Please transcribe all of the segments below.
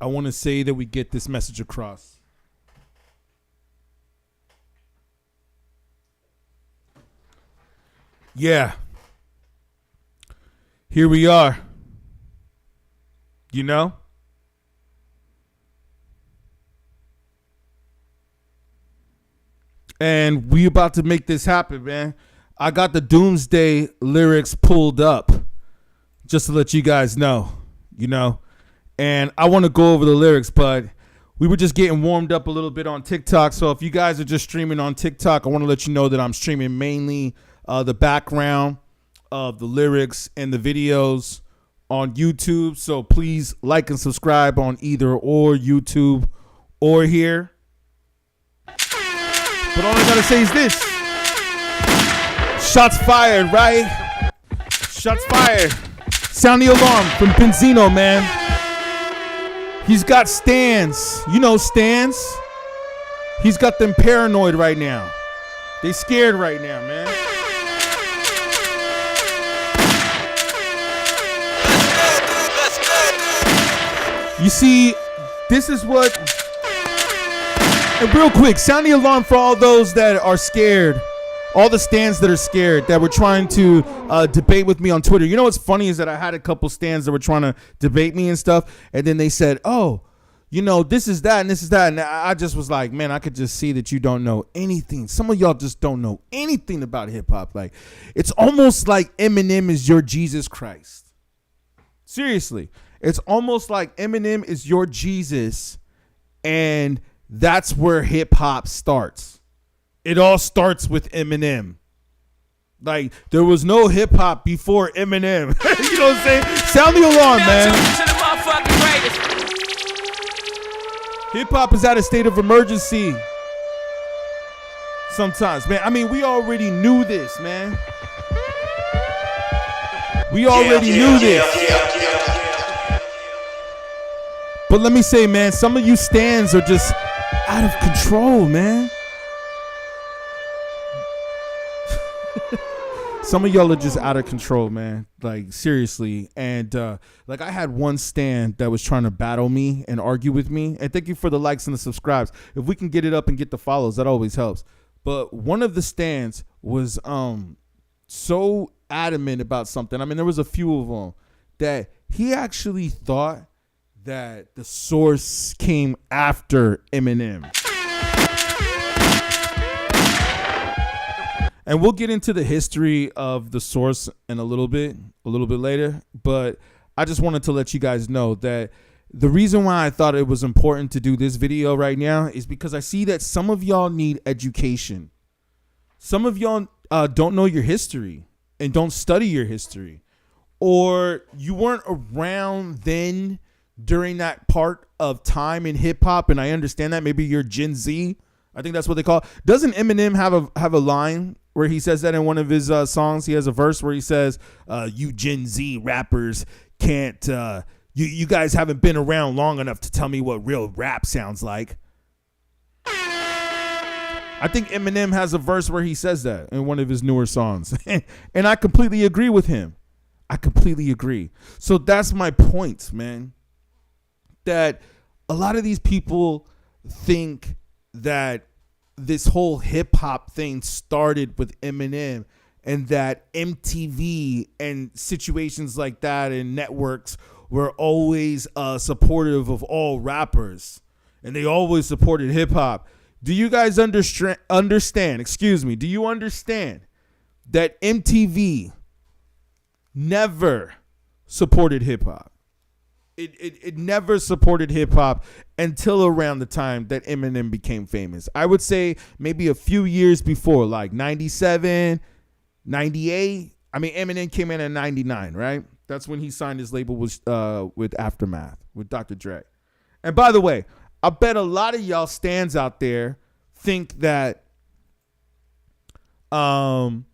I want to say that we get this message across. Yeah. Here we are. You know? And we about to make this happen, man. I got the Doomsday lyrics pulled up just to let you guys know, you know. And I want to go over the lyrics, but we were just getting warmed up a little bit on TikTok. So if you guys are just streaming on TikTok, I want to let you know that I'm streaming mainly the background of the lyrics and the videos on YouTube. So please like and subscribe on either or YouTube or here. But all I gotta say is this. Shots fired, right? Shots fired. Sound the alarm from Benzino, man. He's got stands. You know stands. He's got them paranoid right now. They scared right now, man. You see, this is what... And real quick, sound the alarm for all those that are scared. All the stands that are scared, that were trying to debate with me on Twitter. You know what's funny is that I had a couple stands that were trying to debate me and stuff. And then they said, oh, you know, this is that and this is that. And I just was like, man, I could just see that you don't know anything. Some of y'all just don't know anything about hip hop. Like, it's almost like Eminem is your Jesus Christ. Seriously. It's almost like Eminem is your Jesus. And that's where hip hop starts. It all starts with Eminem. Like, there was no hip hop before Eminem. You know what I'm saying? Sound the alarm, man. Hip hop is at a state of emergency. Sometimes, man. I mean, we already knew this, man. We already knew this. But let me say, man, some of you stands are just out of control, man. Some of y'all are just out of control, man. Like, seriously. And like, I had one stand that was trying to battle me and argue with me. And thank you for the likes and the subscribes. If we can get it up and get the follows, that always helps. But one of the stands was so adamant about something. I mean, there was a few of them that he actually thought that the source came after Eminem. And we'll get into the history of the source in a little bit later. But I just wanted to let you guys know that the reason why I thought it was important to do this video right now is because I see that some of y'all need education. Some of y'all don't know your history and don't study your history. Or you weren't around then during that part of time in hip hop. And I understand that. Maybe you're Gen Z. I think that's what they call it. Doesn't Eminem have a line where he says that in one of his songs? He has a verse where he says, you Gen Z rappers can't, you guys haven't been around long enough to tell me what real rap sounds like. I think Eminem has a verse where he says that in one of his newer songs. And I completely agree with him. I completely agree. So that's my point, man. That a lot of these people think that this whole hip hop thing started with Eminem, and that MTV and situations like that and networks were always supportive of all rappers, and they always supported hip hop. Do you guys understand? Excuse me. Do you understand that MTV never supported hip hop? It never supported hip hop until around the time that Eminem became famous. I would say maybe a few years before, like 97, 98. I mean, Eminem came in at 99, right? That's when he signed his label with Aftermath, with Dr. Dre. And by the way, I bet a lot of y'all stands out there think that Eminem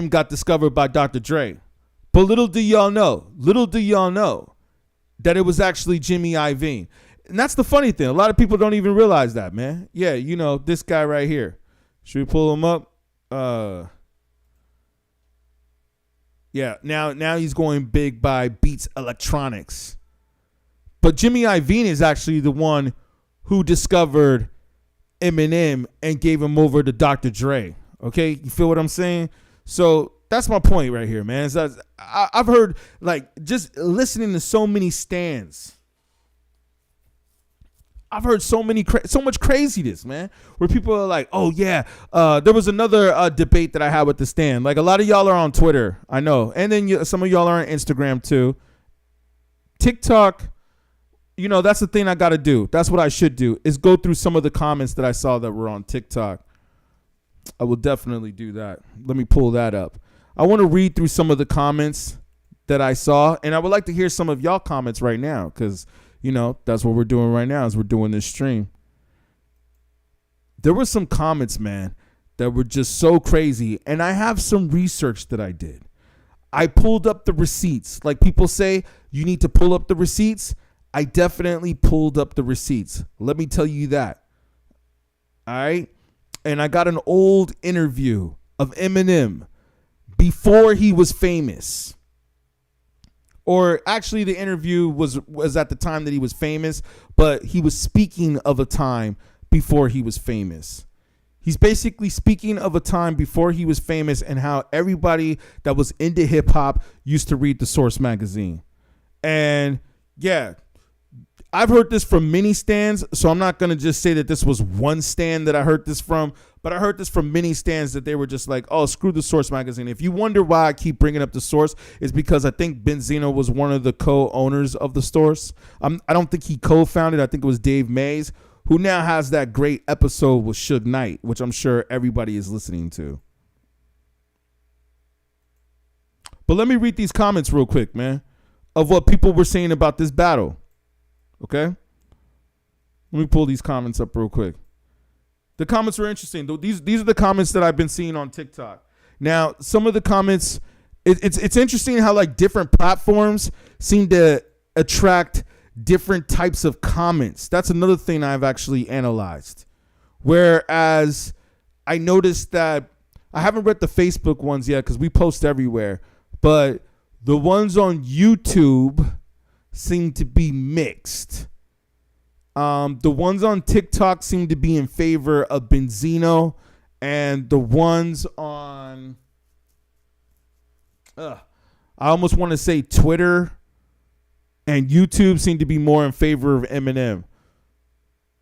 got discovered by Dr. Dre. But little do y'all know that it was actually Jimmy Iovine. And that's the funny thing. A lot of people don't even realize that, man. Yeah, you know, this guy right here. Should we pull him up? Yeah, now he's going big by Beats Electronics. But Jimmy Iovine is actually the one who discovered Eminem and gave him over to Dr. Dre. Okay, you feel what I'm saying? So that's my point right here, man. I've heard, like, just listening to so many stands, I've heard so much craziness, man, where people are like, oh yeah, there was another debate that I had with the stand. Like, a lot of y'all are on Twitter, I know, and then some of y'all are on Instagram too. TikTok, you know, that's the thing I got to do. That's what I should do, is go through some of the comments that I saw that were on TikTok. I will definitely do that. Let me pull that up. I want to read through some of the comments that I saw, and I would like to hear some of y'all comments right now, because, you know, that's what we're doing right now, is we're doing this stream. There were some comments, man, that were just so crazy, and I have some research that I did. I pulled up the receipts. Like people say, you need to pull up the receipts. I definitely pulled up the receipts. Let me tell you that. All right? And I got an old interview of Eminem before he was famous. Or actually, the interview was at the time that he was famous, but he was speaking of a time before he was famous. He's basically speaking of a time before he was famous and how everybody that was into hip hop used to read the Source magazine. And yeah, I've heard this from many stands, so I'm not going to just say that this was one stand that I heard this from, but I heard this from many stands that they were just like, oh, screw the Source magazine. If you wonder why I keep bringing up the Source, it's because I think Benzino was one of the co-owners of the Source. I don't think he co-founded. I think it was Dave Mays, who now has that great episode with Suge Knight, which I'm sure everybody is listening to. But let me read these comments real quick, man, of what people were saying about this battle. Okay? Let me pull these comments up real quick. The comments were interesting. These are the comments that I've been seeing on TikTok. Now, some of the comments, it's interesting how, like, different platforms seem to attract different types of comments. That's another thing I've actually analyzed. Whereas I noticed that I haven't read the Facebook ones yet because we post everywhere, but the ones on YouTube seem to be mixed. The ones on TikTok seem to be in favor of Benzino, and the ones on I almost want to say Twitter and YouTube seem to be more in favor of Eminem.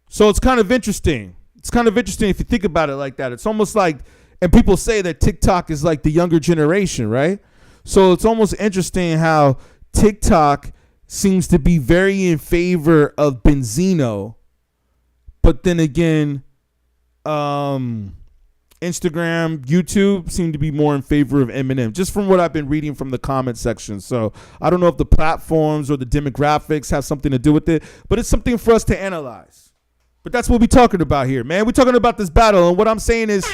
So it's kind of interesting. It's kind of interesting if you think about it like that. It's almost like, and people say that TikTok is like the younger generation, right? So it's almost interesting how TikTok seems to be very in favor of Benzino, but then again, Instagram, YouTube seem to be more in favor of Eminem, just from what I've been reading from the comment section. So I don't know if the platforms or the demographics have something to do with it, but it's something for us to analyze. But that's what we're talking about here, man. We're talking about this battle, and what I'm saying is,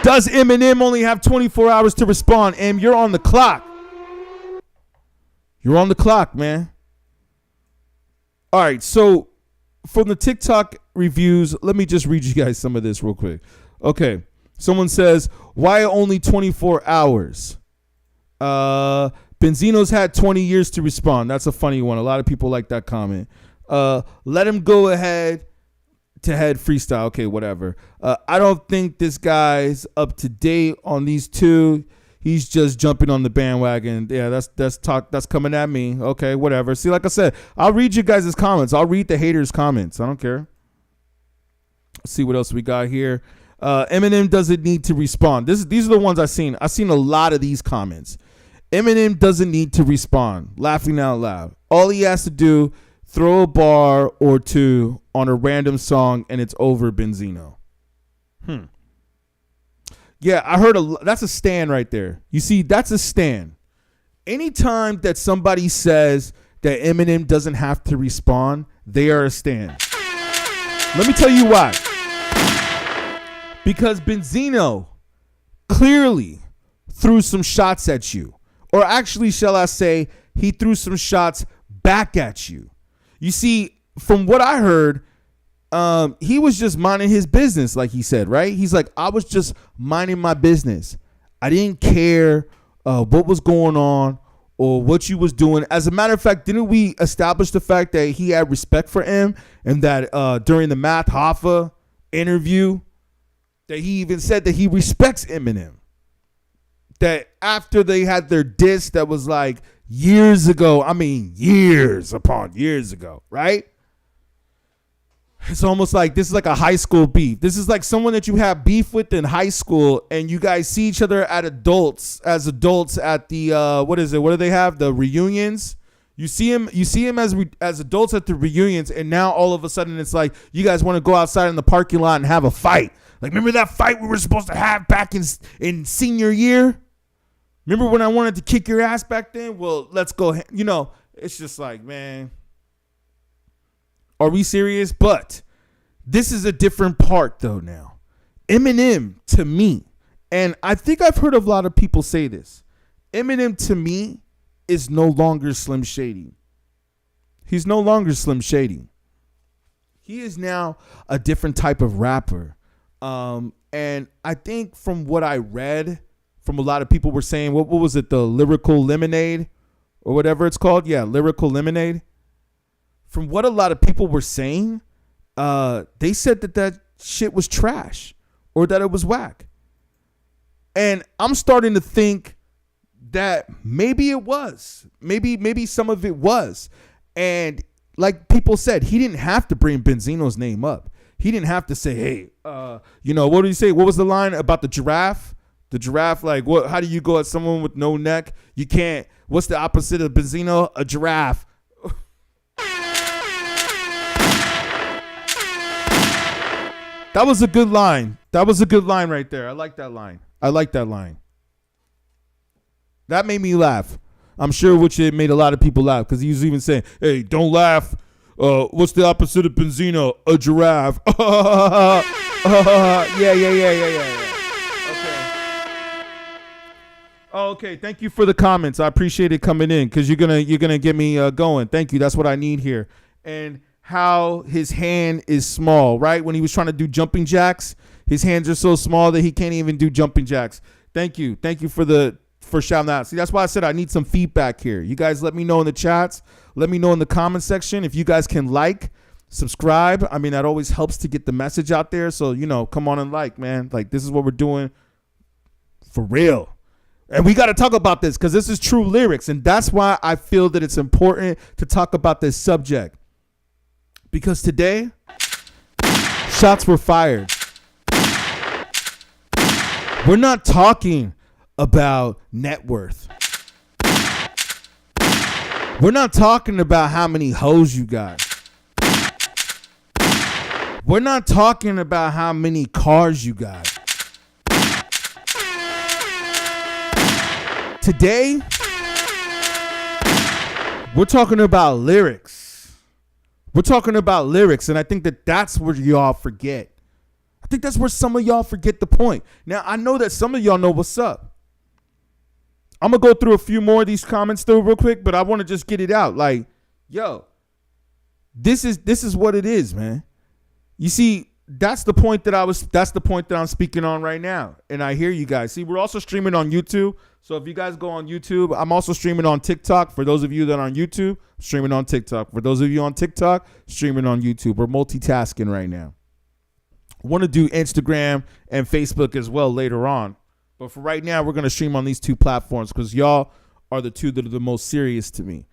does Eminem only have 24 hours to respond? Em, you're on the clock. You're on the clock, man. All right, so from the TikTok reviews, let me just read you guys some of this real quick. Okay, someone says, why only 24 hours? Benzino's had 20 years to respond. That's a funny one. A lot of people like that comment. Let him go ahead to head freestyle. Okay, whatever. I don't think this guy's up to date on these two. He's just jumping on the bandwagon. Yeah, that's talk. That's coming at me. Okay, whatever. See, like I said, I'll read you guys' comments. I'll read the haters' comments. I don't care. Let's see what else we got here. Eminem doesn't need to respond. These are the ones I've seen. I've seen a lot of these comments. Eminem doesn't need to respond. Laughing out loud. All he has to do, throw a bar or two on a random song, and it's over, Benzino. Yeah, I heard that's a stand right there. You see, that's a stand. Anytime that somebody says that Eminem doesn't have to respond, they are a stand. Let me tell you why. Because Benzino clearly threw some shots at you. Or actually, shall I say, he threw some shots back at you. You see, from what I heard, he was just minding his business, like he said, right? He's like, I was just minding my business. I didn't care what was going on or what you was doing. As a matter of fact, didn't we establish the fact that he had respect for him, and that during the Math Hoffa interview, that he even said that he respects Eminem? That after they had their diss that was like years ago, I mean years upon years ago, right? It's almost like this is like a high school beef. This is like someone that you have beef with in high school, and you guys see each other as adults at the what is it? What do they have? The reunions. You see him as adults at the reunions, and now all of a sudden it's like you guys want to go outside in the parking lot and have a fight. Like, remember that fight we were supposed to have back in senior year? Remember when I wanted to kick your ass back then? Well, let's go. You know, it's just like, man. Are we serious? But this is a different part, though, now. Eminem, to me, and I think I've heard a lot of people say this, Eminem, to me, is no longer Slim Shady. He's no longer Slim Shady. He is now a different type of rapper. And I think from what I read, from a lot of people were saying, what was it, the Lyrical Lemonade or whatever it's called? Yeah, Lyrical Lemonade. From what a lot of people were saying, they said that shit was trash or that it was whack. And I'm starting to think that maybe it was. Maybe some of it was. And like people said, he didn't have to bring Benzino's name up. He didn't have to say, hey, what did he say? What was the line about the giraffe? The giraffe, like, what? How do you go at someone with no neck? You can't. What's the opposite of Benzino? A giraffe. That was a good line. That was a good line right there. I like that line. That made me laugh. I'm sure which it made a lot of people laugh because he was even saying, hey, don't laugh. What's the opposite of Benzino? A giraffe. Yeah. Okay. Oh, okay. Thank you for the comments. I appreciate it coming in because you're gonna get me going. Thank you. That's what I need here. And how his hand is small, right? When he was trying to do jumping jacks, his hands are so small that he can't even do jumping jacks. Thank you for shouting out. See, that's why I said I need some feedback here. You guys let me know in the chats. Let me know in the comment section if you guys can like, subscribe. I mean, that always helps to get the message out there. So, come on and like, man. Like, this is what we're doing for real. And we got to talk about this because this is true lyrics. And that's why I feel that it's important to talk about this subject. Because today, shots were fired. We're not talking about net worth. We're not talking about how many hoes you got. We're not talking about how many cars you got. Today, we're talking about lyrics. We're talking about lyrics, and I think that that's where y'all forget. I think that's where some of y'all forget the point. Now, I know that some of y'all know what's up. I'm going to go through a few more of these comments through real quick, but I want to just get it out. Like, yo, this is what it is, man. You see, that's the point that I'm speaking on right now. And I hear you guys. See, we're also streaming on YouTube. So if you guys go on YouTube, I'm also streaming on TikTok. For those of you that are on YouTube, streaming on TikTok. For those of you on TikTok, streaming on YouTube. We're multitasking right now. I want to do Instagram and Facebook as well later on. But for right now, we're going to stream on these two platforms because y'all are the two that are the most serious to me.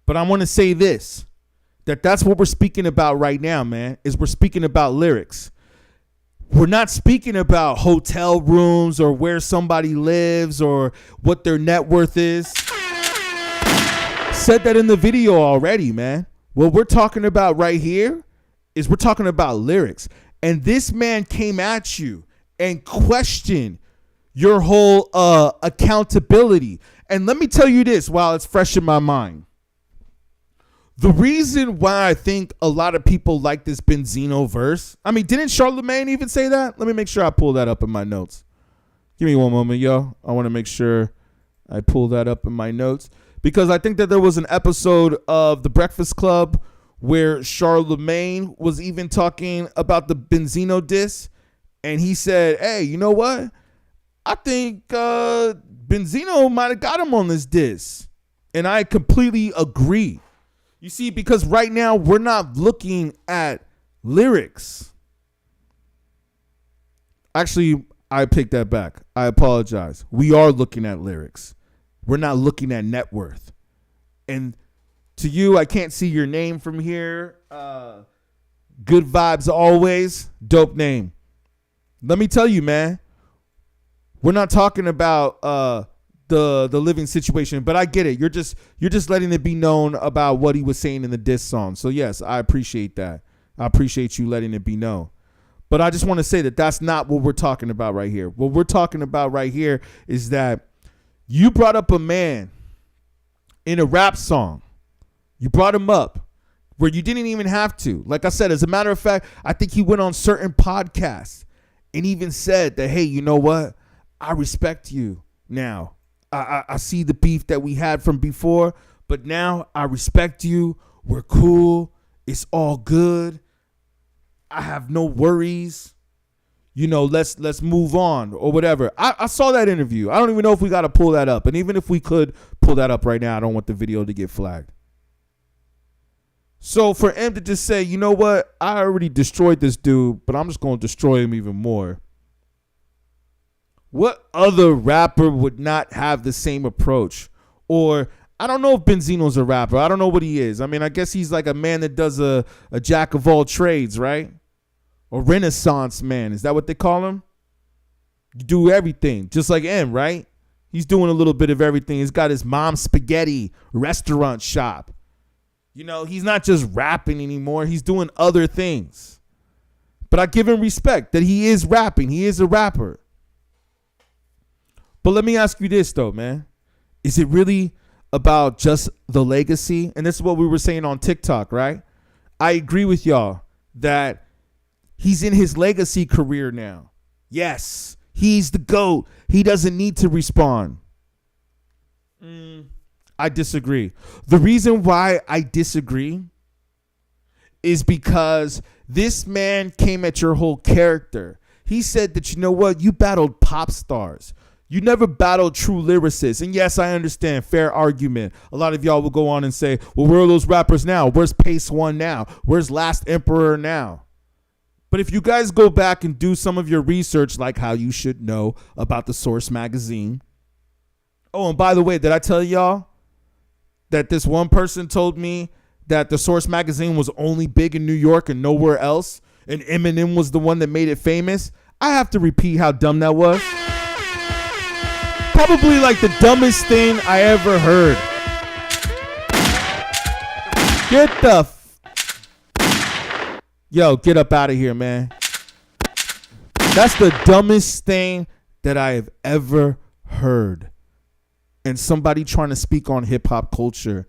But I want to say this, that's what we're speaking about right now, man, is we're speaking about lyrics. We're not speaking about hotel rooms or where somebody lives or what their net worth is. Said that in the video already, man. What we're talking about right here is we're talking about lyrics. And this man came at you and questioned your whole accountability. And let me tell you this while it's fresh in my mind. The reason why I think a lot of people like this Benzino verse, I mean, didn't Charlemagne even say that? Let me make sure I pull that up in my notes. Give me one moment, yo. I want to make sure I pull that up in my notes because I think that there was an episode of The Breakfast Club where Charlemagne was even talking about the Benzino diss, and he said, hey, you know what? I think Benzino might have got him on this diss. And I completely agree. You see, because right now we're not looking at lyrics. Actually, I pick that back. I apologize. We are looking at lyrics. We're not looking at net worth. And to you, I can't see your name from here. Good vibes always. Dope name. Let me tell you, man. We're not talking about the living situation, but I get it. You're just letting it be known about what he was saying in the diss song. So yes, I appreciate that. I appreciate you letting it be known. But I just want to say that that's not what we're talking about right here. What we're talking about right here is that you brought up a man in a rap song. You brought him up where you didn't even have to. Like I said, as a matter of fact, I think he went on certain podcasts and even said that, hey, you know what? I respect you now. I see the beef that we had from before, but now I respect you. We're cool. It's all good. I have no worries. You know, let's move on or whatever. I saw that interview. I don't even know if we got to pull that up. And even if we could pull that up right now, I don't want the video to get flagged. So for him to just say, you know what? I already destroyed this dude, but I'm just going to destroy him even more. What other rapper would not have the same approach? Or I don't know if Benzino's a rapper. I don't know what he is. I mean, I guess he's like a man that does a jack of all trades, right? Or Renaissance man. Is that what they call him? You do everything. Just like M, right? He's doing a little bit of everything. He's got his mom's spaghetti restaurant shop. You know, he's not just rapping anymore. He's doing other things. But I give him respect that he is rapping. He is a rapper. But let me ask you this, though, man. Is it really about just the legacy? And this is what we were saying on TikTok, right? I agree with y'all that he's in his legacy career now. Yes, he's the GOAT. He doesn't need to respond. I disagree. The reason why I disagree is because this man came at your whole character. He said that, you know what? You battled pop stars. You never battled true lyricists. And yes, I understand. Fair argument. A lot of y'all will go on and say, well, where are those rappers now? Where's Pace One now? Where's Last Emperor now? But if you guys go back and do some of your research, like how you should know about the Source magazine. Oh, and by the way, did I tell y'all that this one person told me that the Source magazine was only big in New York and nowhere else? And Eminem was the one that made it famous? I have to repeat how dumb that was. Probably like the dumbest thing I ever heard. Get up out of here, man. That's the dumbest thing that I have ever heard. And somebody trying to speak on hip hop culture,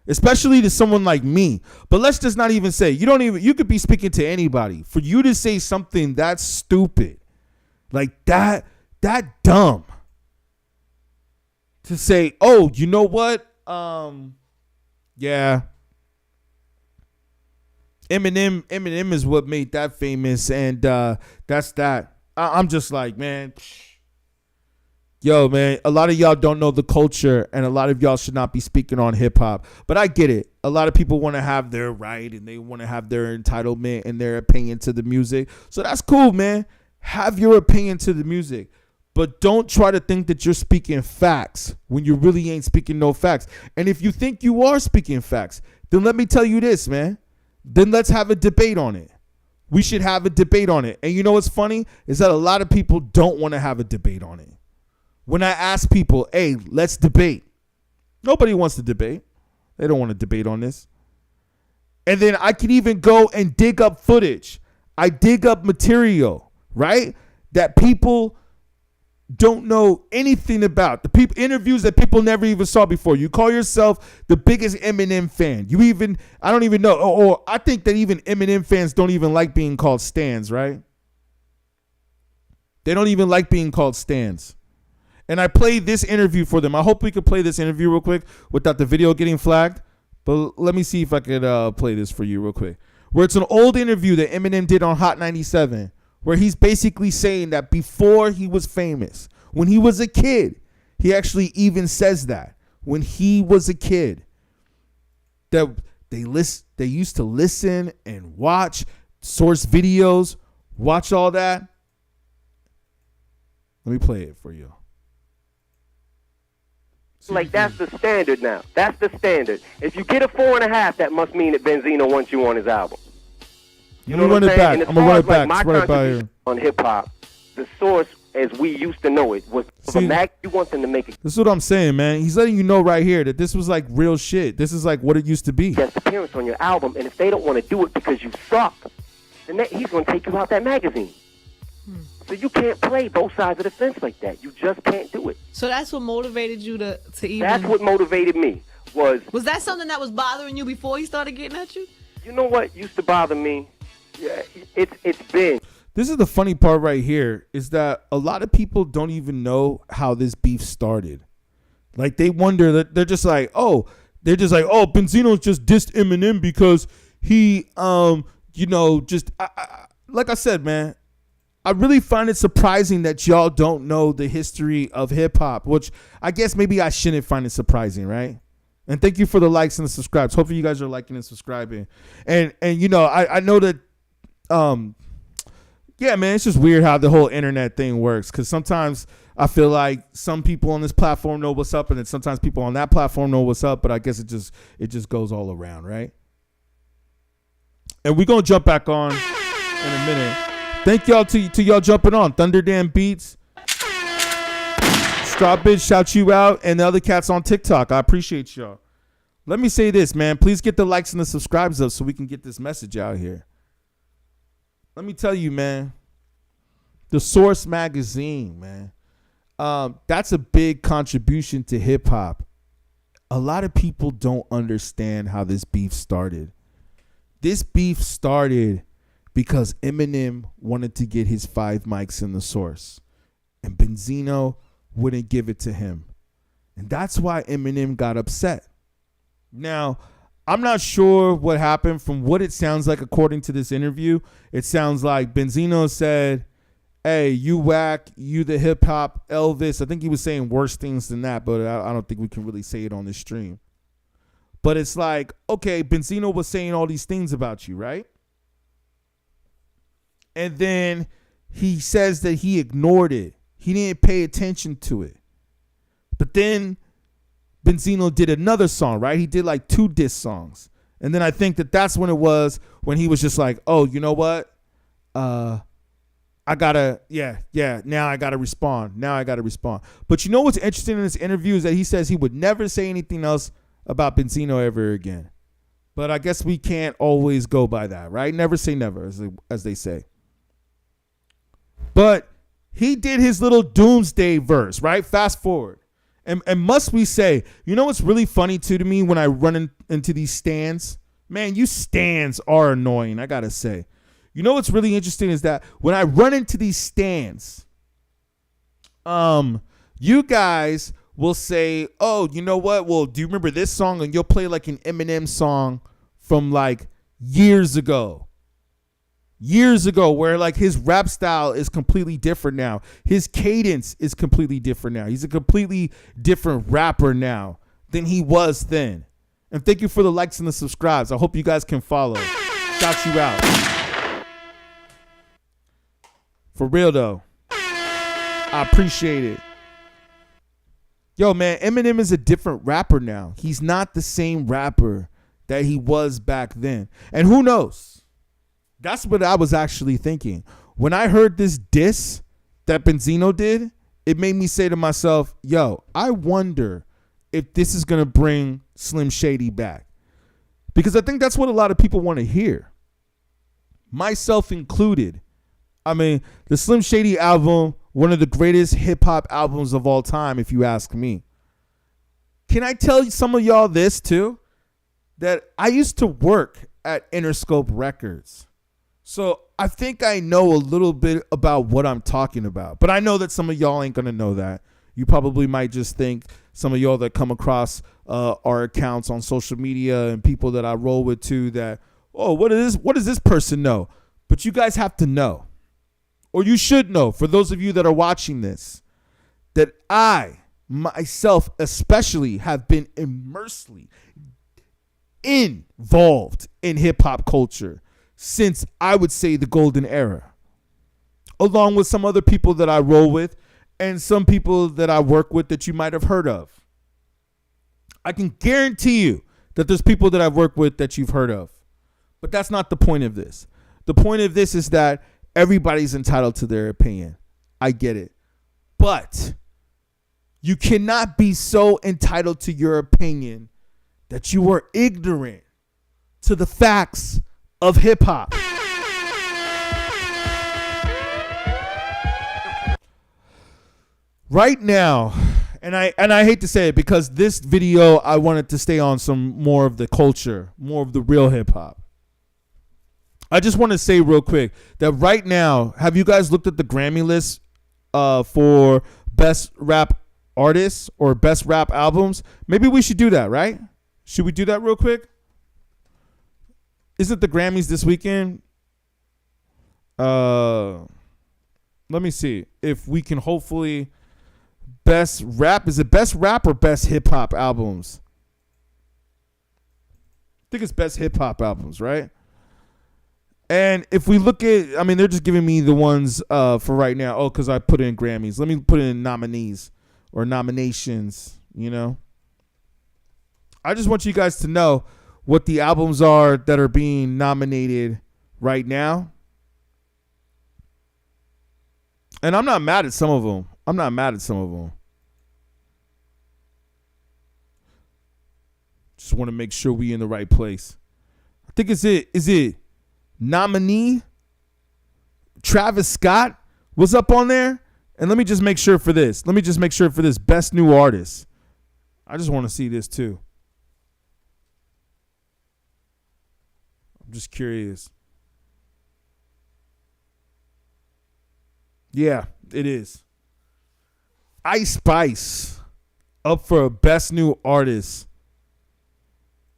especially to someone like me. But let's just not even say, you could be speaking to anybody. For you to say something that stupid, like that dumb. To say, oh, you know what? Yeah. Eminem is what made that famous, and that's that. I'm just like, man. Yo, man, a lot of y'all don't know the culture, and a lot of y'all should not be speaking on hip-hop. But I get it. A lot of people want to have their right, and they want to have their entitlement and their opinion to the music. So that's cool, man. Have your opinion to the music. But don't try to think that you're speaking facts when you really ain't speaking no facts. And if you think you are speaking facts, then let me tell you this, man. Then let's have a debate on it. We should have a debate on it. And you know what's funny is that a lot of people don't want to have a debate on it. When I ask people, hey, let's debate. Nobody wants to debate. They don't want to debate on this. And then I can even go and dig up footage. I dig up material, right? That people don't know anything about. The interviews that people never even saw before. You call yourself the biggest Eminem fan. I don't even know. Or I think that even Eminem fans don't even like being called stans, right? They don't even like being called stans. And I played this interview for them. I hope we could play this interview real quick without the video getting flagged. But let me see if I could play this for you real quick. Where it's an old interview that Eminem did on Hot 97. Where he's basically saying that before he was famous, when he was a kid, he actually even says that. when he was a kid, that they used to listen and watch source videos, watch all that. Let me play it for you. Like, that's the standard now. That's the standard. If you get a 4.5, that must mean that Benzino wants you on his album. You know what I'm saying? I'm gonna run it back. My contribution on hip hop, the source as we used to know it was a mag. You want them to make it. This is what I'm saying, man. He's letting you know right here that this was like real shit. This is like what it used to be. Guest appearance on your album, and if they don't want to do it because you suck, then he's gonna take you out that magazine. So you can't play both sides of the fence like that. You just can't do it. So that's what motivated you to even... That's what motivated me. Was that something that was bothering you before he started getting at you? You know what used to bother me? Yeah, it's been... This is the funny part right here, is that a lot of people don't even know how this beef started. Like, they wonder, that they're just like, Benzino just dissed Eminem because he, like I said, man, I really find it surprising that y'all don't know the history of hip hop, which I guess maybe I shouldn't find it surprising, right? And thank you for the likes and the subscribes. Hopefully you guys are liking and subscribing. And I know that, yeah, man, it's just weird how the whole internet thing works, because sometimes I feel like some people on this platform know what's up, and then sometimes people on that platform know what's up, but I guess it just goes all around, right? And we're going to jump back on in a minute. Thank y'all to y'all jumping on. Thunderdam Beats, Straw Bitch, shout you out, and the other cats on TikTok. I appreciate y'all. Let me say this, man. Please get the likes and the subscribes up so we can get this message out here. Let me tell you, man. The Source magazine, man. That's a big contribution to hip hop. A lot of people don't understand how this beef started. This beef started because Eminem wanted to get his 5 mics in the Source, and Benzino wouldn't give it to him. And that's why Eminem got upset. Now, I'm not sure what happened. From what it sounds like, according to this interview, it sounds like Benzino said, hey, you whack, you the hip hop Elvis. I think he was saying worse things than that, but I don't think we can really say it on this stream. But it's like, okay, Benzino was saying all these things about you, right? And then he says that he ignored it. He didn't pay attention to it. But then Benzino did another song, right? He did like 2 diss songs. And then I think that's when it was, when he was just like, oh, you know what? Now I gotta respond. But you know what's interesting in this interview is that he says he would never say anything else about Benzino ever again. But I guess we can't always go by that, right? Never say never, as they say. But he did his little Doomsday verse, right? Fast forward. And must we say, you know what's really funny too to me when I run into these stands? Man, you stands are annoying, I gotta say. You know what's really interesting is that when I run into these stands, you guys will say, oh, you know what? Well, do you remember this song? And you'll play like an Eminem song from like years ago, where like his rap style is completely different now. His cadence is completely different now. He's a completely different rapper now than he was then. And thank you for the likes and the subscribes. I hope you guys can follow. Shout you out. For real though. I appreciate it. Yo, man, Eminem is a different rapper now. He's not the same rapper that he was back then. And who knows? That's what I was actually thinking. When I heard this diss that Benzino did, it made me say to myself, yo, I wonder if this is going to bring Slim Shady back. Because I think that's what a lot of people want to hear. Myself included. I mean, the Slim Shady album, one of the greatest hip hop albums of all time, if you ask me. Can I tell some of y'all this too? That I used to work at Interscope Records. So I think I know a little bit about what I'm talking about. But I know that some of y'all ain't going to know that. You probably might just think, some of y'all that come across our accounts on social media and people that I roll with too, that, oh, what does this person know? But you guys have to know. Or you should know, for those of you that are watching this, that I myself especially have been immersely involved in hip hop culture since I would say the golden era, along with some other people that I roll with and some people that I work with that you might have heard of. I can guarantee you that there's people that I've worked with that you've heard of, but that's not the point of this. The point of this is that everybody's entitled to their opinion. I get it. But you cannot be so entitled to your opinion that you are ignorant to the facts of hip hop. Right now, and I hate to say it because this video I wanted to stay on some more of the culture, more of the real hip hop. I just want to say real quick that right now, have you guys looked at the Grammy list for best rap artists or best rap albums? Maybe we should do that, right? Should we do that real quick? Isn't the Grammys this weekend? Let me see if we can hopefully best rap. Is it best rap or best hip hop albums? I think it's best hip hop albums, right? And if we look at, I mean, they're just giving me the ones for right now. Oh, because I put in Grammys. Let me put in nominees or nominations, you know. I just want you guys to know what the albums are that are being nominated right now. And I'm not mad at some of them. Just want to make sure we in the right place. I think is it nominee Travis Scott was up on there? And let me just make sure for this. Best new artist. I just want to see this too. I'm just curious. Yeah, it is. Ice Spice up for a best new artist.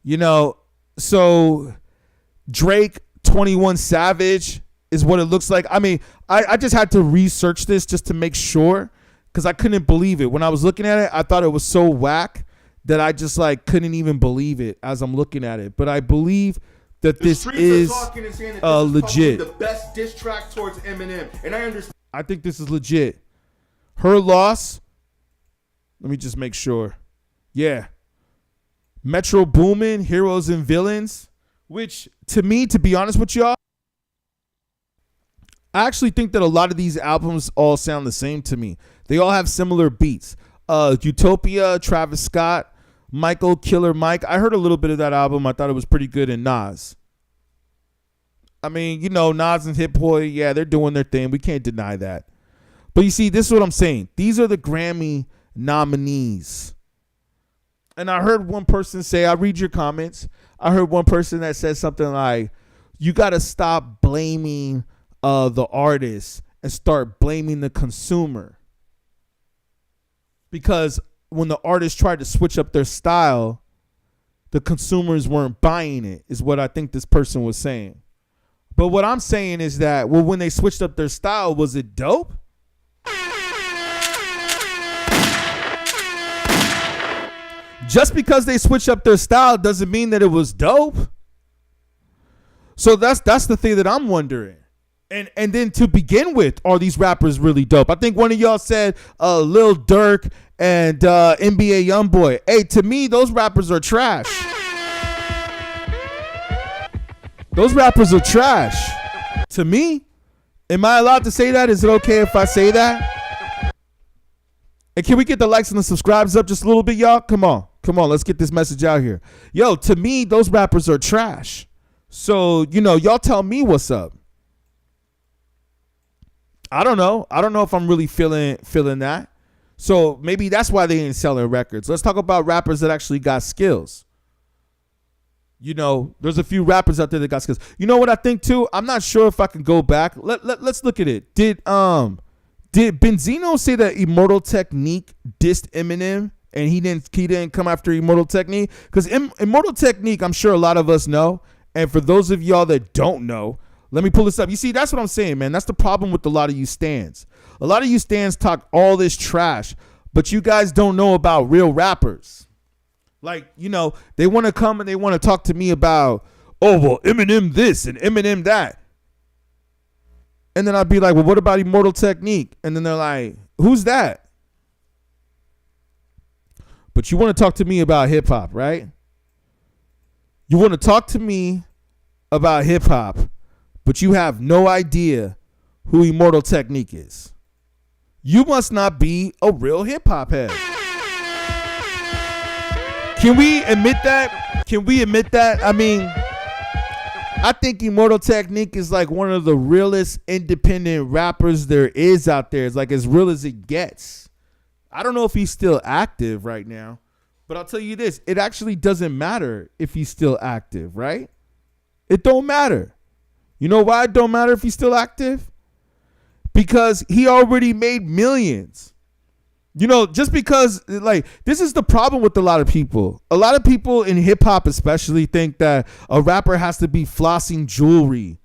You know, so Drake, 21 Savage is what it looks like. I mean, I just had to research this just to make sure because I couldn't believe it. When I was looking at it, I thought it was so whack that I just like couldn't even believe it as I'm looking at it. But I believe that this is legit. The best diss track towards Eminem, and I understand. I think this is legit. Her Loss. Let me just make sure. Yeah. Metro Boomin, Heroes and Villains, which to me, to be honest with y'all, I actually think that a lot of these albums all sound the same to me. They all have similar beats. Utopia, Travis Scott, Michael, Killer Mike. I heard a little bit of that album. I thought it was pretty good. And Nas. I mean, you know, Nas and Hit Boy, yeah, they're doing their thing. We can't deny that. But you see, this is what I'm saying. These are the Grammy nominees. And I heard one person say, I read your comments. I heard one person that said something like, you got to stop blaming the artist and start blaming the consumer. Because when the artist tried to switch up their style, the consumers weren't buying it, is what I think this person was saying. But what I'm saying is that, well, when they switched up their style, was it dope? Just because they switch up their style doesn't mean that it was dope. So that's the thing that I'm wondering. And then to begin with, are these rappers really dope? I think one of y'all said Lil Durk and NBA Youngboy. Hey, to me, those rappers are trash. Those rappers are trash. To me, am I allowed to say that? Is it okay if I say that? And can we get the likes and the subscribes up just a little bit, y'all? Come on, let's get this message out here. Yo, to me, those rappers are trash. So, you know, y'all tell me what's up. I don't know if I'm really feeling that. So maybe that's why they ain't selling records. Let's talk about rappers that actually got skills. You know, there's a few rappers out there that got skills. You know what I think too? I'm not sure if I can go back. Let's look at it. Did Benzino say that Immortal Technique dissed Eminem and he didn't come after Immortal Technique? Because Immortal Technique, I'm sure a lot of us know. And for those of y'all that don't know, let me pull this up. You see, that's what I'm saying, man. That's the problem with a lot of you stans. A lot of you stans talk all this trash, but you guys don't know about real rappers. Like, they want to come and they want to talk to me about, oh, well, Eminem this and Eminem that. And then I'd be like, well, what about Immortal Technique? And then they're like, who's that? But you want to talk to me about hip hop, right? You want to talk to me about hip hop, but you have no idea who Immortal Technique is. You must not be a real hip hop head. Can we admit that? I mean, I think Immortal Technique is like one of the realest independent rappers there is out there. It's like as real as it gets. I don't know if he's still active right now, but I'll tell you this. It actually doesn't matter if he's still active, right? It don't matter. You know why it don't matter if he's still active? Because he already made millions. Just because, like, this is the problem with a lot of people. A lot of people in hip hop especially think that a rapper has to be flossing jewelry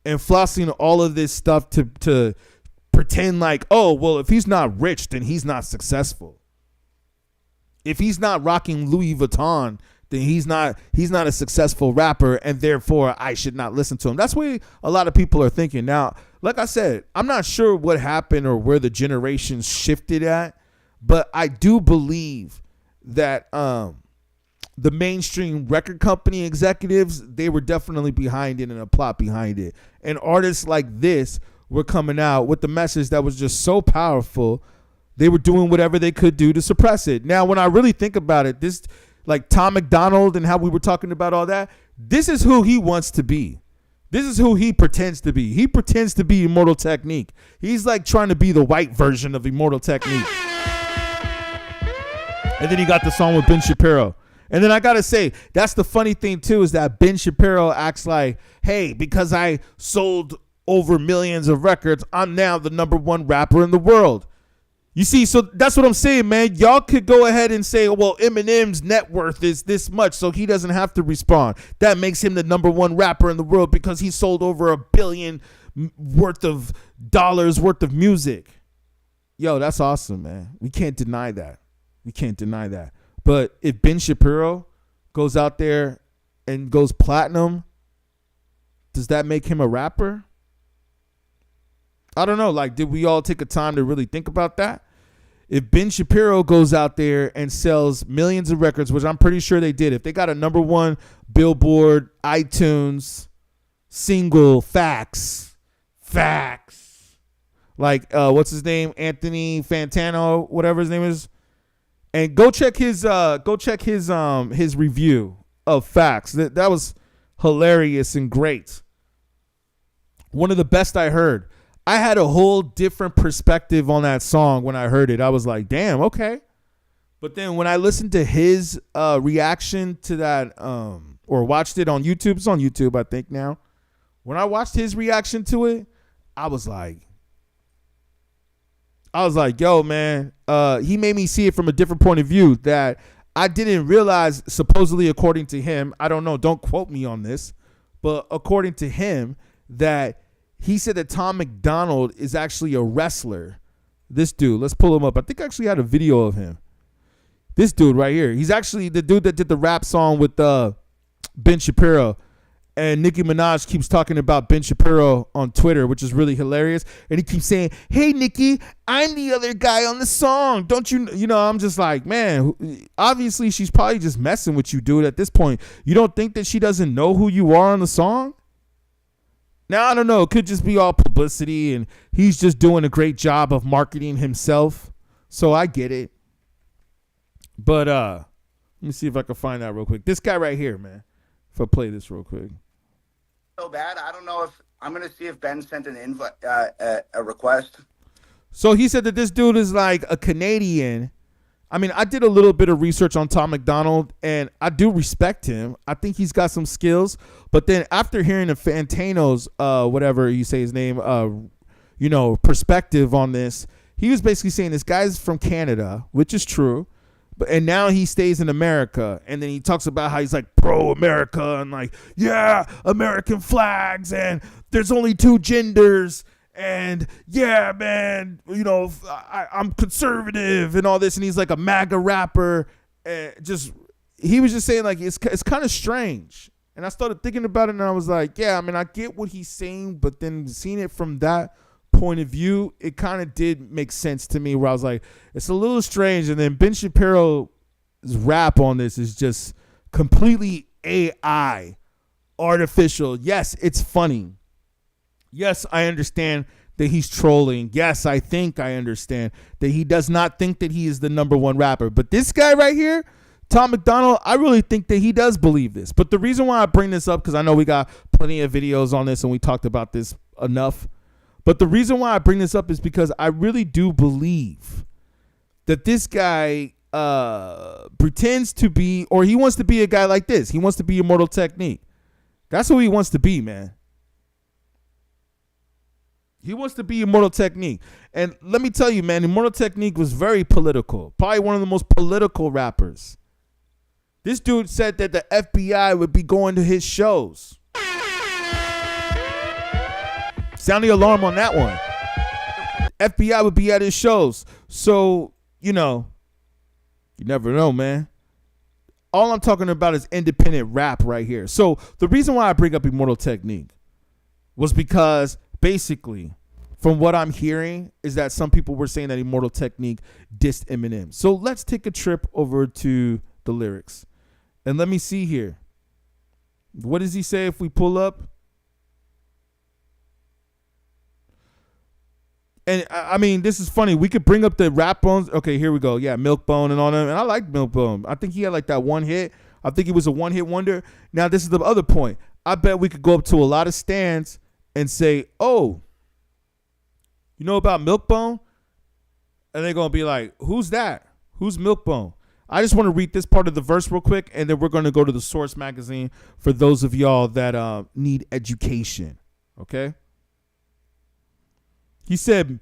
and flossing all of this stuff to pretend like, oh, well, if he's not rich, then he's not successful. If he's not rocking Louis Vuitton, then he's not a successful rapper, and therefore I should not listen to him. That's what a lot of people are thinking. Now, like I said, I'm not sure what happened or where the generations shifted at, but I do believe that the mainstream record company executives, they were definitely behind it and a plot behind it. And artists like this were coming out with the message that was just so powerful. They were doing whatever they could do to suppress it. Now, when I really think about it, this, like Tom McDonald and how we were talking about all that, this is who he wants to be. This is who he pretends to be. He pretends to be Immortal Technique. He's like trying to be the white version of Immortal Technique. And then he got the song with Ben Shapiro. And then I got to say, that's the funny thing too, is that Ben Shapiro acts like, hey, because I sold over millions of records, I'm now the #1 rapper in the world. You see, so that's what I'm saying, man. Y'all could go ahead and say, well, Eminem's net worth is this much, so he doesn't have to respond. That makes him the #1 rapper in the world because he sold over $1 billion worth of music. Yo, that's awesome, man. We can't deny that. But if Ben Shapiro goes out there and goes platinum, does that make him a rapper? I don't know. Like, did we all take a time to really think about that? If Ben Shapiro goes out there and sells millions of records, which I'm pretty sure they did, if they got a #1 Billboard, iTunes, single, facts, like, what's his name? Anthony Fantano, whatever his name is. And go check his review of Facts. That was hilarious and great. One of the best I heard. I had a whole different perspective on that song when I heard it. I was like, damn, okay. But then when I listened to his reaction to that, or watched it on YouTube, it's on YouTube, I think now. When I watched his reaction to it, I was like, yo, man, he made me see it from a different point of view that I didn't realize, supposedly according to him, I don't know, don't quote me on this, but according to him, that he said that Tom McDonald is actually a wrestler. This dude, let's pull him up. I think I actually had a video of him. This dude right here. He's actually the dude that did the rap song with Ben Shapiro. And Nicki Minaj keeps talking about Ben Shapiro on Twitter, which is really hilarious. And he keeps saying, hey, Nicki, I'm the other guy on the song. Don't you know, I'm just like, man, obviously she's probably just messing with you, dude, at this point. You don't think that she doesn't know who you are on the song? Now, I don't know. It could just be all publicity, and he's just doing a great job of marketing himself. So I get it. But let me see if I can find that real quick. This guy right here, man. If I play this real quick. So bad. I don't know if I'm going to see if Ben sent an invite, a request. So he said that this dude is like a Canadian. I mean, I did a little bit of research on Tom McDonald, and I do respect him. I think he's got some skills. But then after hearing the Fantano's, whatever you say his name, perspective on this, he was basically saying this guy's from Canada, which is true. And now he stays in America, and then he talks about how he's like pro-America and like, yeah, American flags, and there's only 2 genders, And yeah, man, you know, I'm conservative and all this. And he's like a MAGA rapper. And he was just saying like, it's kind of strange. And I started thinking about it and I was like, yeah, I mean, I get what he's saying, but then seeing it from that point of view, it kind of did make sense to me where I was like, it's a little strange. And then Ben Shapiro's rap on this is just completely AI, artificial. Yes, it's funny. Yes, I understand that he's trolling. Yes, I think I understand that he does not think that he is the number one rapper. But this guy right here, Tom McDonald, I really think that he does believe this. But the reason why I bring this up, because I know we got plenty of videos on this and we talked about this enough. But the reason why I bring this up is because I really do believe that this guy pretends to be, or he wants to be a guy like this. He wants to be Immortal Technique. That's who he wants to be, man. He wants to be Immortal Technique. And let me tell you, man, Immortal Technique was very political. Probably one of the most political rappers. This dude said that the FBI would be going to his shows. Sound the alarm on that one. FBI would be at his shows. So, you know, you never know, man. All I'm talking about is independent rap right here. So the reason why I bring up Immortal Technique was because basically, from what I'm hearing, is that some people were saying that Immortal Technique dissed Eminem. So let's take a trip over to the lyrics. And let me see here. What does he say if we pull up? And I mean, this is funny. We could bring up the rap bones. Okay, here we go. Yeah, Milkbone and all that. And I like Milkbone. I think he had like that one hit. I think he was a one-hit wonder. Now, this is the other point. I bet we could go up to a lot of stands and say, oh, you know about Milkbone? And they're going to be like, who's that? Who's Milkbone? I just want to read this part of the verse real quick, and then we're going to go to the Source magazine for those of y'all that need education. Okay? He said,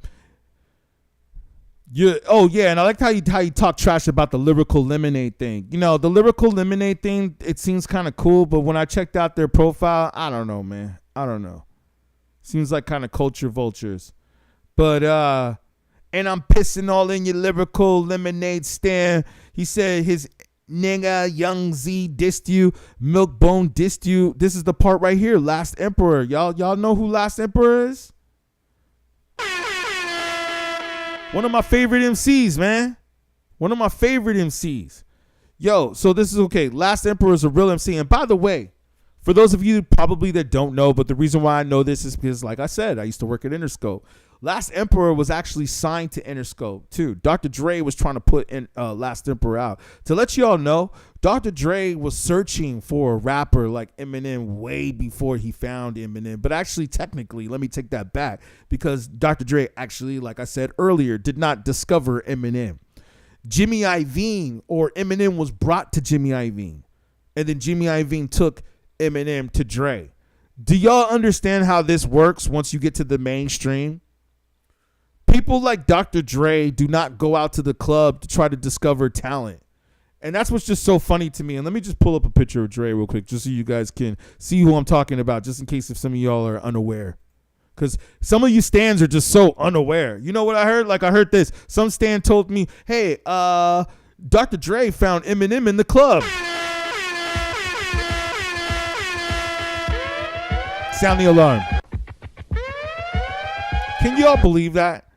oh, yeah, and I like how you talk trash about the Lyrical Lemonade thing. You know, the Lyrical Lemonade thing, it seems kind of cool, but when I checked out their profile, I don't know, man. I don't know. Seems like kind of culture vultures. But, and I'm pissing all in your Lyrical Lemonade stand. He said his nigga Young Z dissed you. Milkbone dissed you. This is the part right here. Last Emperor. Y'all know who Last Emperor is? One of my favorite MCs, man. One of my favorite MCs. Yo, so this is okay. Last Emperor is a real MC. And by the way, for those of you probably that don't know, but the reason why I know this is because, like I said, I used to work at Interscope. Last Emperor was actually signed to Interscope too. Dr. Dre was trying to put in Last Emperor out. To let you all know, Dr. Dre was searching for a rapper like Eminem way before he found Eminem. But actually, technically, let me take that back, because Dr. Dre actually, like I said earlier, did not discover Eminem. Jimmy Iovine, or Eminem was brought to Jimmy Iovine. And then Jimmy Iovine took Eminem to Dre. Do y'all understand how this works once you get to the mainstream? People like Dr. Dre do not go out to the club to try to discover talent. And that's what's just so funny to me. And let me just pull up a picture of Dre real quick, just so you guys can see who I'm talking about, just in case if some of y'all are unaware. Because some of you stans are just so unaware. You know what I heard? Like, I heard this. Some stan told me, hey, Dr. Dre found Eminem in the club. Sound the alarm. Can y'all believe that?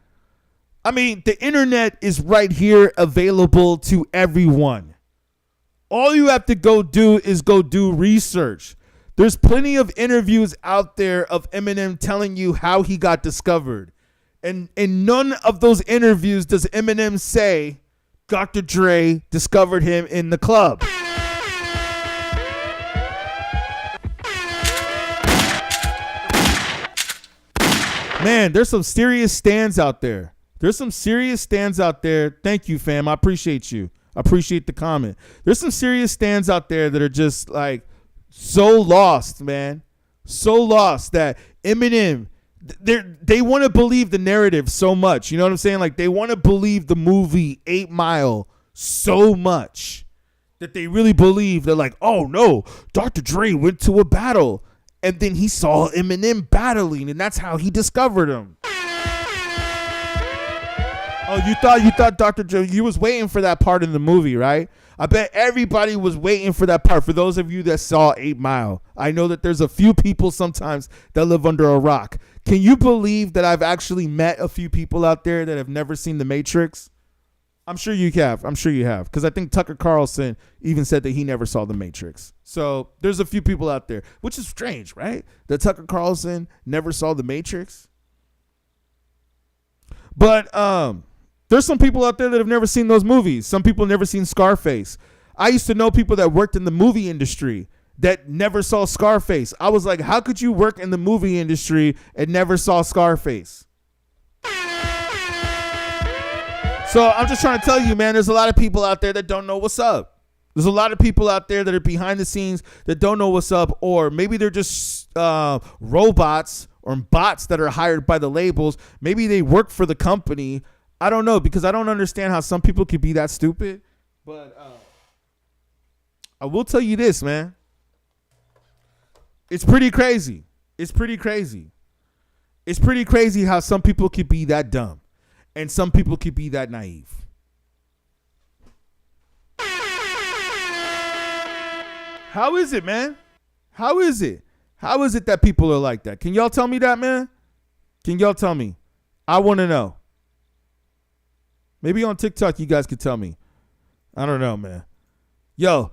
I mean, the internet is right here available to everyone. All you have to go do is go do research. There's plenty of interviews out there of Eminem telling you how he got discovered. And in none of those interviews does Eminem say Dr. Dre discovered him in the club. Man, there's some serious stands out there. There's some serious stands out there. Thank you, fam. I appreciate you. I appreciate the comment. There's some serious stands out there that are just like so lost, man. So lost that Eminem, they want to believe the narrative so much. You know what I'm saying? Like, they want to believe the movie 8 Mile so much that they really believe they're like, oh no, Dr. Dre went to a battle. And then he saw Eminem battling, and that's how he discovered him. Oh, you thought Dr. Dre, you was waiting for that part in the movie, right? I bet everybody was waiting for that part. For those of you that saw 8 Mile, I know that there's a few people sometimes that live under a rock. Can you believe that I've actually met a few people out there that have never seen The Matrix? I'm sure you have. Because I think Tucker Carlson even said that he never saw The Matrix. So there's a few people out there, which is strange, right? That Tucker Carlson never saw The Matrix. But there's some people out there that have never seen those movies. Some people have never seen Scarface. I used to know people that worked in the movie industry that never saw Scarface. I was like, how could you work in the movie industry and never saw Scarface? So I'm just trying to tell you, man, there's a lot of people out there that don't know what's up. There's a lot of people out there that are behind the scenes that don't know what's up, or maybe they're just robots or bots that are hired by the labels. Maybe they work for the company. I don't know, because I don't understand how some people could be that stupid. But I will tell you this, man. It's pretty crazy. It's pretty crazy how some people could be that dumb and some people could be that naive. How is it, man? How is it? How is it that people are like that? Can y'all tell me that, man? Can y'all tell me? I want to know. Maybe on TikTok you guys could tell me. I don't know, man. Yo,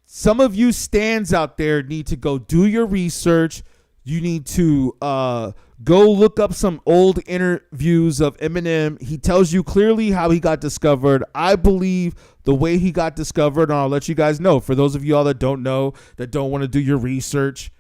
some of you stands out there need to go do your research. You need to go look up some old interviews of Eminem. He tells you clearly how he got discovered. I believe the way he got discovered, and I'll let you guys know. For those of y'all that don't know, that don't want to do your research,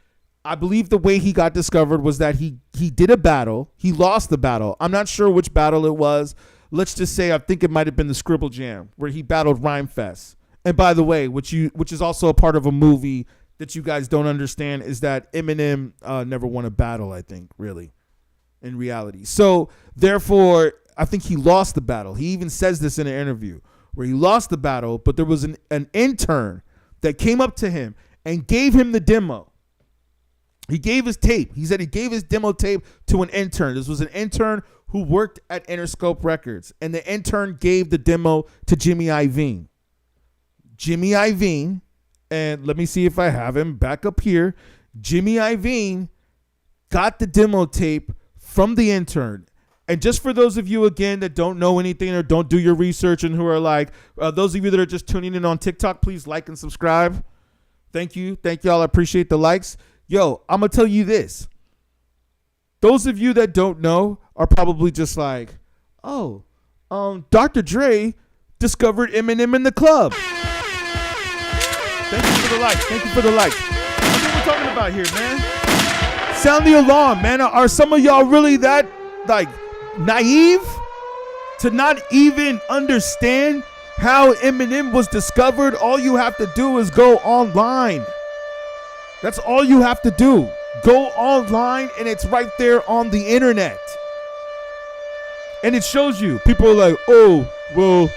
I believe the way he got discovered was that he did a battle. He lost the battle. I'm not sure which battle it was. Let's just say I think it might have been the Scribble Jam where he battled Rhyme Fest. And by the way, which is also a part of a movie that you guys don't understand, is that Eminem never won a battle, I think, really, in reality. So therefore, I think he lost the battle. He even says this in an interview where he lost the battle, but there was an intern that came up to him and gave him the demo. He gave his tape. He said he gave his demo tape to an intern. This was an intern who worked at Interscope Records, and the intern gave the demo to Jimmy Iovine. Jimmy Iovine, and let me see if I have him back up here. Jimmy Iovine got the demo tape from the intern. And just for those of you, again, that don't know anything or don't do your research and who are like, those of you that are just tuning in on TikTok, please like and subscribe. Thank you. Thank y'all. I appreciate the likes. Yo, I'm going to tell you this. Those of you that don't know are probably just like, oh, Dr. Dre discovered Eminem in the club. Thank you for the likes. Thank you for the likes. That's what we're talking about here, man. Sound the alarm, man. Are some of y'all really that, like, naive to not even understand how Eminem was discovered? All you have to do is go online. That's all you have to do. Go online, and it's right there on the internet. And it shows you. People are like, oh, well,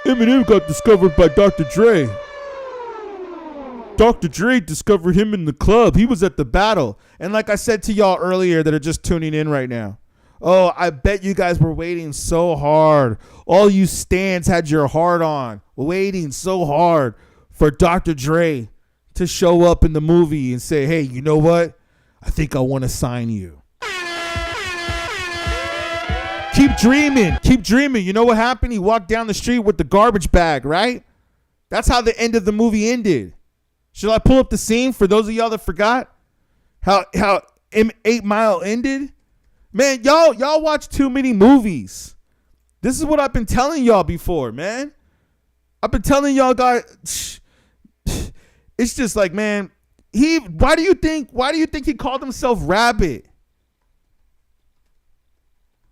Eminem got discovered by Dr. Dre. Dr. Dre discovered him in the club. He was at the battle. And like I said to y'all earlier that are just tuning in right now, oh, I bet you guys were waiting so hard. All you stans had your heart on, waiting so hard for Dr. Dre to show up in the movie and say, hey, you know what? I think I want to sign you. Keep dreaming. Keep dreaming. You know what happened? He walked down the street with the garbage bag, right? That's how the end of the movie ended. Should I pull up the scene for those of y'all that forgot how 8 Mile ended? Man, y'all watch too many movies. This is what I've been telling y'all before, man. I've been telling y'all guys. It's just like, man, why do you think he called himself Rabbit?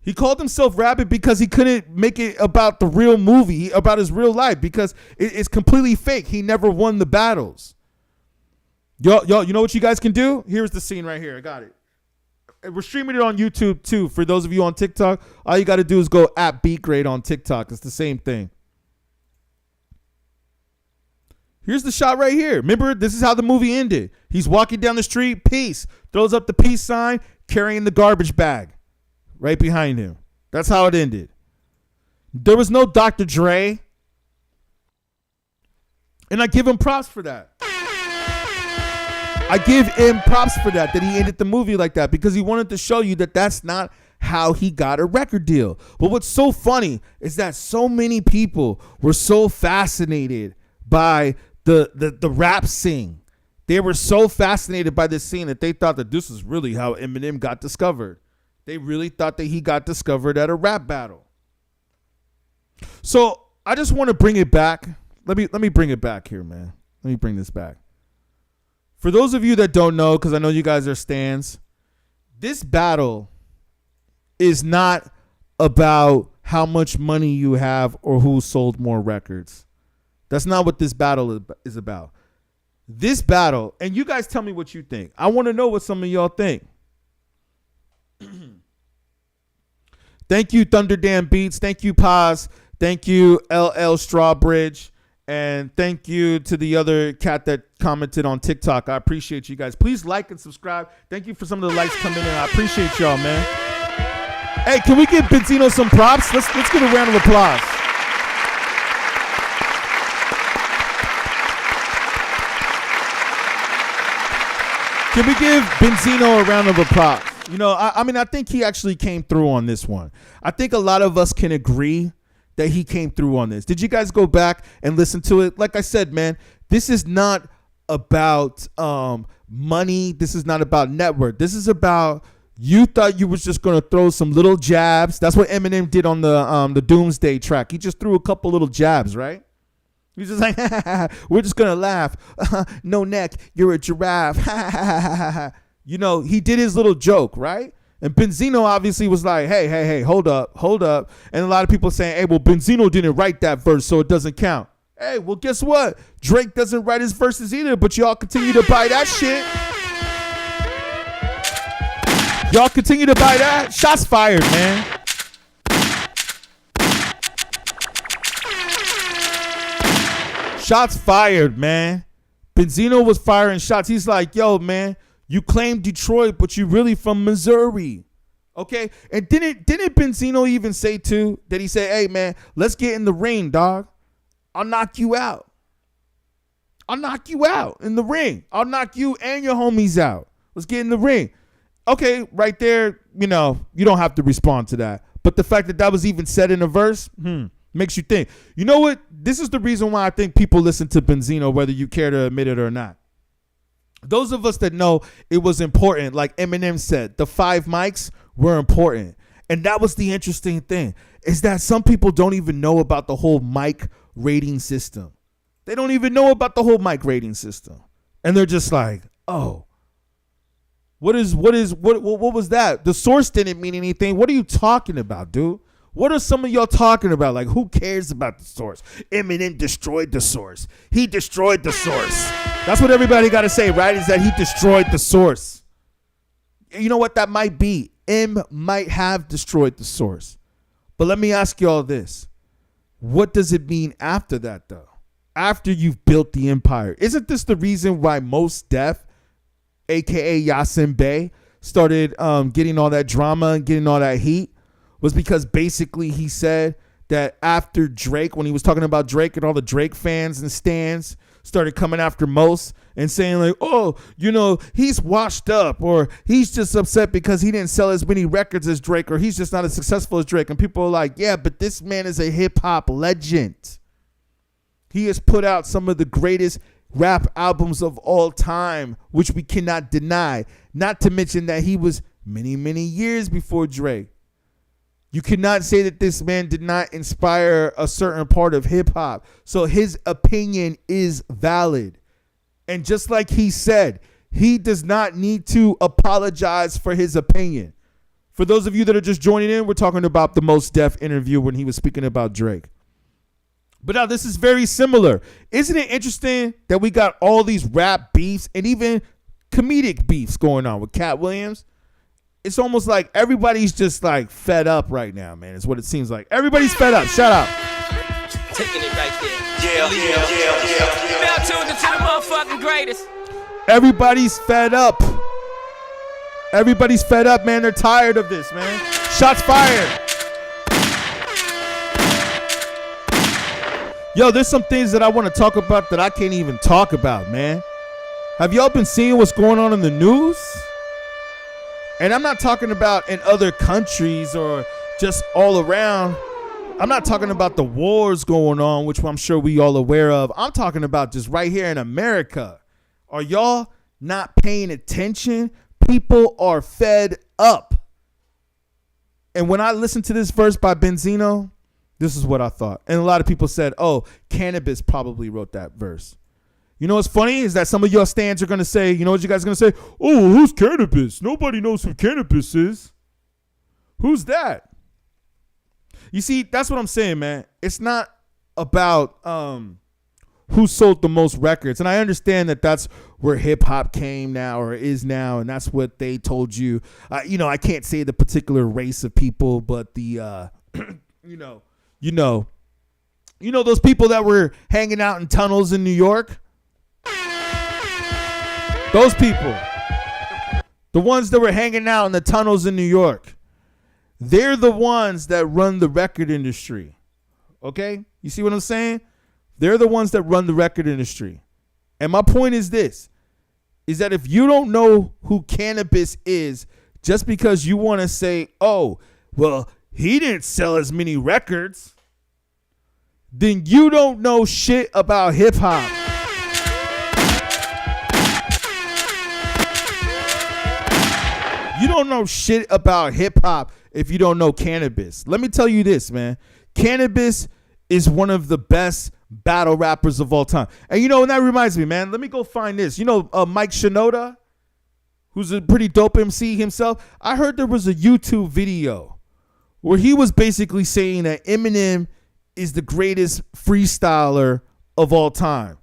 He called himself Rabbit because he couldn't make it about the real movie, about his real life, because it's completely fake. He never won the battles. Y'all, you know what you guys can do? Here's the scene right here. I got it. We're streaming it on YouTube too. For those of you on TikTok, all you got to do is go at beatGrade on TikTok. It's the same thing. Here's the shot right here. Remember, this is how the movie ended. He's walking down the street, peace, throws up the peace sign, carrying the garbage bag right behind him. That's how it ended. There was no Dr. Dre. And I give him props for that. I give him props for that he ended the movie like that, because he wanted to show you that that's not how he got a record deal. But what's so funny is that so many people were so fascinated by the rap scene. They were so fascinated by this scene that they thought that this is really how Eminem got discovered. They really thought that he got discovered at a rap battle. So I just want to bring it back. Let me bring it back here, man. Let me bring this back. For those of you that don't know, because I know you guys are stans, this battle is not about how much money you have or who sold more records. That's not what this battle is about. This battle, and you guys tell me what you think. I want to know what some of y'all think. Thank you, Thunderdam Beats. Thank you, Paz. Thank you, LL Strawbridge. And thank you to the other cat that commented on TikTok. I appreciate you guys. Please like and subscribe. Thank you for some of the likes coming in. I appreciate y'all, man. Hey, can we give Benzino some props? Let's give a round of applause. Can we give Benzino a round of applause? You know, I mean, I think he actually came through on this one. I think a lot of us can agree that he came through on this. Did you guys go back and listen to it? Like I said, man, this is not about money. This is not about network. This is about, you thought you was just going to throw some little jabs. That's what Eminem did on the Doomsday track. He just threw a couple little jabs, right? He's just like, we're just going to laugh. No neck, you're a giraffe. You know, he did his little joke, right? And Benzino obviously was like, hey, hold up. And a lot of people saying, hey, well, Benzino didn't write that verse, so it doesn't count. Hey, well, guess what? Drake doesn't write his verses either, but y'all continue to buy that shit. Y'all continue to buy that. Shots fired, man. Shots fired, man. Benzino was firing shots. He's like, yo, man, you claim Detroit, but you really from Missouri. Okay? And didn't Benzino even say, too, that he said, hey, man, let's get in the ring, dog. I'll knock you out. I'll knock you out in the ring. I'll knock you and your homies out. Let's get in the ring. Okay, right there, you know, you don't have to respond to that. But the fact that that was even said in a verse, makes you think. You know what? This is the reason why I think people listen to Benzino, whether you care to admit it or not. Those of us that know it was important, like Eminem said, the 5 mics were important. And that was the interesting thing, is that some people don't even know about the whole mic rating system. They don't even know about the whole mic rating system. And they're just like, oh, what was that? The source didn't mean anything. What are you talking about, dude? What are some of y'all talking about? Like, who cares about the source? Eminem destroyed the source. He destroyed the source. That's what everybody got to say, right? Is that he destroyed the source. You know what that might be? M might have destroyed the source. But let me ask y'all this. What does it mean after that, though? After you've built the empire? Isn't this the reason why Mos Def, a.k.a. Yasin Bey, started getting all that drama and getting all that heat? Was because basically he said that after Drake, when he was talking about Drake and all the Drake fans and stans started coming after Mos and saying like, oh, you know, he's washed up, or he's just upset because he didn't sell as many records as Drake, or he's just not as successful as Drake. And people are like, yeah, but this man is a hip hop legend. He has put out some of the greatest rap albums of all time, which we cannot deny. Not to mention that he was many, many years before Drake. You cannot say that this man did not inspire a certain part of hip hop. So his opinion is valid. And just like he said, he does not need to apologize for his opinion. For those of you that are just joining in, we're talking about the Mos Def interview when he was speaking about Drake. But now this is very similar. Isn't it interesting that we got all these rap beefs and even comedic beefs going on with Cat Williams? It's almost like everybody's just like fed up right now, man. Is what it seems like. Everybody's fed up. Shut up. taking it right there. Yeah. Now tuned into the motherfucking greatest. Everybody's fed up. Everybody's fed up, man. They're tired of this, man. Shots fired. Yo, there's some things that I want to talk about that I can't even talk about, man. Have y'all been seeing what's going on in the news? And I'm not talking about in other countries or just all around. I'm not talking about the wars going on, which I'm sure we all aware of. I'm talking about just right here in America. Are y'all not paying attention? People are fed up. And when I listened to this verse by Benzino, this is what I thought. And a lot of people said, oh, Cannabis probably wrote that verse. You know what's funny is that some of your stands are going to say, you know what you guys are going to say? Oh, who's Cannabis? Nobody knows who Cannabis is. Who's that? You see, that's what I'm saying, man. It's not about who sold the most records. And I understand that that's where hip hop came now or is now. And that's what they told you. I can't say the particular race of people, but the, those people that were hanging out in tunnels in New York. Those people, the ones that were hanging out in the tunnels in New York, they're the ones that run the record industry. Okay? You see what I'm saying? They're the ones that run the record industry. And my point is this, is that if you don't know who Cannabis is, just because you want to say, oh, well, he didn't sell as many records, then you don't know shit about hip hop. You don't know shit about hip hop if you don't know Cannabis. Let me tell you this, man. Cannabis is one of the best battle rappers of all time. And and that reminds me, man, let me go find this. Mike Shinoda, who's a pretty dope MC himself. I heard there was a YouTube video where he was basically saying that Eminem is the greatest freestyler of all time.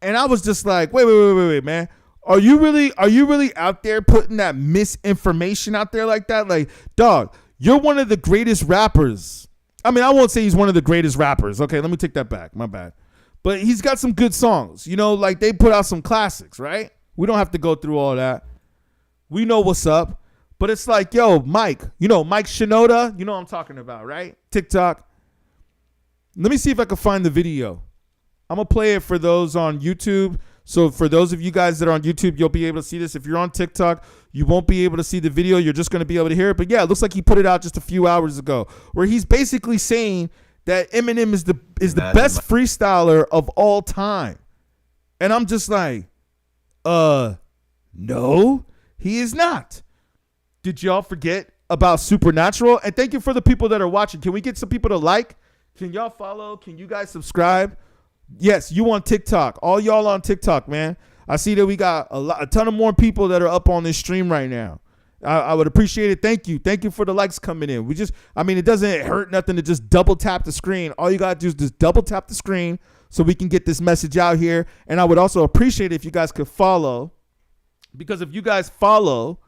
And I was just like, wait, man. Are you really out there putting that misinformation out there like that? Like, dog, you're one of the greatest rappers. I mean, I won't say he's one of the greatest rappers. Okay, let me take that back. My bad. But he's got some good songs. Like they put out some classics, right? We don't have to go through all that. We know what's up. But it's like, yo, Mike, Mike Shinoda, you know what I'm talking about, right? TikTok. Let me see if I can find the video. I'm going to play it for those on YouTube. So for those of you guys that are on YouTube, you'll be able to see this. If you're on TikTok, you won't be able to see the video. You're just going to be able to hear it. But yeah, it looks like he put it out just a few hours ago, where he's basically saying that Eminem is the best freestyler of all time. And I'm just like, no, he is not. Did y'all forget about Supernatural? And thank you for the people that are watching. Can we get some people to like? Can y'all follow? Can you guys subscribe? Yes, you on TikTok. All y'all on TikTok, man. I see that we got a ton of more people that are up on this stream right now. I would appreciate it. Thank you. Thank you for the likes coming in. It doesn't hurt nothing to just double tap the screen. All you got to do is just double tap the screen so we can get this message out here. And I would also appreciate it if you guys could follow, because if you guys follow,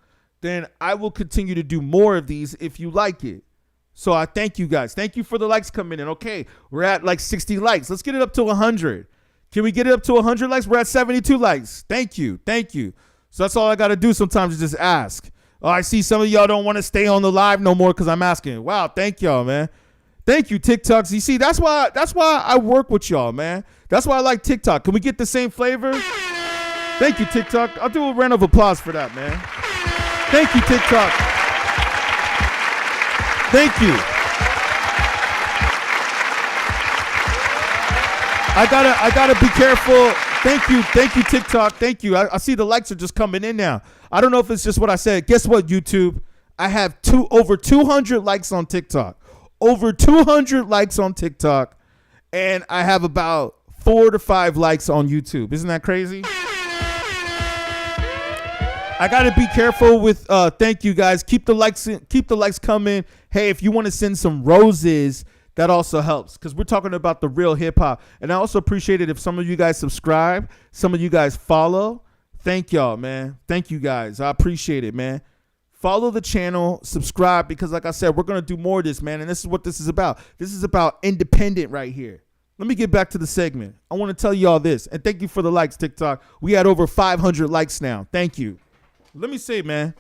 then I will continue to do more of these if you like it. So I thank you guys. Thank you for the likes coming in. Okay, we're at like 60 likes. Let's get it up to 100. Can we get it up to 100 likes? We're at 72 likes. Thank you. So that's all I got to do sometimes is just ask. Oh, I see some of y'all don't want to stay on the live no more because I'm asking. Wow, thank y'all, man. Thank you, TikToks. You see, that's why I work with y'all, man. That's why I like TikTok. Can we get the same flavor? Thank you, TikTok. I'll do a round of applause for that, man. Thank you, TikTok. Thank you. I gotta be careful. Thank you, TikTok. Thank you. I see the likes are just coming in now. I don't know if it's just what I said. Guess what, YouTube? I have over 200 likes on TikTok. Over 200 likes on TikTok, and I have about 4 to 5 likes on YouTube. Isn't that crazy? I gotta be careful with thank you guys. Keep the likes coming. Hey, if you want to send some roses, that also helps, because we're talking about the real hip hop. And I also appreciate it if some of you guys subscribe, some of you guys follow. Thank y'all, man. Thank you guys. I appreciate it, man. Follow the channel, subscribe, because like I said, we're gonna do more of this, man. And this is what this is about. This is about independent right here. let me get back to the segment. I want to tell you all this, and thank you for the likes, TikTok. We had over 500 likes now. Thank you. Let me say, man,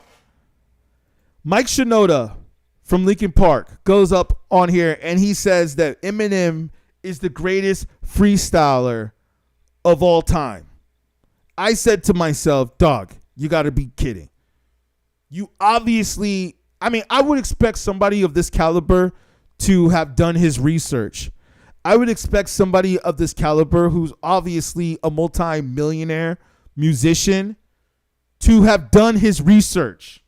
Mike Shinoda from Linkin Park goes up on here, and he says that Eminem is the greatest freestyler of all time. I said to myself, dog, you got to be kidding. You obviously, I mean, I would expect somebody of this caliber to have done his research. I would expect somebody of this caliber who's obviously a multi-millionaire musician to have done his research.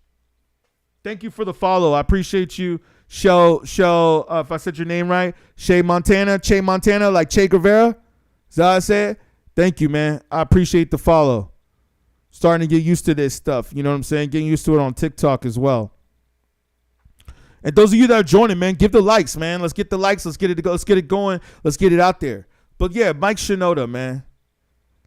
Thank you for the follow. I appreciate you. Show, if I said your name right, Che Montana, like Che Guevara. Is that how I say it? Thank you, man. I appreciate the follow. Starting to get used to this stuff. You know what I'm saying? Getting used to it on TikTok as well. And those of you that are joining, man, give the likes, man. Let's get the likes. Let's get it going. Let's get it out there. But yeah, Mike Shinoda, man.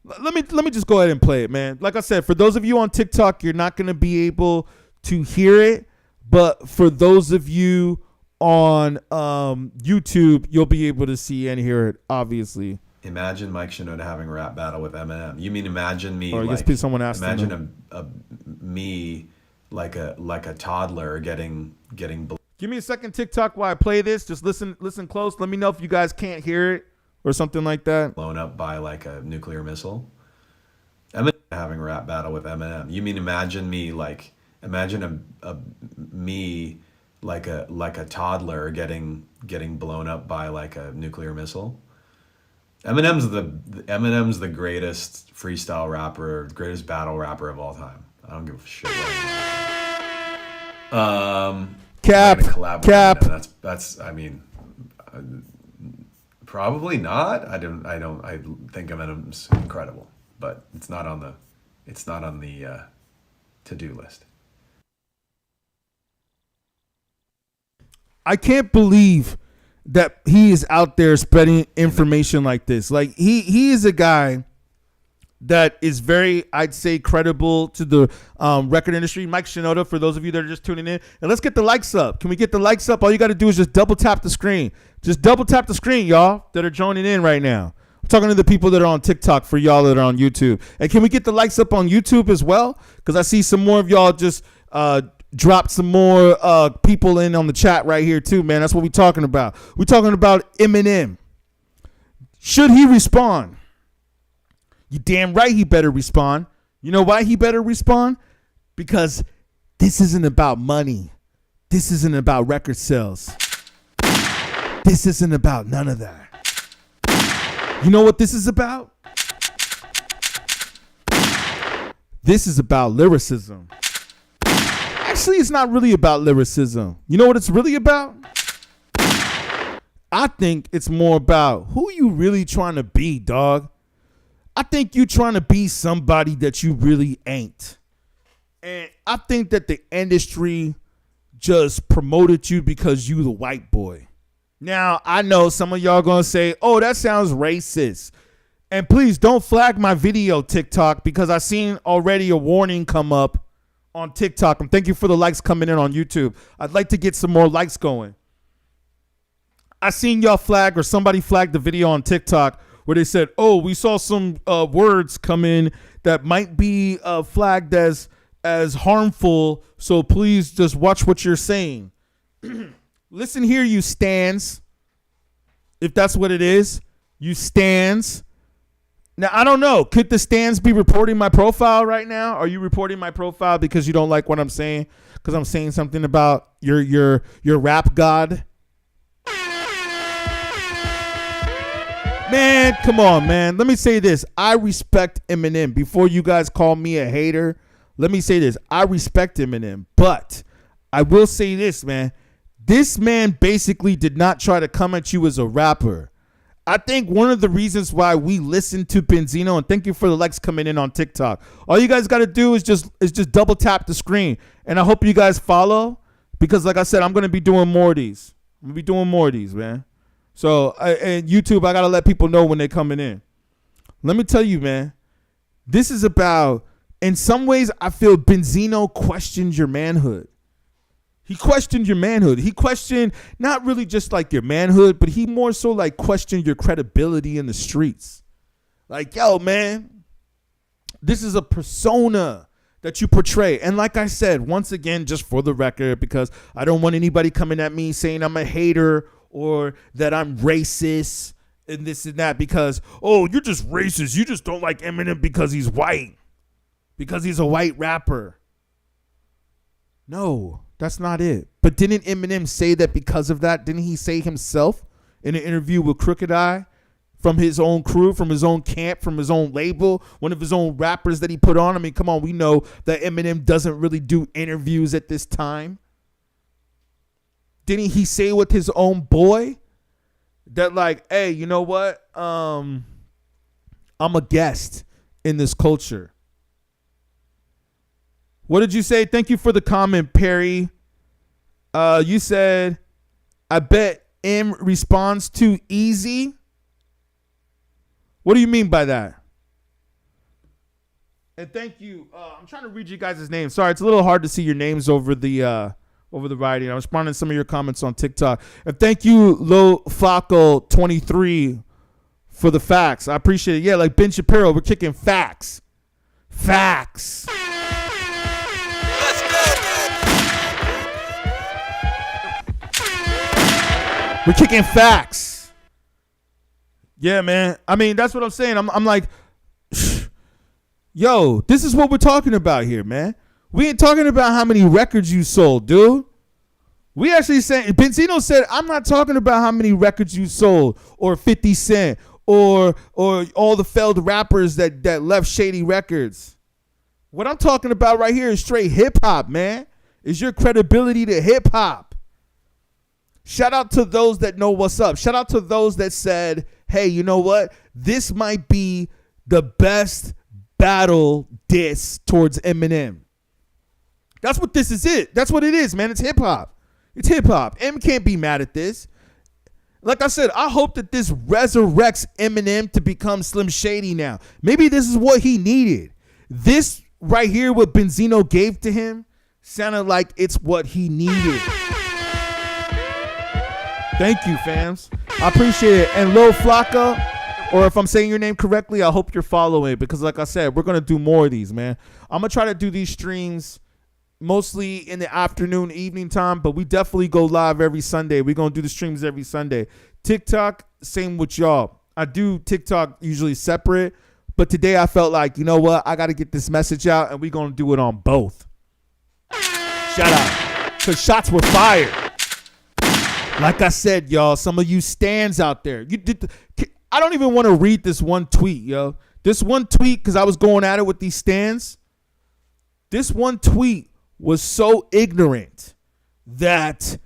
Let me just go ahead and play it, man. Like I said, for those of you on TikTok, you're not going to be able to hear it. But for those of you on YouTube, you'll be able to see and hear it, obviously. Imagine Mike Shinoda having a rap battle with Eminem. You mean imagine me? Or I guess someone asked. Imagine me like a toddler getting. Give me a second, TikTok, while I play this. Just listen close. Let me know if you guys can't hear it or something like that. Blown up by like a nuclear missile. Eminem having a rap battle with Eminem. You mean imagine me like a toddler getting blown up by like a nuclear missile. Eminem's the greatest freestyle rapper, greatest battle rapper of all time. I don't give a shit. Cap. That's. I mean, probably not. I think Eminem's incredible, but it's not on the to-do list. I can't believe that he is out there spreading information like this. Like he is a guy that is very, I'd say, credible to the record industry. Mike Shinoda, for those of you that are just tuning in. And let's get the likes up. Can we get the likes up? All you got to do is just double tap the screen. Just double tap the screen, y'all, that are joining in right now. I'm talking to the people that are on TikTok for y'all that are on YouTube. And can we get the likes up on YouTube as well? Because I see some more of y'all just dropped some more people in on the chat right here too, man. That's what we're talking about. We're talking about Eminem. Should he respond? You damn right he better respond. You know why he better respond? Because this isn't about money. This isn't about record sales. This isn't about none of that. You know what this is about? This is about lyricism. Actually, it's not really about lyricism. You know what it's really about? I think it's more about who you really trying to be, dog. I think you trying to be somebody that you really ain't. And I think that the industry just promoted you because you the white boy. Now, I know some of y'all going to say, oh, that sounds racist. And please don't flag my video, TikTok, because I seen already a warning come up on TikTok. And thank you for the likes coming in on YouTube. I'd like to get some more likes going. I seen y'all flag or somebody flagged the video on TikTok where they said, oh, we saw some words come in that might be flagged as harmful. So please just watch what you're saying. Listen here, you stans. If that's what it is, you stans. Now, I don't know. Could the stans be reporting my profile right now? Are you reporting my profile because you don't like what I'm saying? Because I'm saying something about your rap god? Man, come on, man. Let me say this. I respect Eminem. Before you guys call me a hater, let me say this. I respect Eminem. But I will say this, man. This man basically did not try to come at you as a rapper. I think one of the reasons why we listen to Benzino, and thank you for the likes coming in on TikTok. All you guys got to do is just double tap the screen. And I hope you guys follow because, like I said, I'm going to be doing more of these. I'm going to be doing more of these, man. So, and YouTube, I got to let people know when they're coming in. Let me tell you, man, this is about, in some ways, I feel Benzino questioned your manhood. He questioned your manhood. He questioned not really just like your manhood, but he more so like questioned your credibility in the streets. Like, yo, man, this is a persona that you portray. And like I said, once again, just for the record, because I don't want anybody coming at me saying I'm a hater or that I'm racist and this and that because, oh, you're just racist. You just don't like Eminem because he's white, because he's a white rapper. No, that's not it. But didn't Eminem say that because of that? Didn't he say himself in an interview with Crooked Eye from his own crew, from his own camp, from his own label, one of his own rappers that he put on? I mean, come on, we know that Eminem doesn't really do interviews at this time. Didn't he say with his own boy that like, hey, you know what? I'm a guest in this culture. What did you say? Thank you for the comment, Perry. You said, I bet M responds too easy. What do you mean by that? And thank you. I'm trying to read you guys' names. Sorry, it's a little hard to see your names over the writing. I'm responding to some of your comments on TikTok. And thank you, Lo Flacco 23 for the facts. I appreciate it. Yeah, like Ben Shapiro, we're kicking facts. Facts. We're kicking facts. Yeah, man. I mean, that's what I'm saying. I'm like, yo, this is what we're talking about here, man. We ain't talking about how many records you sold, dude. We actually said, Benzino said, I'm not talking about how many records you sold or 50 Cent or all the failed rappers that left shady records. What I'm talking about right here is straight hip hop, man. Is your credibility to hip hop. Shout out to those that know what's up. Shout out to those that said, hey, you know what? This might be the best battle diss towards Eminem. That's what this is it. That's what it is, man. It's hip hop. It's hip hop. M can't be mad at this. Like I said, I hope that this resurrects Eminem to become Slim Shady now. Maybe this is what he needed. This right here, what Benzino gave to him, sounded like it's what he needed. Thank you, fams. I appreciate it. And Lo Flacco, or if I'm saying your name correctly, I hope you're following because like I said, we're going to do more of these, man. I'm going to try to do these streams mostly in the afternoon, evening time, but we definitely go live every Sunday. We're going to do the streams every Sunday. TikTok, same with y'all. I do TikTok usually separate, but today I felt like, you know what? I got to get this message out, and we're going to do it on both. Shout out. Because shots were fired. Like I said, y'all, some of you stands out there. I don't even want to read this one tweet, yo. This one tweet, because I was going at it with these stands. This one tweet was so ignorant that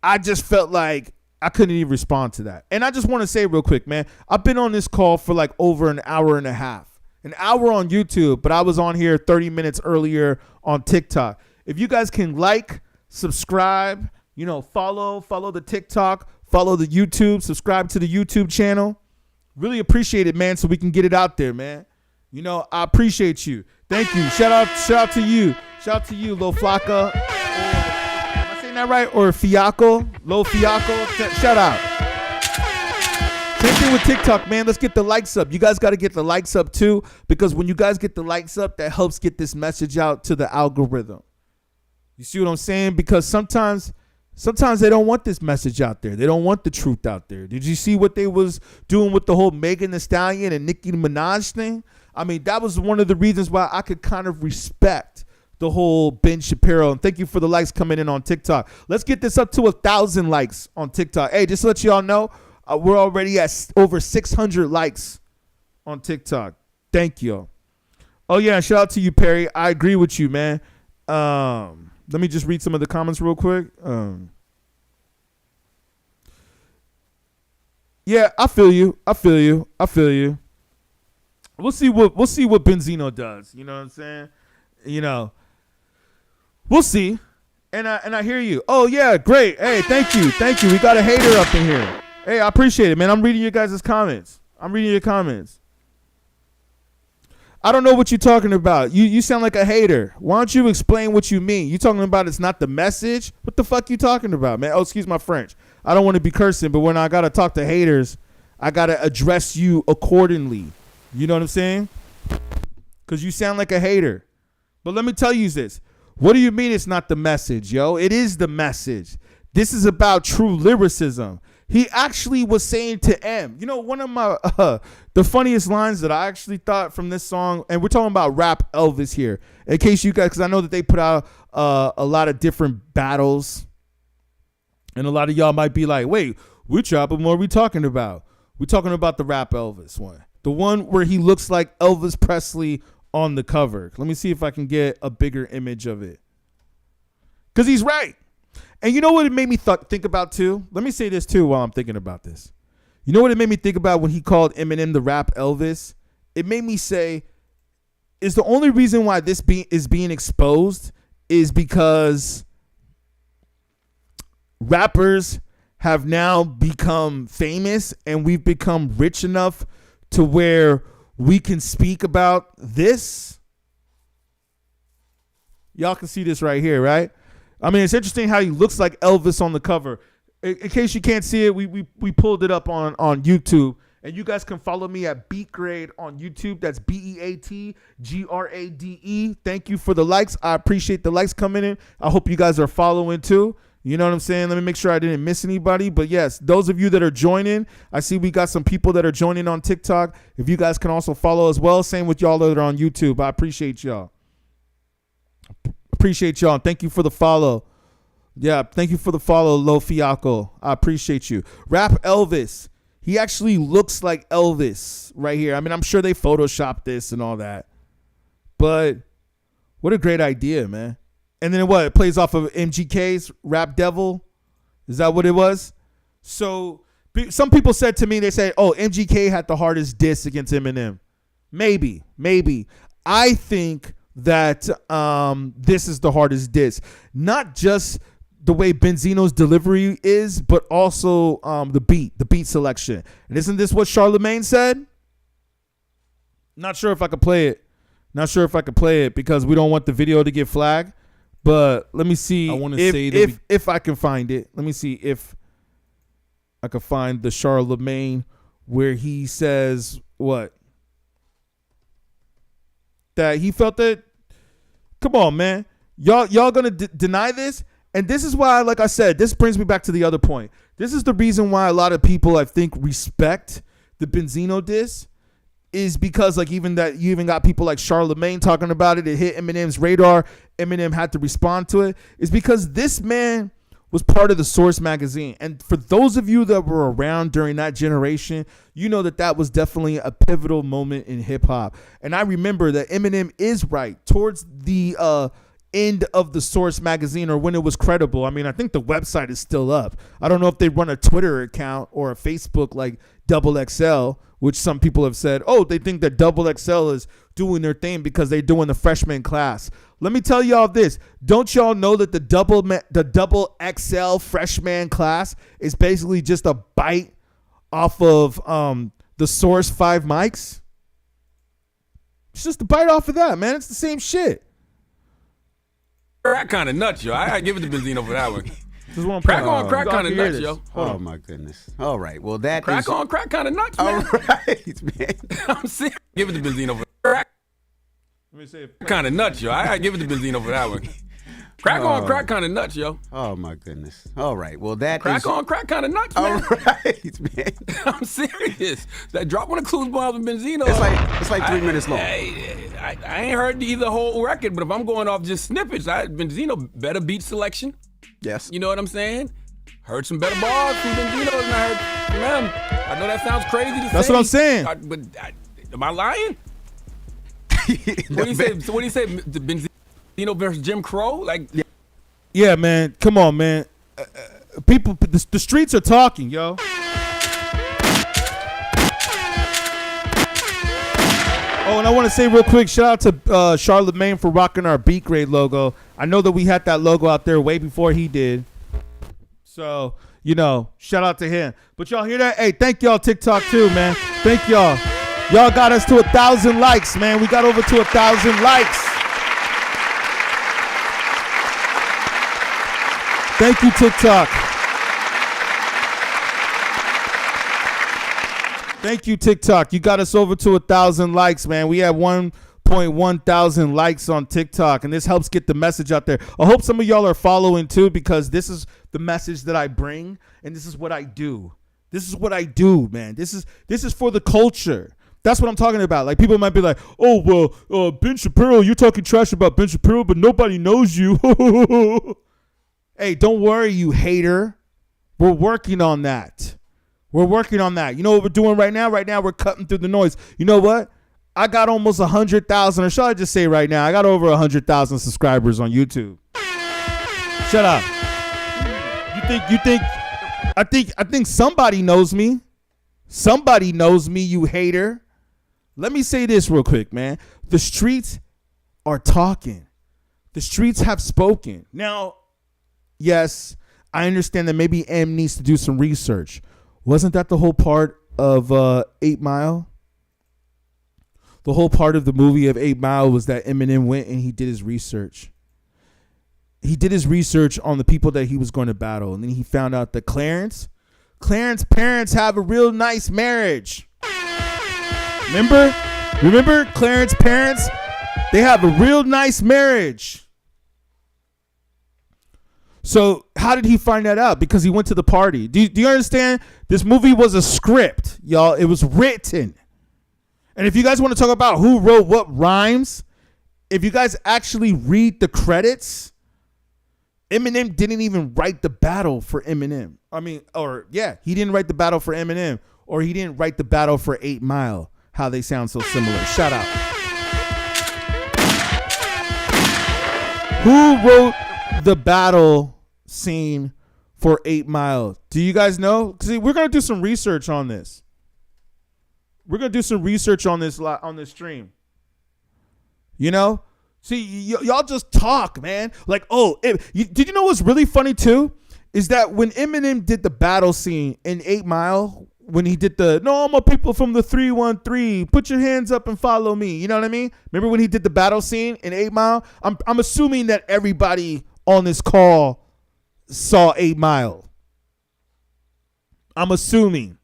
I just felt like I couldn't even respond to that. And I just want to say real quick, man, I've been on this call for like over an hour and a half. An hour on YouTube, but I was on here 30 minutes earlier on TikTok. If you guys can like, subscribe, you know, follow the TikTok, follow the YouTube, subscribe to the YouTube channel. Really appreciate it, man, so we can get it out there, man. You know, I appreciate you. Thank you. Shout out to you. Shout out to you, Lo Flacco. Am I saying that right? Or Fiaco? Lo Fiaco? Shout out. Same thing with TikTok, man. Let's get the likes up. You guys got to get the likes up too, because when you guys get the likes up, that helps get this message out to the algorithm. You see what I'm saying? Because sometimes they don't want this message out there. They don't want the truth out there. Did you see what they was doing with the whole Megan Thee Stallion and Nicki Minaj thing? I mean, that was one of the reasons why I could kind of respect the whole Ben Shapiro. And thank you for the likes coming in on TikTok. Let's get this up to 1,000 likes on TikTok. Hey, just to let y'all know, we're already at over 600 likes on TikTok. Thank you. Oh, yeah, shout out to you, Perry. I agree with you, man. Let me just read some of the comments real quick. Yeah, I feel you. We'll see what Benzino does. You know what I'm saying? You know, we'll see. And I hear you. Oh yeah, great. Hey, thank you. We got a hater up in here. Hey, I appreciate it, man. I'm reading your guys' comments. I don't know what you're talking about. You sound like a hater. Why don't you explain what you mean? You talking about it's not the message? What the fuck you talking about, man? Oh, excuse my French. I don't want to be cursing, but when I gotta talk to haters, I gotta address you accordingly. You know what I'm saying? Because you sound like a hater. But let me tell you this. What do you mean it's not the message, yo? It is the message. This is about true lyricism. He actually was saying to M, you know, one of my, the funniest lines that I actually thought from this song, and we're talking about Rap Elvis here, in case you guys, because I know that they put out a lot of different battles, and a lot of y'all might be like, wait, which album are we talking about? We're talking about the Rap Elvis one. The one where he looks like Elvis Presley on the cover. Let me see if I can get a bigger image of it. Because he's right. And you know what it made me think about too? Let me say this too while I'm thinking about this. You know what it made me think about when he called Eminem the Rap Elvis? It made me say, is the only reason why this is being exposed is because rappers have now become famous and we've become rich enough to where we can speak about this? Y'all can see this right here, right? I mean, it's interesting how he looks like Elvis on the cover. In case you can't see it, we pulled it up on YouTube. And you guys can follow me at beatGrade on YouTube. That's BeatGrade. Thank you for the likes. I appreciate the likes coming in. I hope you guys are following too. You know what I'm saying? Let me make sure I didn't miss anybody. But yes, those of you that are joining, I see we got some people that are joining on TikTok. If you guys can also follow as well. Same with y'all that are on YouTube. I appreciate y'all. Appreciate y'all. Thank you for the follow. Yeah, thank you for the follow, Lo Fiaco. I appreciate you. Rap Elvis. He actually looks like Elvis right here. I mean, I'm sure they photoshopped this and all that. But what a great idea, man. And then what? It plays off of MGK's Rap Devil. Is that what it was? So some people said to me, they said, oh, MGK had the hardest diss against Eminem. Maybe. I think that this is the hardest diss. Not just the way Benzino's delivery is, but also the beat selection. And isn't this what Charlemagne said? Not sure if I could play it because we don't want the video to get flagged. But let me see. I want to say that if I can find it. Let me see if I can find the Charlemagne where he says what? That he felt that, come on, man. Y'all gonna deny this? And this is why, like I said, this brings me back to the other point. This is the reason why a lot of people, I think, respect the Benzino diss, is because like even that you even got people like Charlemagne talking about it. It hit Eminem's radar. Eminem had to respond to it. It's because this man was part of the Source magazine. And for those of you that were around during that generation, you know that was definitely a pivotal moment in hip hop. And I remember that Eminem is right towards the end of the Source magazine, or when it was credible. I mean, I think the website is still up. I don't know if they run a Twitter account or a Facebook like Double XL, which some people have said, oh, they think that Double XL is doing their thing because they're doing the freshman class. Let me tell y'all this. Don't y'all know that the Double XL freshman class is basically just a bite off of the Source 5 mics? It's just a bite off of that, man. It's the same shit. Crack kind of nuts, yo. I gotta give it to Benzino for that one. Crack kind of nuts, yo. Oh my goodness. All right. Well, that crack kind of nuts, man. All right, man. I'm serious. Give it to Benzino for crack. Let me say Kind of nuts, yo. I gotta give it to Benzino for that one. Crack kind of nuts, yo. Oh my goodness. All right. Well, that crack kind of nuts, man. All right, man. I'm serious. That drop on the clues bomb with Benzino. It's like 3 minutes long. I ain't heard the whole record, but if I'm going off just snippets, Benzino better beat selection. Yes. You know what I'm saying? Heard some better bars from Benzino than I heard from him. I know that sounds crazy to say. That's what I'm saying. Am I lying? What do you say? So what do you say? Benzino versus Jim Crow? Like, yeah, man. Come on, man. People, the streets are talking, yo. Oh, and I want to say real quick, shout out to Charlemagne for rocking our beatGrade logo. I know that we had that logo out there way before he did. So, you know, shout out to him. But y'all hear that? Hey, thank y'all TikTok too, man. Thank y'all. Y'all got us to 1,000 likes, man. We got over to 1,000 likes. Thank you, TikTok. Thank you, TikTok. You got us over to 1,000 likes, man. We have 1.1 thousand likes on TikTok, and this helps get the message out there. I hope some of y'all are following too, because this is the message that I bring, and this is what I do. This is what I do, man. This is for the culture. That's what I'm talking about. Like, people might be like, oh, well, Ben Shapiro, you're talking trash about Ben Shapiro, but nobody knows you. Hey, don't worry, you hater. We're working on that. We're working on that. You know what we're doing right now? Right now, we're cutting through the noise. You know what? I got almost 100,000, or shall I just say right now, I got over 100,000 subscribers on YouTube. Shut up. I think somebody knows me. Somebody knows me, you hater. Let me say this real quick, man. The streets are talking. The streets have spoken. Now, yes, I understand that maybe M needs to do some research. Wasn't that the whole part of 8 Mile? The whole part of the movie of 8 Mile was that Eminem went and he did his research. He did his research on the people that he was going to battle. And then he found out that Clarence parents have a real nice marriage. Remember Clarence parents? They have a real nice marriage. So how did he find that out? Because he went to the party. Do you understand? This movie was a script, y'all. It was written. And if you guys want to talk about who wrote what rhymes, if you guys actually read the credits, Eminem didn't even write the battle for Eminem. He didn't write the battle for Eminem, or he didn't write the battle for 8 Mile. How they sound so similar. Shout out. Who wrote the battle scene for 8 Mile? Do you guys know? See, we're gonna do some research on this. We're gonna do some research on this stream. You know, see, y'all just talk, man. Like, did you know what's really funny too? Is that when Eminem did the battle scene in 8 Mile, when he did the "No, my people from the 313, put your hands up and follow me." You know what I mean? Remember when he did the battle scene in 8 Mile? I'm assuming that everybody on this call saw 8 Mile. I'm assuming.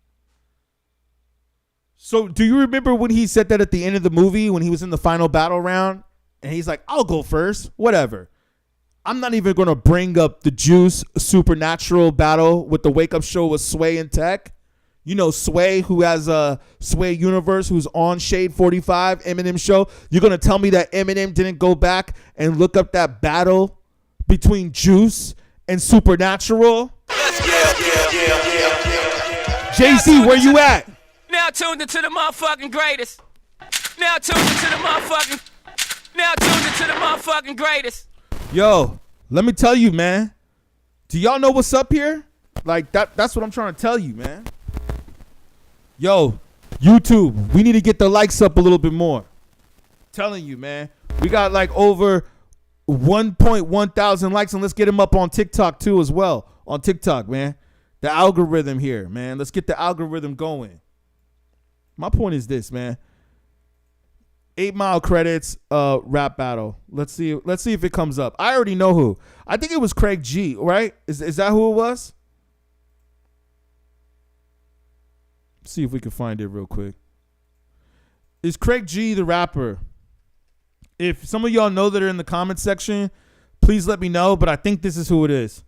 So do you remember when he said that at the end of the movie, when he was in the final battle round, and he's like, "I'll go first, whatever. I'm not even going to bring up the Juice Supernatural battle with the Wake Up Show with Sway and Tech." You know Sway, who has a Sway Universe, who's on Shade 45, Eminem show. You're going to tell me that Eminem didn't go back and look up that battle between Juice and Supernatural? Jay-Z, where you at? Now tuned into the motherfucking greatest. Now tuned into the motherfucking greatest. Yo, let me tell you, man. Do y'all know what's up here? Like, that's what I'm trying to tell you, man. Yo, YouTube, we need to get the likes up a little bit more. Telling you, man. We got like over 1.1 thousand likes, and let's get them up on TikTok too as well. On TikTok, man. The algorithm here, man. Let's get the algorithm going. My point is this, man. 8 Mile credits, rap battle. Let's see if it comes up. I already know who. I think it was Craig G, right? Is that who it was? See if we can find it real quick. Is Craig G the rapper? If some of y'all know that are in the comment section, please let me know. But I think this is who it is.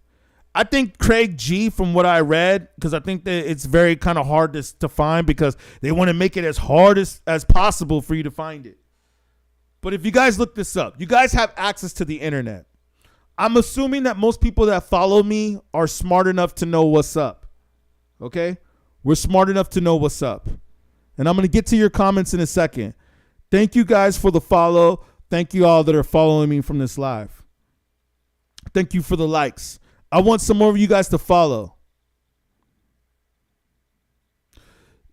I think Craig G, from what I read, because I think that it's very kind of hard to find, because they want to make it as hard as possible for you to find it. But if you guys look this up, you guys have access to the internet. I'm assuming that most people that follow me are smart enough to know what's up. Okay? We're smart enough to know what's up. And I'm going to get to your comments in a second. Thank you guys for the follow. Thank you all that are following me from this live. Thank you for the likes. I want some more of you guys to follow.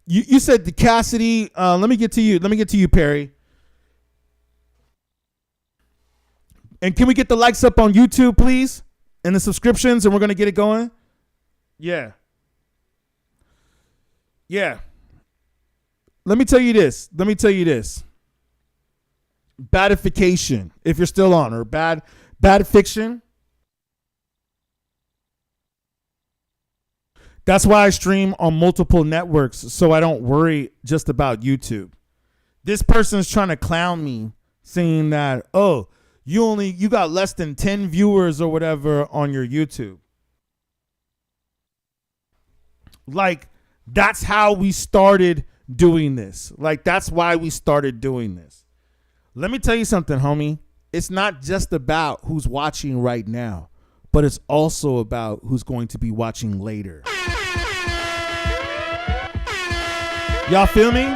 You said the Cassidy. Let me get to you, Perry. And can we get the likes up on YouTube, please? And the subscriptions, and we're going to get it going? Yeah. Let me tell you this. Badification, if you're still on, or bad fiction. That's why I stream on multiple networks, so I don't worry just about YouTube. This person is trying to clown me, saying that, oh, you got less than 10 viewers or whatever on your YouTube. Like, that's how we started doing this. Like, that's why we started doing this. Let me tell you something, homie. It's not just about who's watching right now, but it's also about who's going to be watching later. Y'all feel me?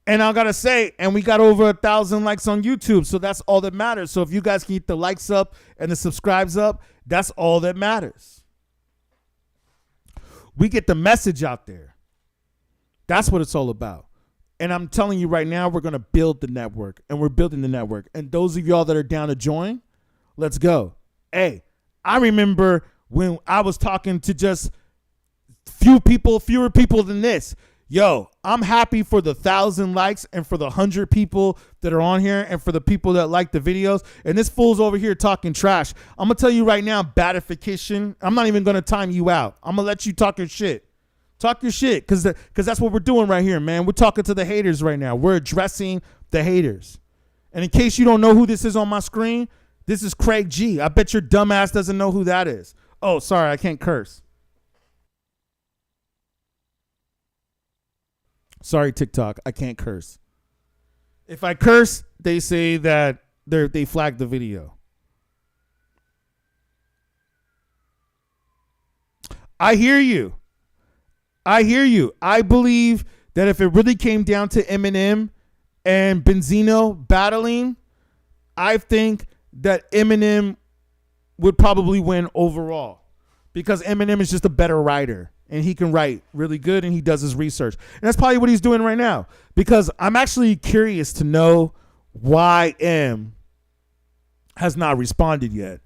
And I gotta say, and we got over 1,000 likes on YouTube, so that's all that matters. So if you guys can get the likes up and the subscribes up, that's all that matters. We get the message out there. That's what it's all about. And I'm telling you right now, we're gonna build the network, and we're building the network. And those of y'all that are down to join, let's go. Hey, I remember when I was talking to just fewer people than this. Yo, I'm happy for the 1,000 likes and for the 100 people that are on here and for the people that like the videos. And this fool's over here talking trash. I'm going to tell you right now, badification, I'm not even going to time you out. I'm going to let you talk your shit. Talk your shit, because that's what we're doing right here, man. We're talking to the haters right now. We're addressing the haters. And in case you don't know who this is on my screen, this is Craig G. I bet your dumb ass doesn't know who that is. Oh, sorry, I can't curse. Sorry, TikTok, I can't curse. If I curse, they say that they flagged the video. I hear you. I believe that if it really came down to Eminem and Benzino battling, I think that Eminem would probably win overall, because Eminem is just a better writer. And he can write really good, and he does his research. And that's probably what he's doing right now. Because I'm actually curious to know why M has not responded yet.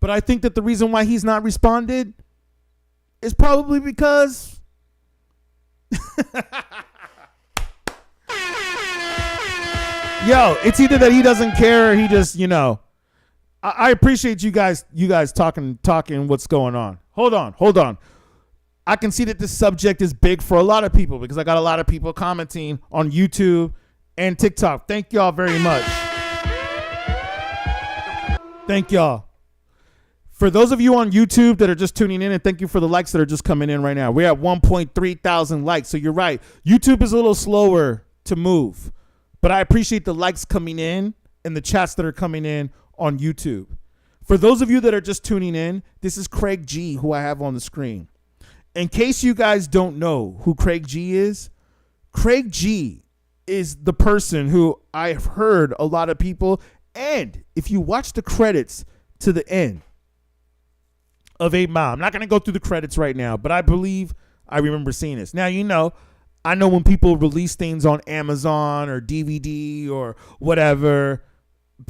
But I think that the reason why he's not responded is probably because yo, it's either that he doesn't care or he just, I appreciate you guys talking what's going on. Hold on. I can see that this subject is big for a lot of people, because I got a lot of people commenting on YouTube and TikTok. Thank y'all very much. Thank y'all. For those of you on YouTube that are just tuning in, and thank you for the likes that are just coming in right now. We're at 1.3 thousand likes. So you're right. YouTube is a little slower to move, but I appreciate the likes coming in and the chats that are coming in on YouTube. For those of you that are just tuning in, this is Craig G, who I have on the screen. In case you guys don't know who Craig G is the person who I've heard a lot of people, and if you watch the credits to the end of 8 Mile, I'm not going to go through the credits right now, but I believe I remember seeing this. Now, I know when people release things on Amazon or DVD or whatever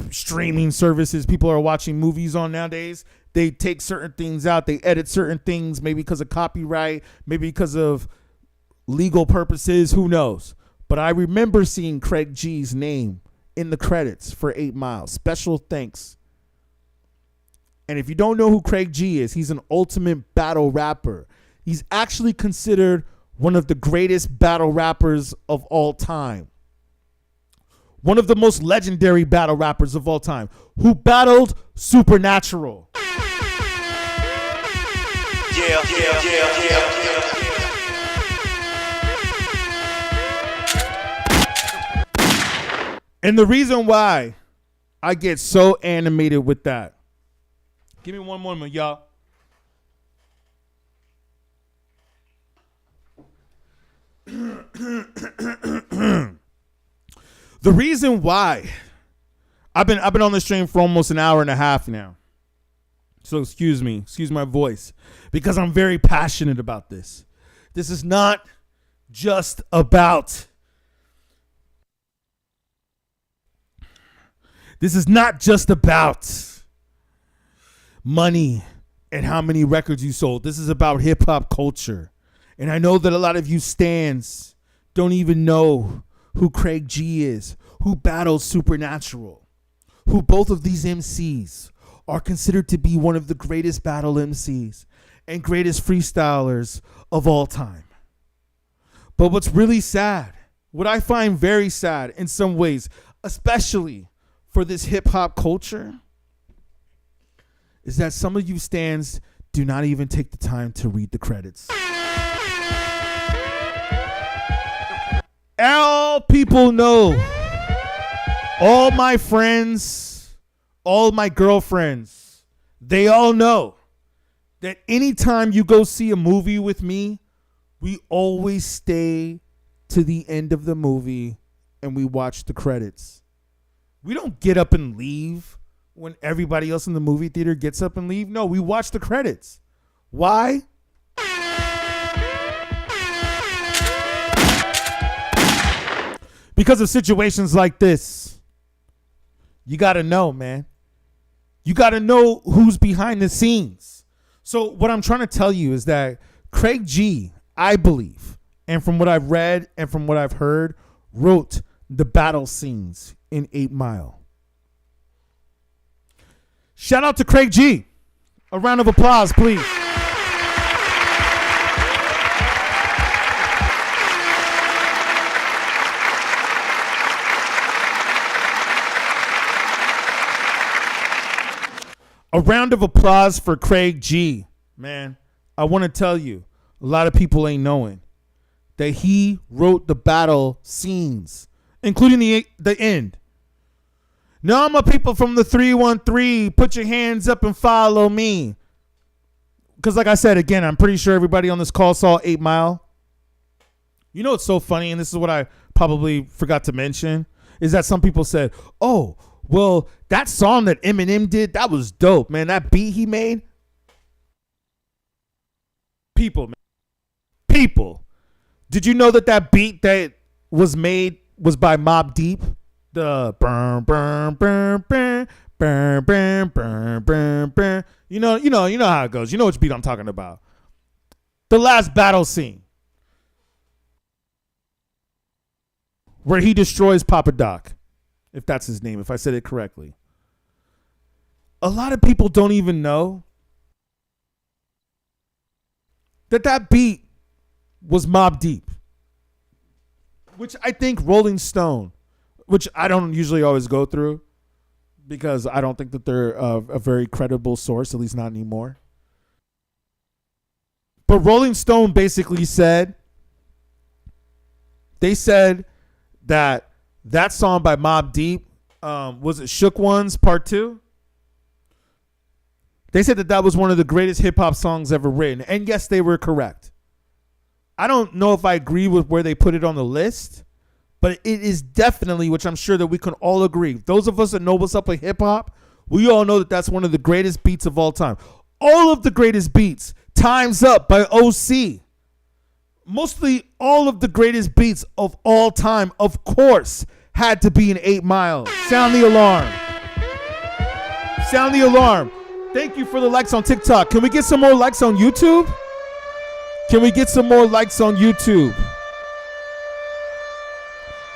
streaming services people are watching movies on nowadays, they take certain things out. They edit certain things, maybe because of copyright, maybe because of legal purposes. Who knows? But I remember seeing Craig G's name in the credits for 8 Mile. Special thanks. And if you don't know who Craig G is, he's an ultimate battle rapper. He's actually considered one of the greatest battle rappers of all time. One of the most legendary battle rappers of all time, who battled Supernatural. Yeah. And the reason why I get so animated with that. Give me one moment, y'all. The reason why I've been on the stream for almost an hour and a half now. So excuse my voice, because I'm very passionate about this. This is not just about money and how many records you sold. This is about hip hop culture. And I know that a lot of you stans don't even know who Craig G is, who battles Supernatural, who both of these MCs are considered to be one of the greatest battle MCs and greatest freestylers of all time. But what's really sad, what I find very sad in some ways, especially for this hip hop culture, is that some of you stands do not even take the time to read the credits. All people know, all my friends, all my girlfriends, they all know that anytime you go see a movie with me, we always stay to the end of the movie and we watch the credits. We don't get up and leave when everybody else in the movie theater gets up and leave. No, we watch the credits. Why? Because of situations like this. You got to know, man. You got to know who's behind the scenes. So what I'm trying to tell you is that Craig G, I believe, and from what I've read and from what I've heard, wrote the battle scenes in 8 Mile. Shout out to Craig G. A round of applause, please. A round of applause for Craig G. Man, I want to tell you, a lot of people ain't knowing that he wrote the battle scenes, including the end. Now, my people from the 313, put your hands up and follow me. Because like I said, again, I'm pretty sure everybody on this call saw 8 Mile. You know what's so funny, and this is what I probably forgot to mention, is that some people said, oh, well, that song that Eminem did, that was dope, man. That beat he made. People, man. People. Did you know that beat that was made was by Mobb Deep? The burn, burn, burn, burn, burn, burn, burn, burn, burn. You know how it goes. You know which beat I'm talking about. The last battle scene. Where he destroys Papa Doc. If that's his name, if I said it correctly. A lot of people don't even know that beat was Mobb Deep. Which I think Rolling Stone, which I don't usually always go through because I don't think that they're a very credible source, at least not anymore. But Rolling Stone basically said, they said that song by Mobb Deep, was it Shook Ones Part 2? They said that was one of the greatest hip hop songs ever written. And yes, they were correct. I don't know if I agree with where they put it on the list, but it is definitely, which I'm sure that we can all agree. Those of us that know what's up with hip hop, we all know that that's one of the greatest beats of all time. All of the greatest beats, Time's Up by OC. Mostly all of the greatest beats of all time, of course, had to be in 8 Mile. Sound the alarm. Sound the alarm. Thank you for the likes on TikTok. Can we get some more likes on YouTube? Can we get some more likes on YouTube?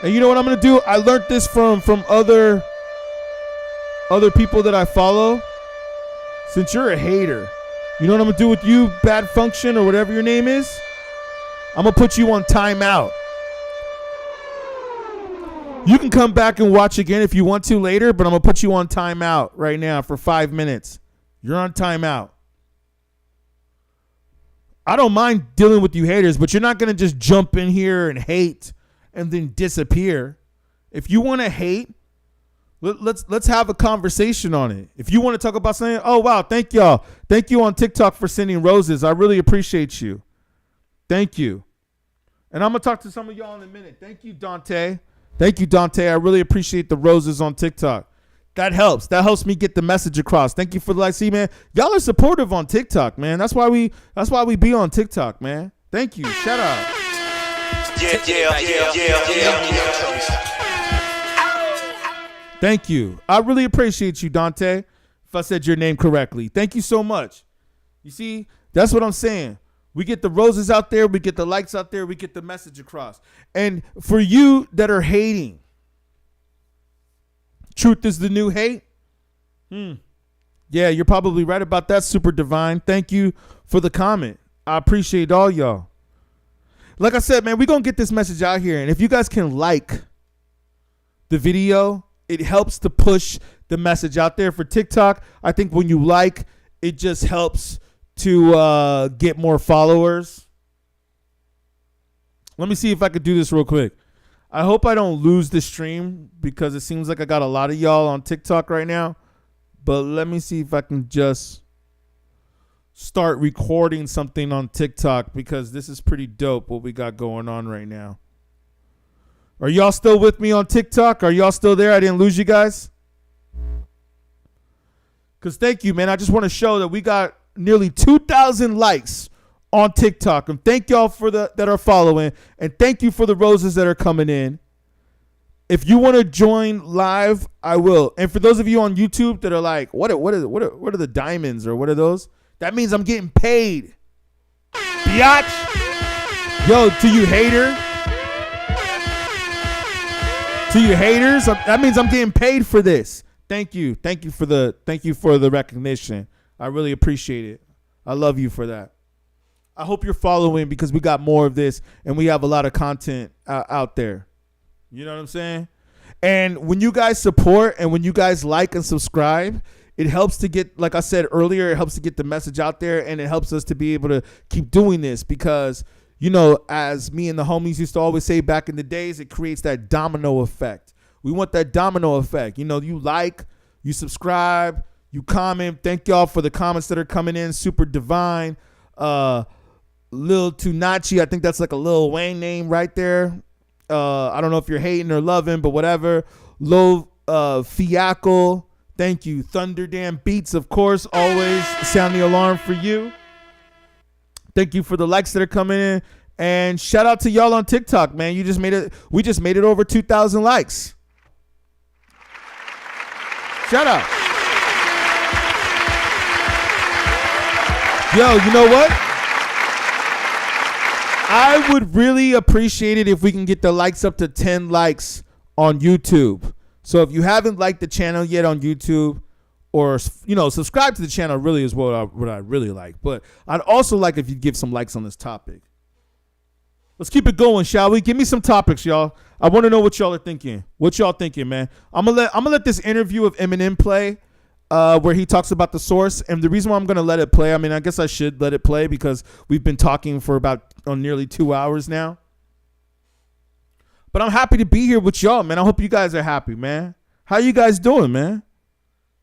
And you know what I'm going to do? I learned this from other people that I follow. Since you're a hater, you know what I'm going to do with you, Bad Function or whatever your name is? I'm going to put you on timeout. You can come back and watch again if you want to later, but I'm going to put you on timeout right now for 5 minutes. You're on timeout. I don't mind dealing with you haters, but you're not going to just jump in here and hate and then disappear. If you want to hate, let's have a conversation on it. If you want to talk about something, oh, wow, thank y'all. Thank you on TikTok for sending roses. I really appreciate you. Thank you. And I'm going to talk to some of y'all in a minute. Thank you, Dante. Thank you, Dante. I really appreciate the roses on TikTok. That helps. That helps me get the message across. Thank you for the like. See, man, y'all are supportive on TikTok, man. That's why we be on TikTok, man. Thank you. Shout out. Thank you. I really appreciate you, Dante. If I said your name correctly. Thank you so much. You see, that's what I'm saying. We get the roses out there. We get the likes out there. We get the message across. And for you that are hating, truth is the new hate. Yeah, you're probably right about that, Super Divine. Thank you for the comment. I appreciate all y'all. Like I said, man, we're going to get this message out here. And if you guys can like the video, it helps to push the message out there. For TikTok, I think when you like, it just helps to get more followers. Let me see if I could do this real quick. I hope I don't lose the stream because it seems like I got a lot of y'all on TikTok right now. But let me see if I can just start recording something on TikTok because this is pretty dope what we got going on right now. Are y'all still with me on TikTok? Are y'all still there? I didn't lose you guys? Because thank you, man. I just want to show that we got nearly 2,000 likes on TikTok. And thank y'all for that are following. And thank you for the roses that are coming in. If you want to join live, I will. And for those of you on YouTube that are like, what are the diamonds or what are those? That means I'm getting paid. Biatch. Yo, to you hater. To you haters, that means I'm getting paid for this. Thank you. Thank you for the recognition. I really appreciate it. I love you for that. I hope you're following because we got more of this and we have a lot of content out there. You know what I'm saying? And when you guys support and when you guys like and subscribe, it helps to get, like I said earlier, it helps to get the message out there and it helps us to be able to keep doing this because, you know, as me and the homies used to always say back in the days, it creates that domino effect. We want that domino effect. You know, you like, you subscribe, you comment. Thank y'all for the comments that are coming in. Super Divine. Lil Tunachi, I think that's like a Lil Wayne name right there. I don't know if you're hating or loving, but whatever. Low Fiaco, thank you. Thunderdam Beats, of course, always sound the alarm for you. Thank you for the likes that are coming in. And shout out to y'all on TikTok, man. You just made it. We just made it over 2,000 likes. Shout out. Yo, you know what? I would really appreciate it if we can get the likes up to 10 likes on YouTube. So if you haven't liked the channel yet on YouTube, or, you know, subscribe to the channel really is what I really like. But I'd also like if you give some likes on this topic. Let's keep it going, shall we? Give me some topics, y'all. I want to know what y'all are thinking. What y'all thinking, man? I'm gonna let this interview of Eminem play, where he talks about the source. And the reason why I'm gonna let it play, I mean, I guess I should let it play because we've been talking for about nearly 2 hours now. But I'm happy to be here with y'all, man. I hope you guys are happy, man. How you guys doing, man?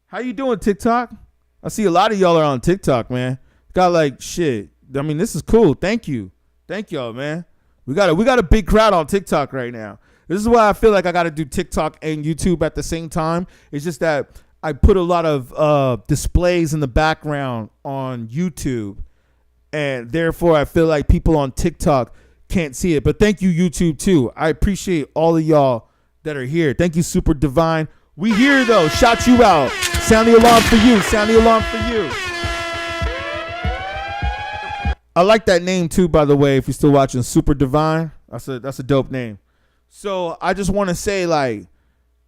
How you doing, TikTok? I see a lot of y'all are on TikTok, man. Got like shit. I mean, this is cool. Thank you. Thank y'all, man. We got a big crowd on TikTok right now. This is why I feel like I got to do TikTok and YouTube at the same time. It's just that I put a lot of displays in the background on YouTube, and therefore I feel like people on TikTok can't see it. But thank you, YouTube, too. I appreciate all of y'all that are here. Thank you, Super Divine. We here, though. Shout you out. Sound the alarm for you. Sound the alarm for you. I like that name too, by the way, if you're still watching, Super Divine. That's a dope name. So I just want to say, like,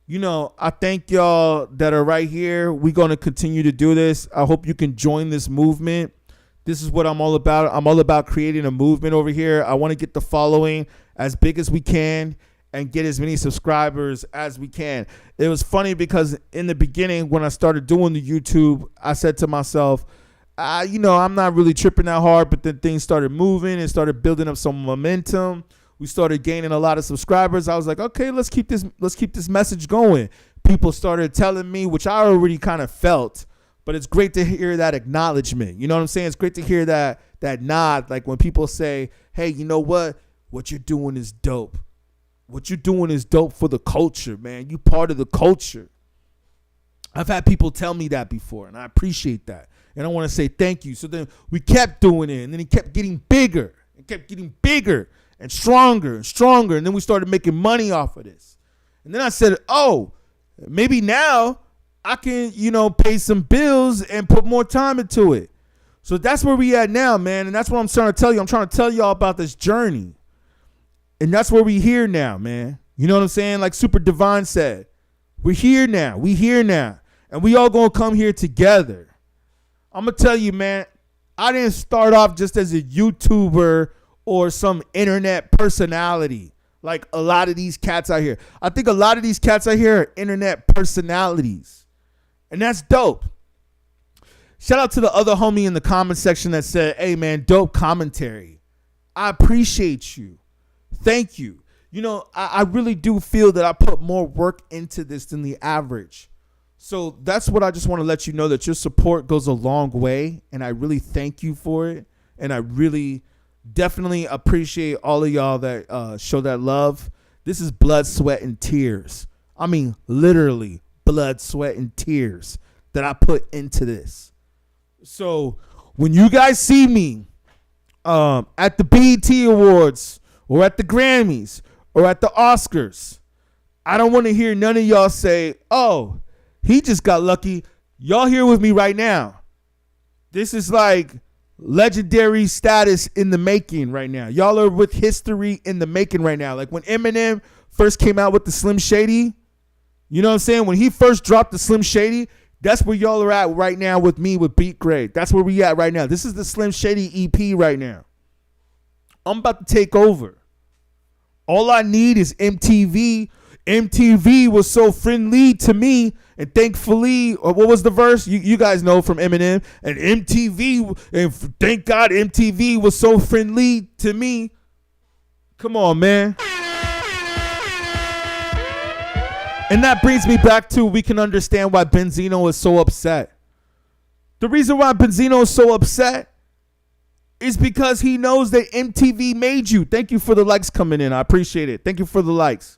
you know, I thank y'all that are right here. We're going to continue to do this. I hope you can join this movement. This is what I'm all about. I'm all about creating a movement over here. I want to get the following as big as we can and get as many subscribers as we can. It was funny because in the beginning when I started doing the YouTube, I said to myself, you know, I'm not really tripping that hard, but then things started moving and started building up some momentum. We started gaining a lot of subscribers. I was like, okay, let's keep this message going. People started telling me, which I already kind of felt, but it's great to hear that acknowledgement. You know what I'm saying? It's great to hear that nod. Like when people say, hey, you know what you're doing is dope. What you're doing is dope for the culture, man. You part of the culture. I've had people tell me that before, and I appreciate that. And I want to say thank you. So then we kept doing it, and then it kept getting bigger. It kept getting bigger and stronger and stronger. And then we started making money off of this. And then I said, oh, maybe now I can, you know, pay some bills and put more time into it. So that's where we at now, man. And that's what I'm trying to tell you. I'm trying to tell y'all about this journey. And that's where we here now, man. You know what I'm saying? Like Super Divine said, we're here now. We here now. And we all gonna come here together. I'm gonna tell you, man, I didn't start off just as a YouTuber or some internet personality like a lot of these cats out here. I think a lot of these cats out here are internet personalities. And that's dope. Shout out to the other homie in the comment section that said, hey, man, dope commentary. I appreciate you. Thank you. You know, I really do feel that I put more work into this than the average. So that's what I just want to let you know, that your support goes a long way. And I really thank you for it. And I really definitely appreciate all of y'all that show that love. This is blood, sweat, and tears. I mean, literally blood, sweat, and tears that I put into this. So when you guys see me at the BET Awards or at the Grammys or at the Oscars, I don't want to hear none of y'all say, oh, he just got lucky. Y'all here with me right now. This is like legendary status in the making right now. Y'all are with history in the making right now. Like when Eminem first came out with the Slim Shady, you know what I'm saying? When he first dropped the Slim Shady, that's where y'all are at right now with me with beatGrade. That's where we at right now. This is the Slim Shady EP right now. I'm about to take over. All I need is MTV. MTV was so friendly to me, and thankfully, or what was the verse? You guys know from Eminem. And MTV, and thank God MTV was so friendly to me. Come on, man. And that brings me back to, we can understand why Benzino is so upset. The reason why Benzino is so upset is because he knows that MTV made you. Thank you for the likes coming in. I appreciate it. Thank you for the likes.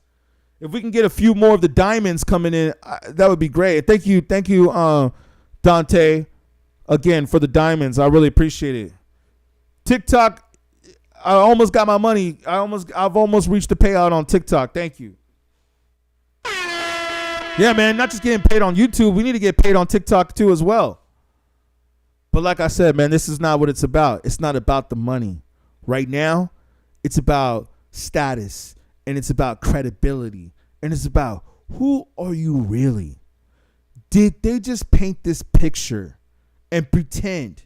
If we can get a few more of the diamonds coming in, that would be great. Thank you, Dante, again, for the diamonds. I really appreciate it. TikTok, I almost got my money. I've almost reached the payout on TikTok. Thank you. Yeah, man, not just getting paid on YouTube. We need to get paid on TikTok too as well. But like I said, man, this is not what it's about. It's not about the money. Right now, it's about status, and it's about credibility, and it's about, who are you really? Did they just paint this picture and pretend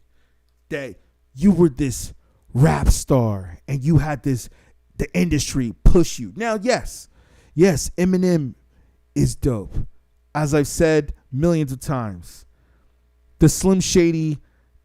that you were this rap star and you had the industry push you? Now, yes, Eminem is dope. As I've said millions of times, the Slim Shady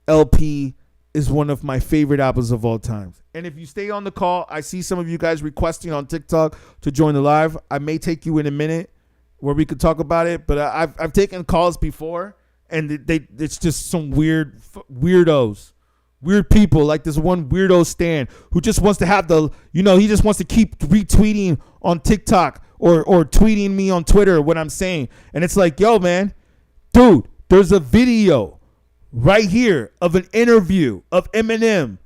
LP is one of my favorite albums of all time. And if you stay on the call, I see some of you guys requesting on TikTok to join the live. I may take you in a minute where we could talk about it, but I've taken calls before, and it's just some weirdos. Weird people, like this one weirdo Stan who just wants to have he just wants to keep retweeting on TikTok or tweeting me on Twitter what I'm saying. And it's like, yo, man, dude, there's a video right here of an interview of Eminem,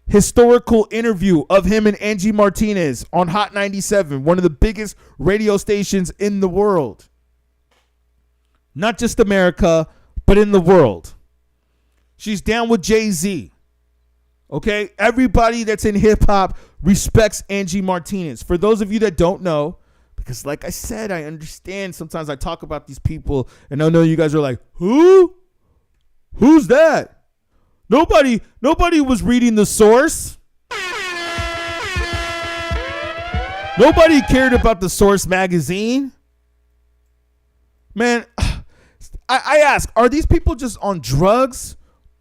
historical interview of him and Angie Martinez on Hot 97, one of the biggest radio stations in the world. Not just America, but in the world. She's down with Jay-Z. Okay? Everybody that's in hip-hop respects Angie Martinez. For those of you that don't know, because like I said, I understand sometimes I talk about these people, and I know you guys are like, who? Who's that? Nobody was reading the source. Nobody cared about the Source magazine. Man, I ask, are these people just on drugs,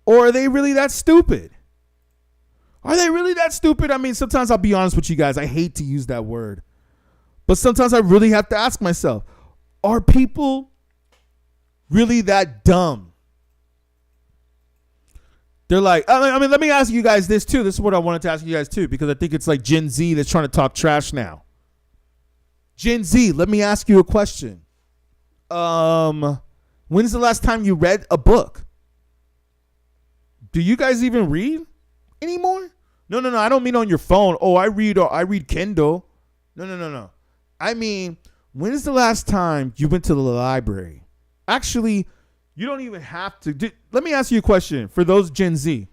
or are they really that stupid? Are they really that stupid? I mean, sometimes I'll be honest with you guys. I hate to use that word, but sometimes I really have to ask myself, are people really that dumb? They're like, I mean, let me ask you guys this too. This is what I wanted to ask you guys too, because I think it's like Gen Z that's trying to talk trash now. Gen Z, let me ask you a question. When's the last time you read a book? Do you guys even read anymore? No. I don't mean on your phone. Oh, I read Kindle. No. I mean, when is the last time you went to the library? Actually You don't even have to. Let me ask you a question for those Gen Z.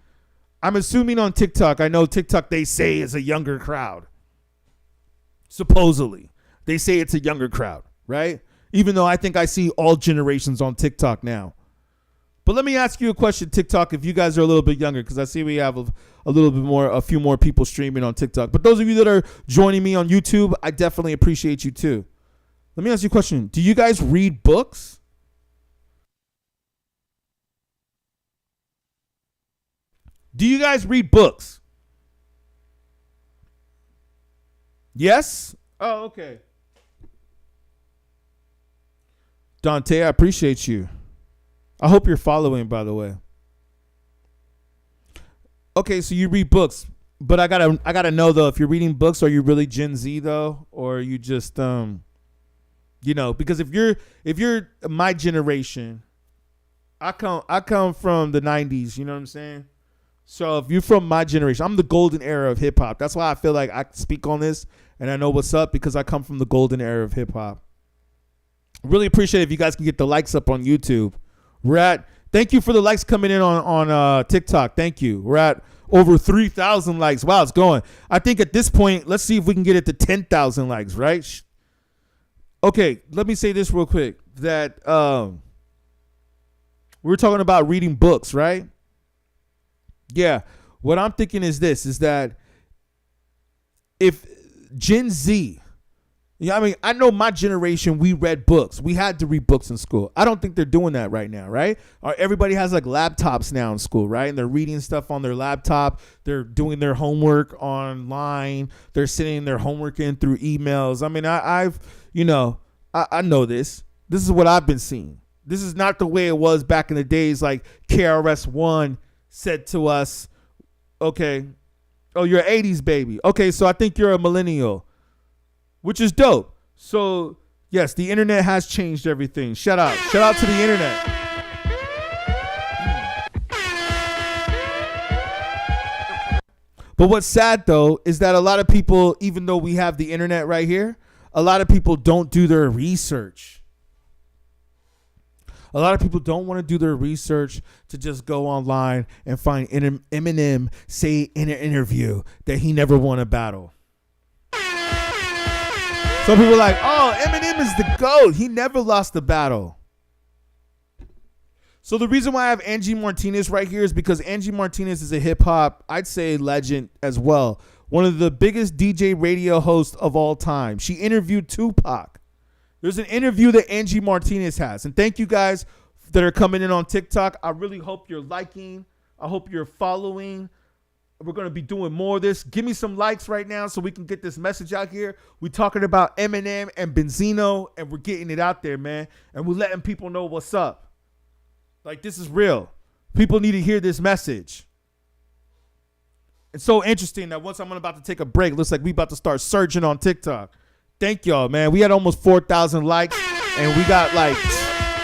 I'm assuming on TikTok, I know TikTok they say is a younger crowd. Supposedly. They say it's a younger crowd, right? Even though I think I see all generations on TikTok now. But let me ask you a question, TikTok, if you guys are a little bit younger, because I see we have a few more people streaming on TikTok. But those of you that are joining me on YouTube, I definitely appreciate you too. Let me ask you a question. Do you guys read books? Do you guys read books? Yes? Oh, okay. Dante, I appreciate you. I hope you're following, by the way. Okay, so you read books, but I gotta know though, if you're reading books, are you really Gen Z though, or are you just because if you're my generation, I come from the 90s, you know what I'm saying? So if you're from my generation, I'm the golden era of hip hop. That's why I feel like I speak on this and I know what's up, because I come from the golden era of hip hop. Really appreciate it if you guys can get the likes up on YouTube. Thank you for the likes coming in on TikTok. Thank you. We're at over 3,000 likes. Wow, it's going. I think at this point, let's see if we can get it to 10,000 likes, right? Okay, let me say this real quick. That we're talking about reading books, right? Yeah. What I'm thinking is this, is that if Gen Z, I know my generation, we read books. We had to read books in school. I don't think they're doing that right now, right? Everybody has like laptops now in school, right? And they're reading stuff on their laptop. They're doing their homework online. They're sending their homework in through emails. I mean, I know this. This is what I've been seeing. This is not the way it was back in the days. Like KRS-One said to us, okay, oh, you're an 80s baby. Okay, so I think you're a millennial. Which is dope. So, yes, the internet has changed everything. Shout out to the internet. But what's sad, though, is that a lot of people, even though we have the internet right here, a lot of people don't do their research. A lot of people don't want to do their research to just go online and find Eminem say in an interview that he never won a battle. Some people are like, oh, Eminem is the GOAT. He never lost a battle. So the reason why I have Angie Martinez right here is because Angie Martinez is a hip hop, I'd say, legend as well. One of the biggest DJ radio hosts of all time. She interviewed Tupac. There's an interview that Angie Martinez has. And thank you guys that are coming in on TikTok. I really hope you're liking. I hope you're following. We're going to be doing more of this. Give me some likes right now so we can get this message out here. We're talking about Eminem and Benzino, and we're getting it out there, man. And we're letting people know what's up. Like, this is real. People need to hear this message. It's so interesting that once I'm about to take a break, looks like we about to start surging on TikTok. Thank y'all, man. We had almost 4,000 likes, and we got like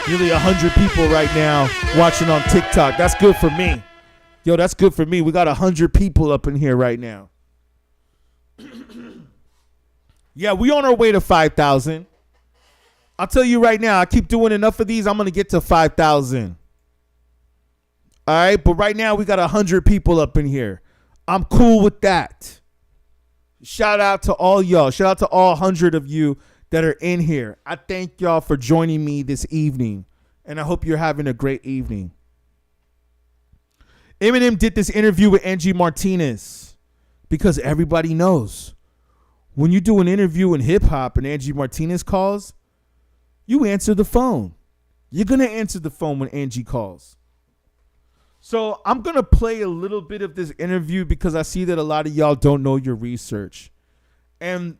nearly 100 people right now watching on TikTok. That's good for me. Yo, that's good for me. We got 100 people up in here right now. Yeah, we on our way to 5,000. I'll tell you right now, I keep doing enough of these, I'm going to get to 5,000. All right, but right now we got 100 people up in here. I'm cool with that. Shout out to all y'all. Shout out to all 100 of you that are in here. I thank y'all for joining me this evening, and I hope you're having a great evening. Eminem did this interview with Angie Martinez because everybody knows when you do an interview in hip hop and Angie Martinez calls, you answer the phone. You're going to answer the phone when Angie calls. So I'm going to play a little bit of this interview because I see that a lot of y'all don't know your research. And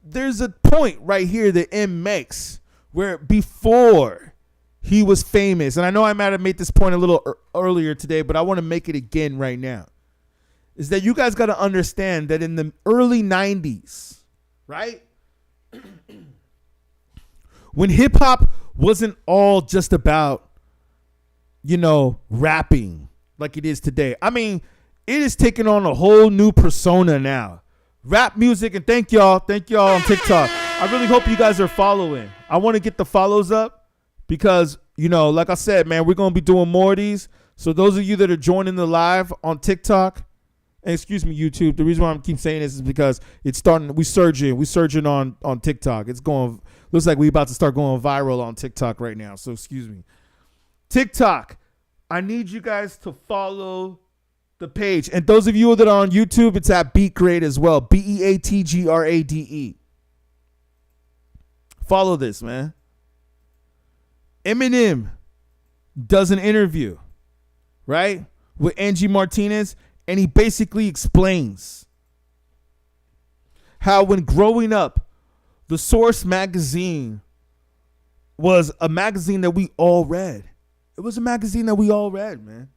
there's a point right here that M makes where before he was famous, and I know I might have made this point a little earlier today, but I want to make it again right now, is that you guys got to understand that in the early 90s, right, when hip-hop wasn't all just about, rapping like it is today. I mean, it is taking on a whole new persona now. Rap music, and thank y'all on TikTok. I really hope you guys are following. I want to get the follows up because like I said, man, we're going to be doing more of these. So those of you that are joining the live on TikTok, excuse me, YouTube, the reason why I keep saying this is because it's starting, we surging on TikTok. It's going, looks like we about to start going viral on TikTok right now. So excuse me. TikTok, I need you guys to follow the page. And those of you that are on YouTube, it's at beatGrade as well. BEATGRADE. Follow this, man. Eminem does an interview, right, with Angie Martinez, and he basically explains how when growing up, the Source magazine was a magazine that we all read. It was a magazine that we all read, man.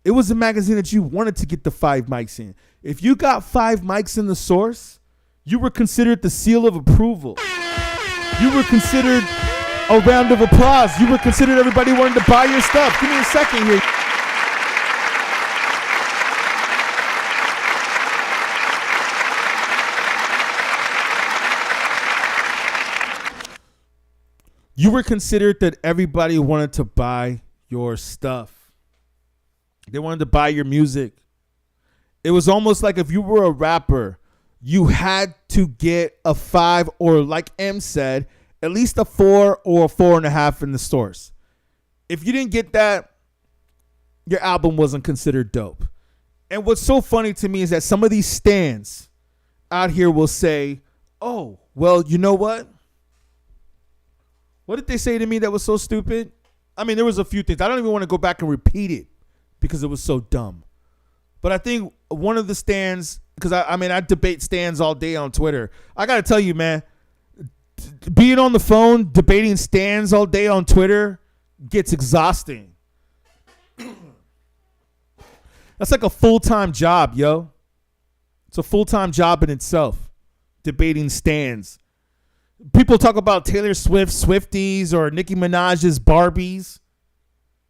It was a magazine that you wanted to get the 5 mics in. If you got 5 mics in the Source, you were considered the seal of approval. You were considered a round of applause. You were considered everybody wanted to buy your stuff. Give me a second here. You were considered that everybody wanted to buy your stuff. They wanted to buy your music. It was almost like if you were a rapper, you had to get a 5 or, like M said, at least a 4 or a 4.5 in the stores. If you didn't get that, your album wasn't considered dope. And what's so funny to me is that some of these stans out here will say, oh, well, you know what? What did they say to me that was so stupid? I mean, there was a few things. I don't even want to go back and repeat it because it was so dumb. But I think one of the stans, because I debate stans all day on Twitter. I got to tell you, man, being on the phone, debating stans all day on Twitter gets exhausting. That's like a full-time job, yo. It's a full-time job in itself, debating stans. People talk about Taylor Swift Swifties or Nicki Minaj's Barbies.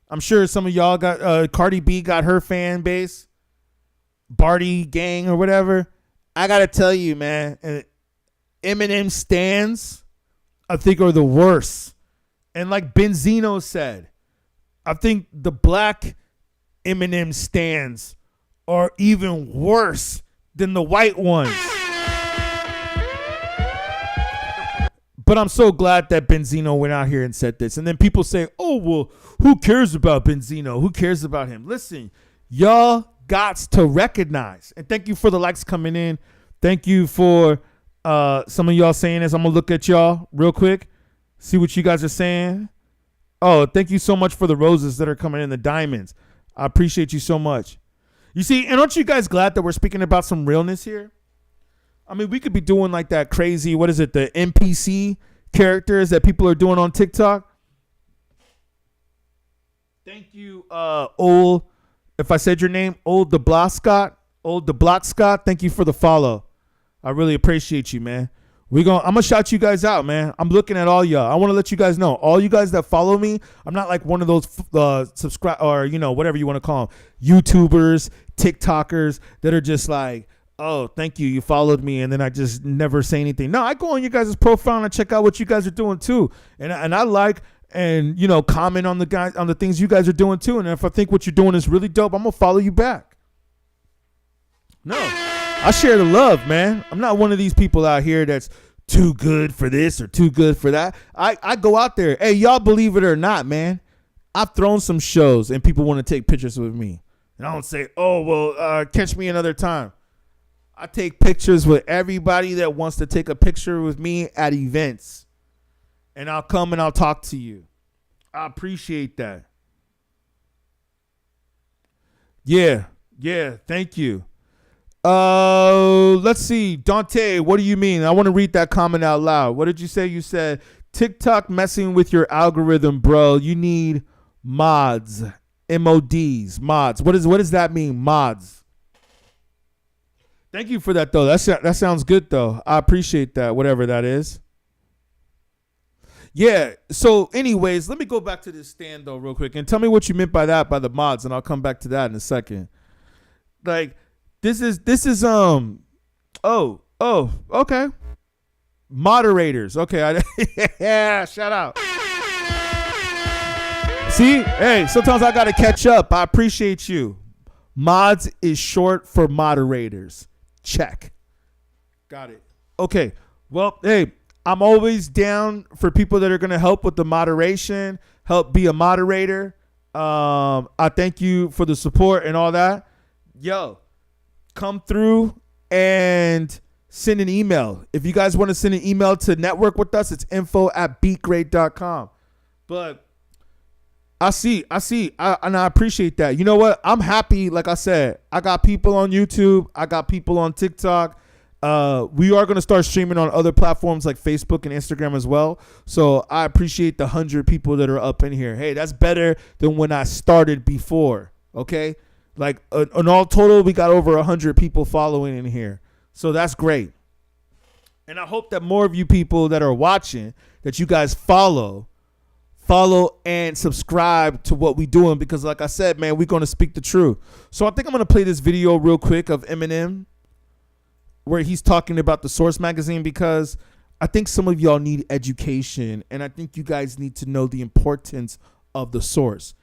I'm sure some of y'all got Cardi B got her fan base, Barty gang or whatever. I gotta tell you, man, Eminem stans, I think, are the worst. And like Benzino said, I think the black Eminem stans are even worse than the white ones. But I'm so glad that Benzino went out here and said this. And then people say, oh, well, who cares about Benzino? Who cares about him? Listen, y'all got to recognize. And thank you for the likes coming in. Thank you for some of y'all saying this. I'm going to look at y'all real quick, see what you guys are saying. Oh, thank you so much for the roses that are coming in, the diamonds. I appreciate you so much. You see, and aren't you guys glad that we're speaking about some realness here? I mean, we could be doing like that crazy, what is it, the NPC characters that people are doing on TikTok. Thank you, old, if I said your name, old the Block Scott. Thank you for the follow. I really appreciate you, man. I'm gonna shout you guys out, man. I'm looking at all y'all. I want to let you guys know, all you guys that follow me, I'm not like one of those subscribe or whatever you want to call them, YouTubers, TikTokers that are just like, oh, thank you, you followed me, and then I just never say anything. No, I go on you guys' profile and I check out what you guys are doing too, and I like and comment on the things you guys are doing too. And if I think what you're doing is really dope, I'm gonna follow you back. No, I share the love, man. I'm not one of these people out here that's too good for this or too good for that. I go out there. Hey, y'all believe it or not, man, I've thrown some shows and people want to take pictures with me, and I don't say, oh, well, catch me another time. I take pictures with everybody that wants to take a picture with me at events. And I'll come and I'll talk to you. I appreciate that. Yeah, thank you. Let's see. Dante, what do you mean? I want to read that comment out loud. What did you say? You said, TikTok messing with your algorithm, bro. You need mods. MODs. Mods. What does that mean? Mods. Thank you for that, though. That sounds good, though. I appreciate that, whatever that is. Yeah. So, anyways, let me go back to this stand, though, real quick, and tell me what you meant by that, by the mods, and I'll come back to that in a second. Like, this is okay. Moderators. Okay. Yeah, shout out. See, hey, sometimes I gotta catch up. I appreciate you. Mods is short for moderators. Check. Got it. Okay. Well, hey, I'm always down for people that are gonna help with the moderation, help be a moderator. I thank you for the support and all that. Yo, come through and send an email. If you guys want to send an email to network with us, it's info@beatgrade.com. But I see, and I appreciate that. You know what? I'm happy. Like I said, I got people on YouTube. I got people on TikTok. We are going to start streaming on other platforms like Facebook and Instagram as well. So I appreciate the 100 people that are up in here. Hey, that's better than when I started before. Okay. Like in all total, we got over 100 people following in here. So that's great. And I hope that more of you people that are watching, that you guys follow and subscribe to what we doing, because like I said, man, we're going to speak the truth. So I think I'm going to play this video real quick of Eminem where he's talking about the Source magazine, because I think some of y'all need education, and I think you guys need to know the importance of the Source.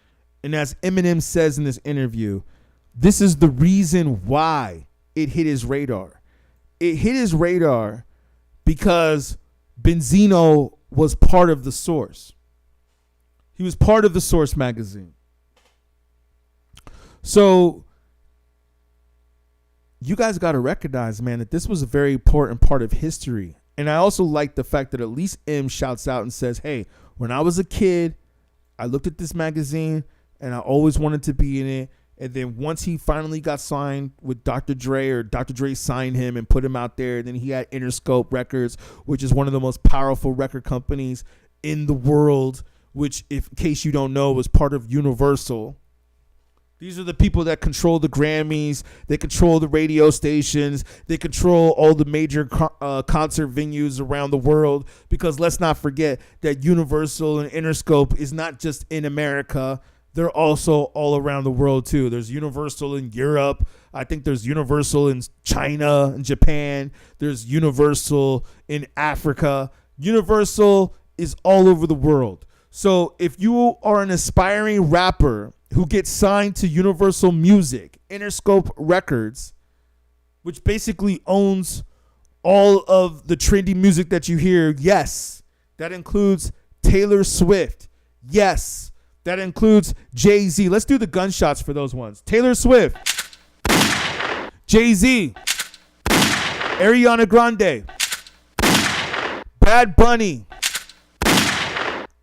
And as Eminem says in this interview, this is the reason why it hit his radar. It hit his radar because Benzino was part of the Source. He was part of the Source magazine. So you guys got to recognize, man, that this was a very important part of history. And I also like the fact that at least M shouts out and says, hey, when I was a kid, I looked at this magazine and I always wanted to be in it. And then once he finally got signed with Dr. Dre, or Dr. Dre signed him and put him out there, then he had Interscope Records, which is one of the most powerful record companies in the world, which, if in case you don't know, was part of Universal. These are the people that control the Grammys. They control the radio stations. They control all the major concert venues around the world, because let's not forget that Universal and Interscope is not just in America. They're also all around the world too. There's Universal in Europe. I think there's Universal in China and Japan. There's Universal in Africa. Universal is all over the world. So if you are an aspiring rapper who gets signed to Universal Music, Interscope Records, which basically owns all of the trendy music that you hear, yes, that includes Taylor Swift. Yes. That includes Jay-Z. Let's do the gunshots for those ones. Taylor Swift, Jay-Z, Ariana Grande, Bad Bunny,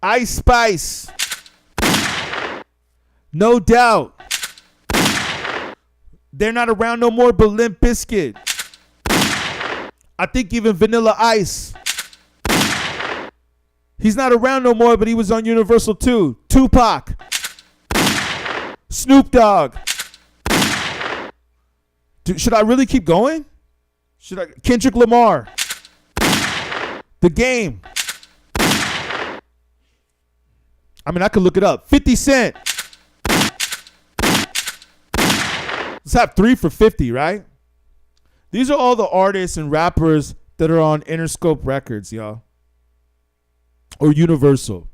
Ice Spice, No Doubt. They're not around no more, but Limp Bizkit. I think even Vanilla Ice. He's not around no more, but he was on Universal too. Tupac. Snoop Dogg. Should I really keep going? Kendrick Lamar. The Game. I mean, I could look it up. 50 Cent. Let's have 3 for 50, right? These are all the artists and rappers that are on Interscope Records, y'all. Or Universal.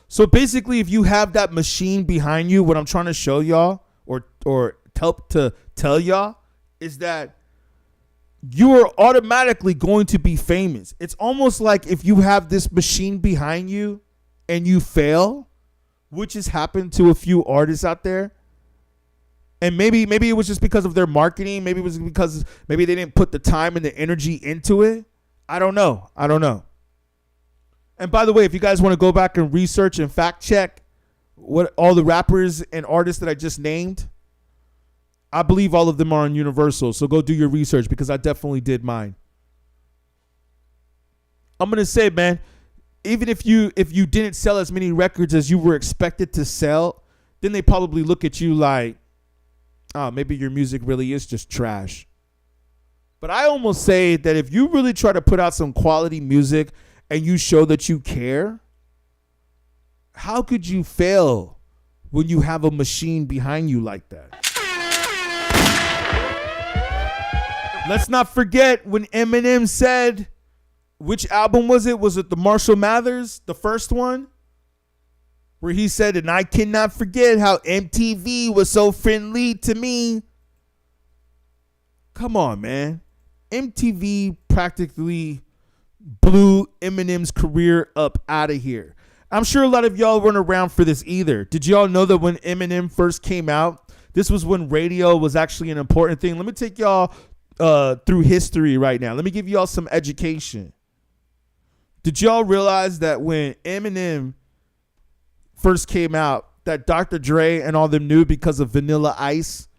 So basically, if you have that machine behind you, what I'm trying to show y'all or help to tell y'all is that you are automatically going to be famous. It's almost like if you have this machine behind you and you fail, which has happened to a few artists out there. And maybe it was just because of their marketing. Maybe it was because maybe they didn't put the time and the energy into it. I don't know. And by the way, if you guys want to go back and research and fact check what all the rappers and artists that I just named, I believe all of them are on Universal. So go do your research, because I definitely did mine. I'm going to say, man, even if you didn't sell as many records as you were expected to sell, then they probably look at you like, oh, maybe your music really is just trash. But I almost say that if you really try to put out some quality music and you show that you care, how could you fail when you have a machine behind you like that? Let's not forget when Eminem said, which album was it? Was it the Marshall Mathers, the first one? where he said, and I cannot forget how MTV was so friendly to me. Come on, man. MTV practically blew Eminem's career up out of here. I'm sure a lot of y'all weren't around for this either. Did y'all know that when Eminem first came out, this was when radio was actually an important thing? Let me take y'all through history right now. Let me give y'all some education. Did y'all realize that when Eminem first came out, that Dr. Dre and all them knew because of Vanilla Ice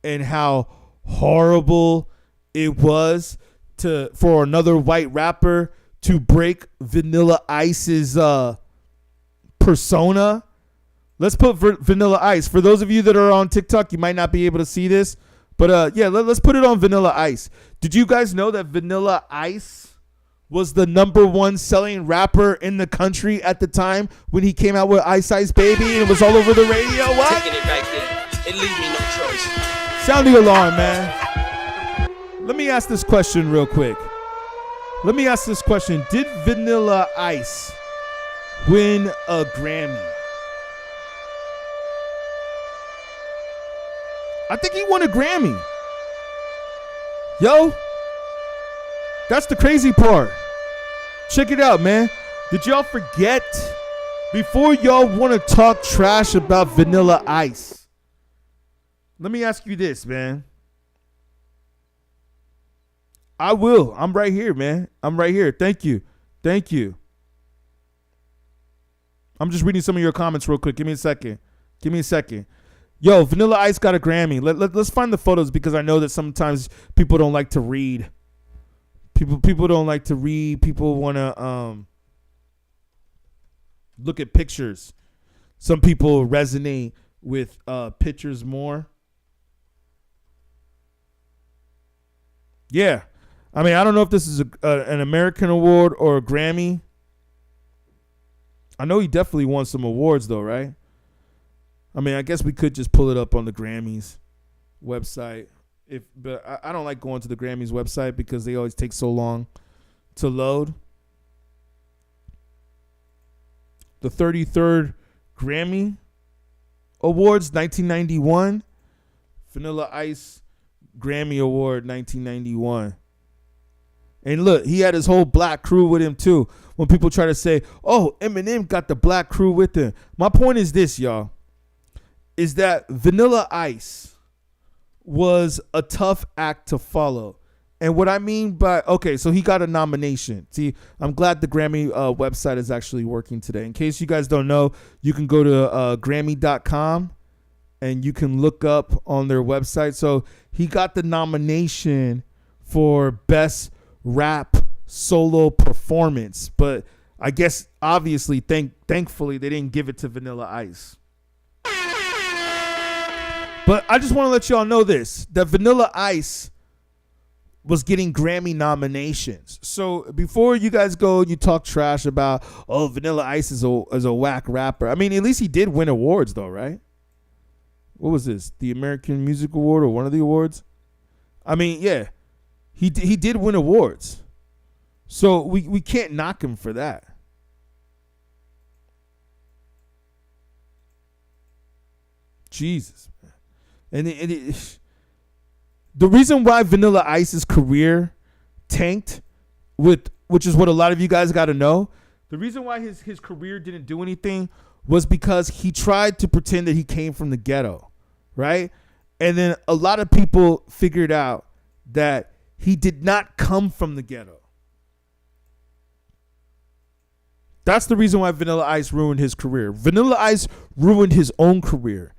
and how horrible it was for another white rapper to break Vanilla Ice's persona? Let's put Vanilla Ice. For those of you that are on TikTok, you might not be able to see this, but yeah, let's put it on Vanilla Ice. Did you guys know that Vanilla Ice was the #1 selling rapper in the country at the time when he came out with Ice Ice Baby and it was all over the radio? What? Taking it back there. It leave me no choice. Sound the alarm, man. Let me ask this question real quick. Did Vanilla Ice win a Grammy? I think he won a Grammy. Yo, that's the crazy part. Check it out, man. Did y'all forget? Before y'all want to talk trash about Vanilla Ice, let me ask you this, man. I will. I'm right here, man. I'm right here. Thank you. I'm just reading some of your comments real quick. Give me a second. Yo, Vanilla Ice got a Grammy. Let's find the photos because I know that sometimes people don't like to read. People don't like to read. People want to look at pictures. Some people resonate with pictures more. Yeah. I mean, I don't know if this is an American award or a Grammy. I know he definitely won some awards though, right? I mean, I guess we could just pull it up on the Grammys website. But I don't like going to the Grammys website because they always take so long to load. The 33rd Grammy Awards, 1991. Vanilla Ice Grammy Award, 1991. And look, he had his whole black crew with him too. When people try to say, oh, Eminem got the black crew with him. My point is this, y'all, is that Vanilla Ice was a tough act to follow. And what I mean by, okay, so he got a nomination. See, I'm glad the Grammy website is actually working today. In case you guys don't know, you can go to Grammy.com and you can look up on their website. So he got the nomination for Best Rap Solo Performance. But I guess, obviously, thankfully, they didn't give it to Vanilla Ice. But I just want to let y'all know this, that Vanilla Ice was getting Grammy nominations. So before you guys go and you talk trash about, oh, Vanilla Ice is a whack rapper. I mean, at least he did win awards though, right? What was this? The American Music Award or one of the awards? I mean, yeah, he did win awards. So we can't knock him for that. Jesus, man. And the reason why Vanilla Ice's career tanked, which is what a lot of you guys got to know, the reason why his career didn't do anything was because he tried to pretend that he came from the ghetto, right? And then a lot of people figured out that he did not come from the ghetto. That's the reason why Vanilla Ice ruined his career. Vanilla Ice ruined his own career.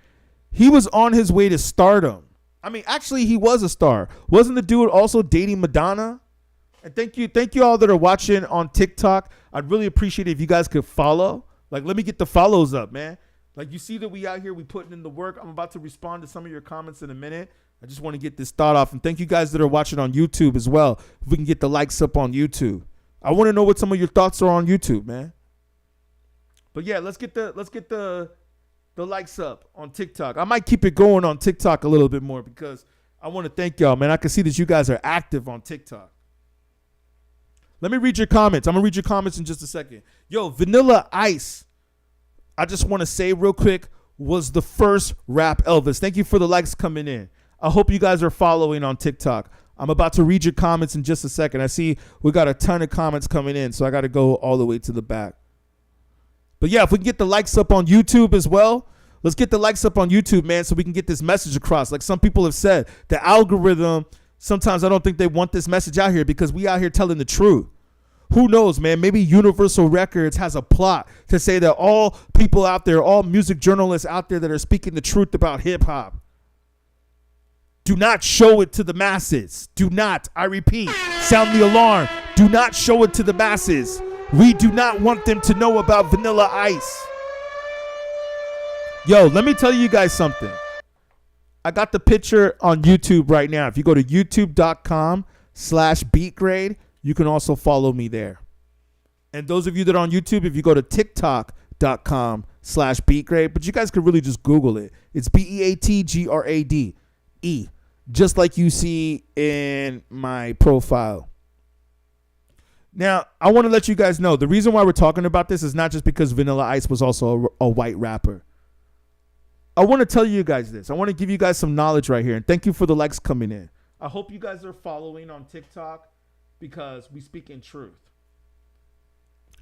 He was on his way to stardom. I mean, actually, he was a star. Wasn't the dude also dating Madonna? And thank you all that are watching on TikTok. I'd really appreciate it if you guys could follow. Like, let me get the follows up, man. Like, you see that we out here, we putting in the work. I'm about to respond to some of your comments in a minute. I just want to get this thought off. And thank you guys that are watching on YouTube as well. If we can get the likes up on YouTube. I want to know what some of your thoughts are on YouTube, man. But yeah, let's get the likes up on TikTok. I might keep it going on TikTok a little bit more because I want to thank y'all, man. I can see that you guys are active on TikTok. Let me read your comments. I'm going to read your comments in just a second. Yo, Vanilla Ice. I just want to say real quick, was the first Rap Elvis. Thank you for the likes coming in. I hope you guys are following on TikTok. I'm about to read your comments in just a second. I see we got a ton of comments coming in, so I got to go all the way to the back. But yeah, if we can get the likes up on YouTube as well, let's get the likes up on YouTube, man, so we can get this message across. Like some people have said, the algorithm, sometimes I don't think they want this message out here because we out here telling the truth. Who knows, man? Maybe Universal Records has a plot to say that all people out there, all music journalists out there that are speaking the truth about hip hop, do not show it to the masses. Do not, I repeat, sound the alarm. Do not show it to the masses. We do not want them to know about Vanilla Ice. Yo, let me tell you guys something. I got the picture on YouTube right now. If you go to youtube.com/beatgrade, you can also follow me there. And those of you that are on YouTube, if you go to tiktok.com/beatgrade, but you guys could really just Google it. It's BEATGRADE, just like you see in my profile. Now, I want to let you guys know, the reason why we're talking about this is not just because Vanilla Ice was also a white rapper. I want to tell you guys this. I want to give you guys some knowledge right here. And thank you for the likes coming in. I hope you guys are following on TikTok because we speak in truth.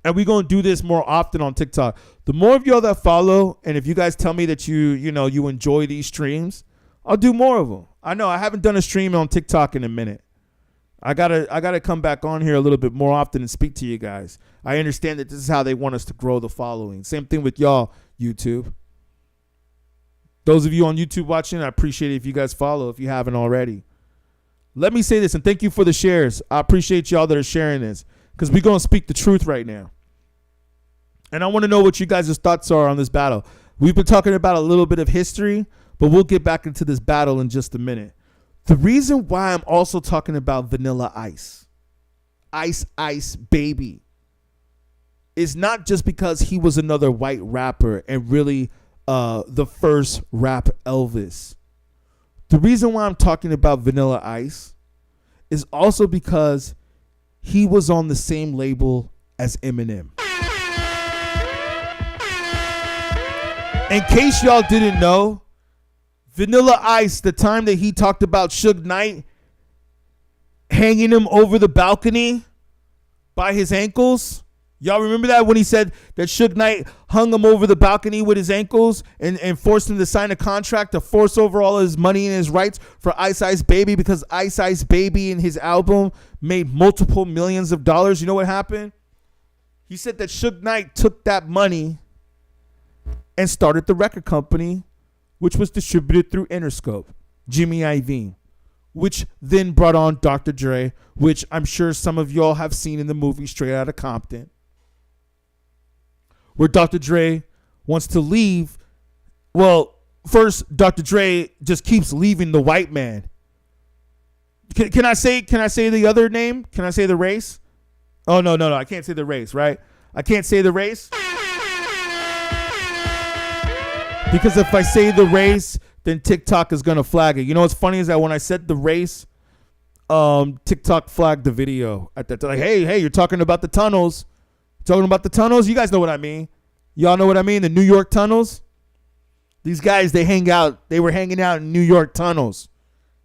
And we're going to do this more often on TikTok. The more of y'all that follow, and if you guys tell me that you enjoy these streams, I'll do more of them. I know I haven't done a stream on TikTok in a minute. I gotta come back on here a little bit more often and speak to you guys. I understand that this is how they want us to grow the following. Same thing with y'all, YouTube. Those of you on YouTube watching, I appreciate it if you guys follow if you haven't already. Let me say this, and thank you for the shares. I appreciate y'all that are sharing this because we're going to speak the truth right now. And I want to know what you guys' thoughts are on this battle. We've been talking about a little bit of history, but we'll get back into this battle in just a minute. The reason why I'm also talking about Vanilla Ice, Ice Ice Baby, is not just because he was another white rapper and really the first Rap Elvis. The reason why I'm talking about Vanilla Ice is also because he was on the same label as Eminem. In case y'all didn't know, Vanilla Ice, the time that he talked about Suge Knight hanging him over the balcony by his ankles. Y'all remember that when he said that Suge Knight hung him over the balcony with his ankles and forced him to sign a contract to force over all his money and his rights for Ice Ice Baby because Ice Ice Baby in his album made multiple millions of dollars. You know what happened? He said that Suge Knight took that money and started the record company, which was distributed through Interscope, Jimmy Iovine, which then brought on Dr. Dre, which I'm sure some of y'all have seen in the movie Straight Outta Compton, where Dr. Dre wants to leave. Well, first, Dr. Dre just keeps leaving the white man. Can I say the other name? Can I say the race? Oh, no. I can't say the race, right? I can't say the race. Because if I say the race, then TikTok is going to flag it. You know what's funny is that when I said the race, TikTok flagged the video at that time. Like, hey, you're talking about the tunnels. Talking about the tunnels? You guys know what I mean. Y'all know what I mean? The New York tunnels? These guys, they were hanging out in New York tunnels.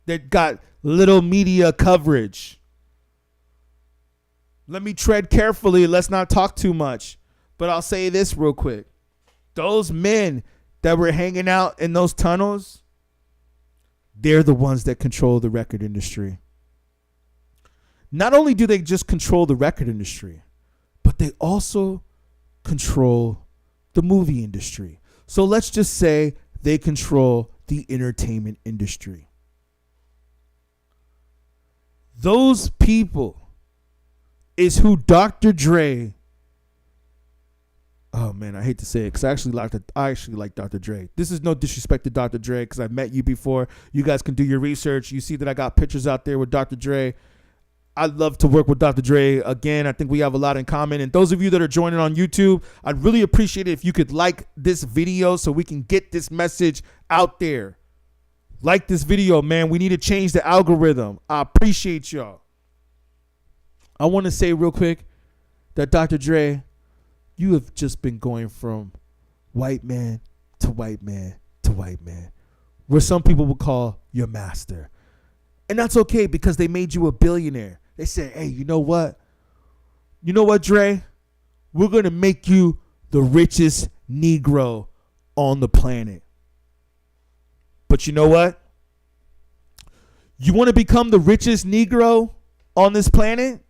They got little media coverage. Let me tread carefully. Let's not talk too much. But I'll say this real quick. Those men that were hanging out in those tunnels, they're the ones that control the record industry. Not only do they just control the record industry, but they also control the movie industry. So let's just say they control the entertainment industry. Those people is who Dr. Dre. Oh man, I hate to say it because I actually like Dr. Dre. This is no disrespect to Dr. Dre because I've met you before. You guys can do your research. You see that I got pictures out there with Dr. Dre. I'd love to work with Dr. Dre again. I think we have a lot in common. And those of you that are joining on YouTube, I'd really appreciate it if you could like this video so we can get this message out there. Like this video, man. We need to change the algorithm. I appreciate y'all. I want to say real quick that Dr. Dre, you have just been going from white man to white man to white man, where some people would call your master. And that's okay because they made you a billionaire. They said, hey, you know what? You know what, Dre? We're going to make you the richest Negro on the planet. But you know what? You want to become the richest Negro on this planet?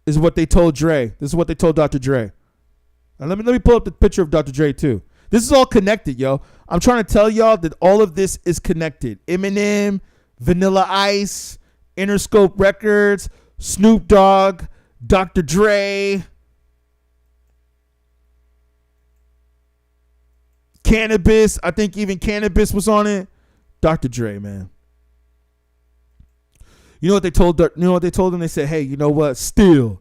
This is what they told Dre. This is what they told Dr. Dre. And let me pull up the picture of Dr. Dre too. This is all connected, yo. I'm trying to tell y'all that all of this is connected. Eminem, Vanilla Ice, Interscope Records, Snoop Dogg, Dr. Dre, Cannabis. I think even Cannabis was on it. Dr. Dre, man. You know what they told? You know what they told him? They said, "Hey, you know what? Still.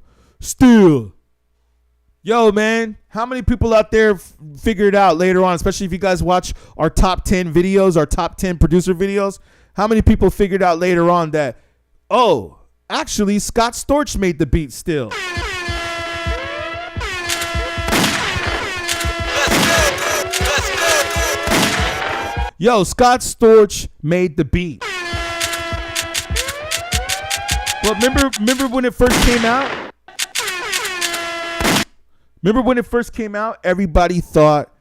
Yo, man, how many people out there figure it out later on? Especially if you guys watch our top 10 videos, our top 10 producer videos. How many people figured out later on that? Oh, actually, Scott Storch made the beat still." Yo, Scott Storch made the beat. But remember when it first came out? Remember when it first came out? Everybody thought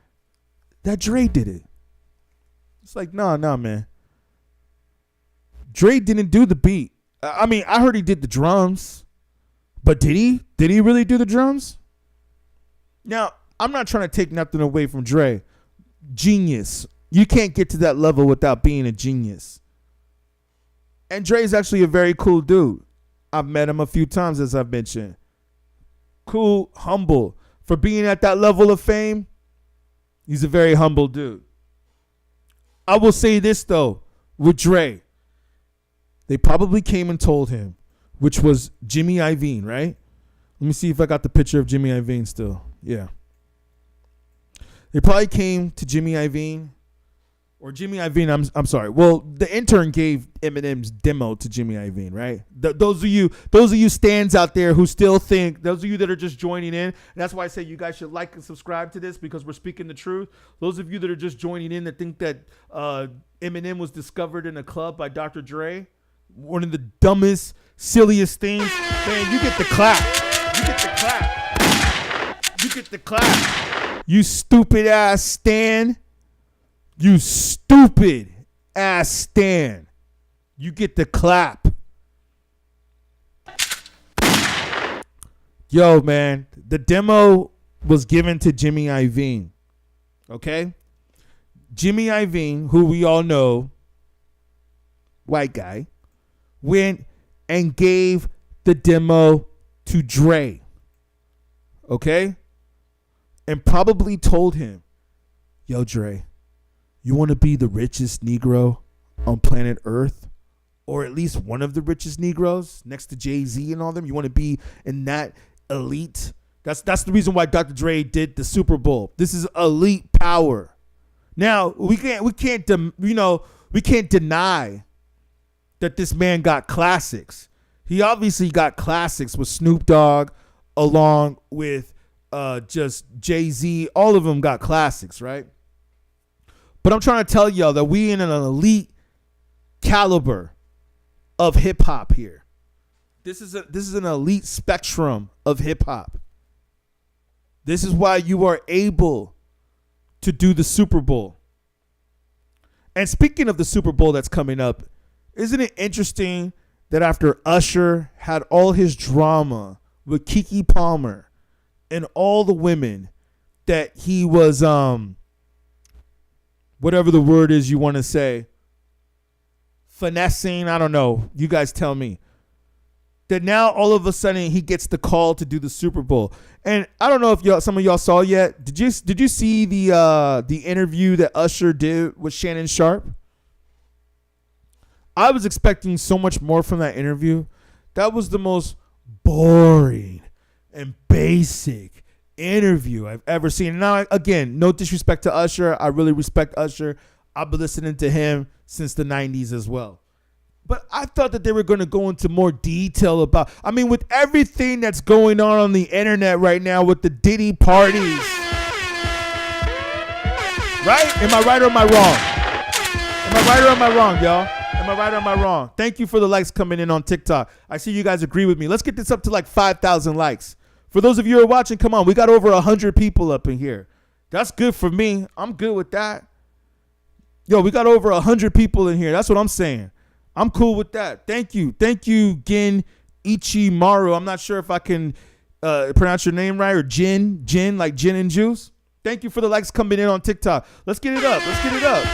that Dre did it. It's like, no, man. Dre didn't do the beat. I mean, I heard he did the drums. But did he? Did he really do the drums? Now, I'm not trying to take nothing away from Dre. Genius. You can't get to that level without being a genius. And Dre's actually a very cool dude. I've met him a few times, as I've mentioned. Cool, humble. For being at that level of fame, he's a very humble dude. I will say this, though, with Dre. They probably came and told him, which was Jimmy Iovine, right? Let me see if I got the picture of Jimmy Iovine still. Yeah. They probably came to Jimmy Iovine. Or Jimmy Iovine, I'm sorry. Well, the intern gave Eminem's demo to Jimmy Iovine, right? Those of you stands out there who still think, those of you that are just joining in, and that's why I say you guys should like and subscribe to this because we're speaking the truth. Those of you that are just joining in that think that Eminem was discovered in a club by Dr. Dre, one of the dumbest, silliest things, man, you get the clap. You get the clap. You get the clap. You stupid ass Stan. You stupid ass Stan. You get the clap. Yo, man, the demo was given to Jimmy Iovine. Okay? Jimmy Iovine, who we all know, white guy, went and gave the demo to Dre. Okay? And probably told him, yo, Dre, you want to be the richest Negro on planet Earth? Or at least one of the richest Negroes next to Jay-Z and all them? You want to be in that elite? That's the reason why Dr. Dre did the Super Bowl. This is elite power. Now, we can't deny that this man got classics. He obviously got classics with Snoop Dogg along with just Jay-Z. All of them got classics, right? But I'm trying to tell y'all that we in an elite caliber of hip hop here. This is an elite spectrum of hip hop. This is why you are able to do the Super Bowl. And speaking of the Super Bowl that's coming up, isn't it interesting that after Usher had all his drama with Keke Palmer and all the women that he was whatever the word is you want to say, finessing, I don't know, you guys tell me, that now all of a sudden he gets the call to do the Super Bowl. And I don't know if some of y'all saw yet. Did you see the interview that Usher did with Shannon Sharp? I was expecting so much more from that interview. That was the most boring and basic interview I've ever seen. Now, again, no disrespect to Usher. I really respect Usher. I've been listening to him since the 90s as well. But I thought that they were going to go into more detail about, I mean, with everything that's going on the internet right now with the Diddy parties, Right? Am I right or am I wrong? Am I right or am I wrong, y'all? Am I right or am I wrong? Thank you for the likes coming in on TikTok. I see you guys agree with me. Let's get this up to like 5,000 likes. For those of you who are watching, come on. We got over 100 people up in here. That's good for me. I'm good with that. Yo, we got over 100 people in here. That's what I'm saying. I'm cool with that. Thank you. Thank you, Gin Ichimaru. I'm not sure if I can pronounce your name right, or Gin, like gin and juice. Thank you for the likes coming in on TikTok. Let's get it up. Let's get it up.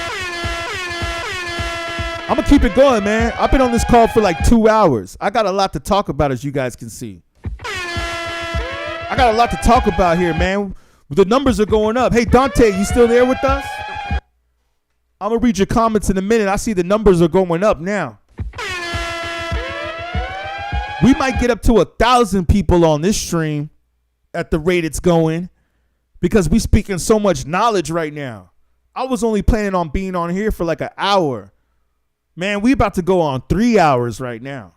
I'm going to keep it going, man. I've been on this call for like 2 hours. I got a lot to talk about, as you guys can see. I got a lot to talk about here, man. The numbers are going up. Hey, Dante, you still there with us? I'm going to read your comments in a minute. I see the numbers are going up now. We might get up to 1,000 people on this stream at the rate it's going, because we speaking so much knowledge right now. I was only planning on being on here for like an hour. Man, we about to go on 3 hours right now.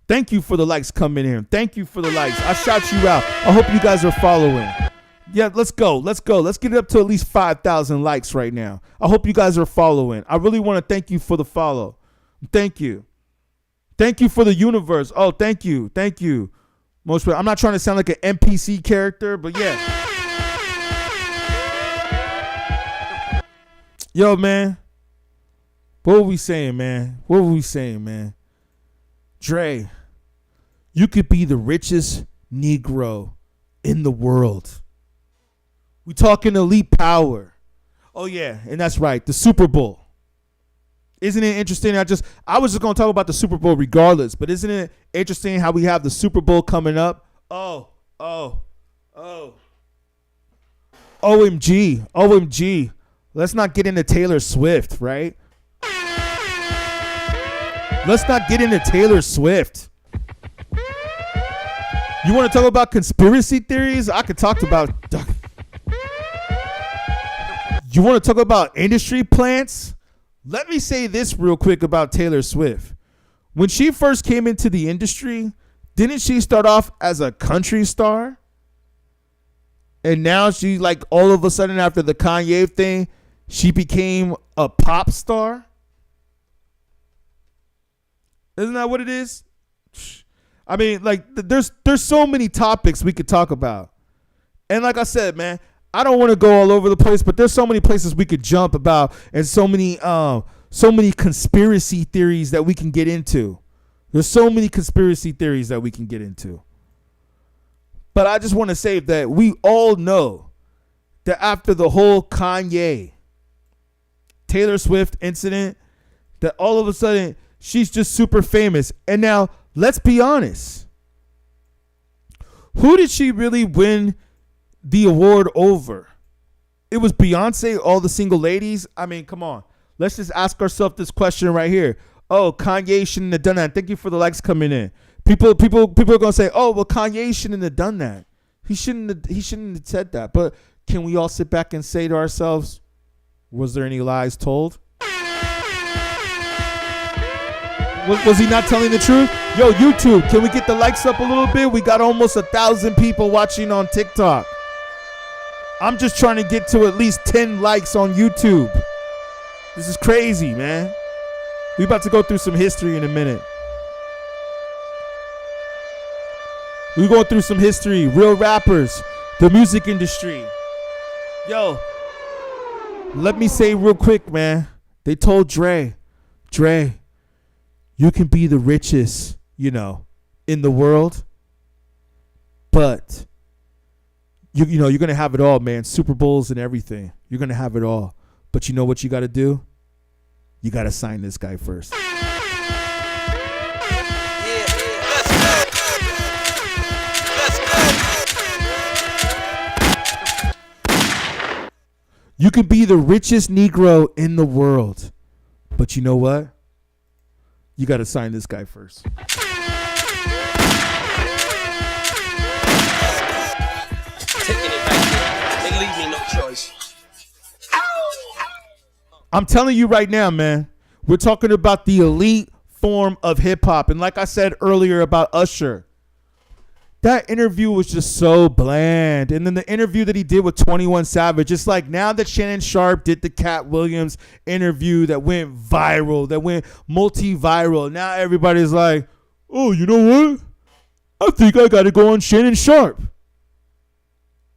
Thank you for the likes coming in. Thank you for the likes. I shout you out. I hope you guys are following. Yeah, let's go. Let's go. Let's get it up to at least 5,000 likes right now. I hope you guys are following. I really want to thank you for the follow. Thank you. Thank you for the universe. Oh, thank you. Thank you. I'm not trying to sound like an NPC character, but yeah. Yo, man. What were we saying, man? What were we saying, man? Dre, you could be the richest Negro in the world. We talking elite power. Oh, yeah, and that's right, the Super Bowl. Isn't it interesting? I was just going to talk about the Super Bowl regardless, but isn't it interesting how we have the Super Bowl coming up? OMG. Let's not get into Taylor Swift, right? Let's not get into Taylor Swift. You want to talk about conspiracy theories? I could talk about... You want to talk about industry plants? Let me say this real quick about Taylor Swift. When she first came into the industry, didn't she start off as a country star? And now she, like, all of a sudden after the Kanye thing, she became a pop star? Isn't that what it is? I mean, like, there's so many topics we could talk about. And like I said, man, I don't want to go all over the place, but there's so many places we could jump about, and so many conspiracy theories that we can get into. There's so many conspiracy theories that we can get into. But I just want to say that we all know that after the whole Kanye Taylor Swift incident, that all of a sudden she's just super famous. And now, let's be honest. Who did she really win the award over? It was Beyonce, all the single ladies. I mean, come on. Let's just ask ourselves this question right here. Oh, Kanye shouldn't have done that. Thank you for the likes coming in. People are gonna say, oh, well, Kanye shouldn't have done that. He shouldn't have said that. But can we all sit back and say to ourselves, was there any lies told? Was he not telling the truth? Yo, YouTube, can we get the likes up a little bit? We got almost 1,000 people watching on TikTok. I'm just trying to get to at least 10 likes on YouTube. This is crazy, man. We about to go through some history in a minute. We're going through some history. Real rappers. The music industry. Yo. Let me say real quick, man. They told Dre, you can be the richest, in the world. But, you're going to have it all, man. Super Bowls and everything. You're going to have it all. But you know what you got to do? You got to sign this guy first. You can be the richest Negro in the world. But you know what? You got to sign this guy first. Taking it back there. They leave me no choice. I'm telling you right now, man. We're talking about the elite form of hip hop. And like I said earlier about Usher, that interview was just so bland. And then the interview that he did with 21 Savage, it's like now that Shannon Sharp did the Cat Williams interview that went viral, that went multi-viral, now everybody's like, oh, you know what? I think I got to go on Shannon Sharp.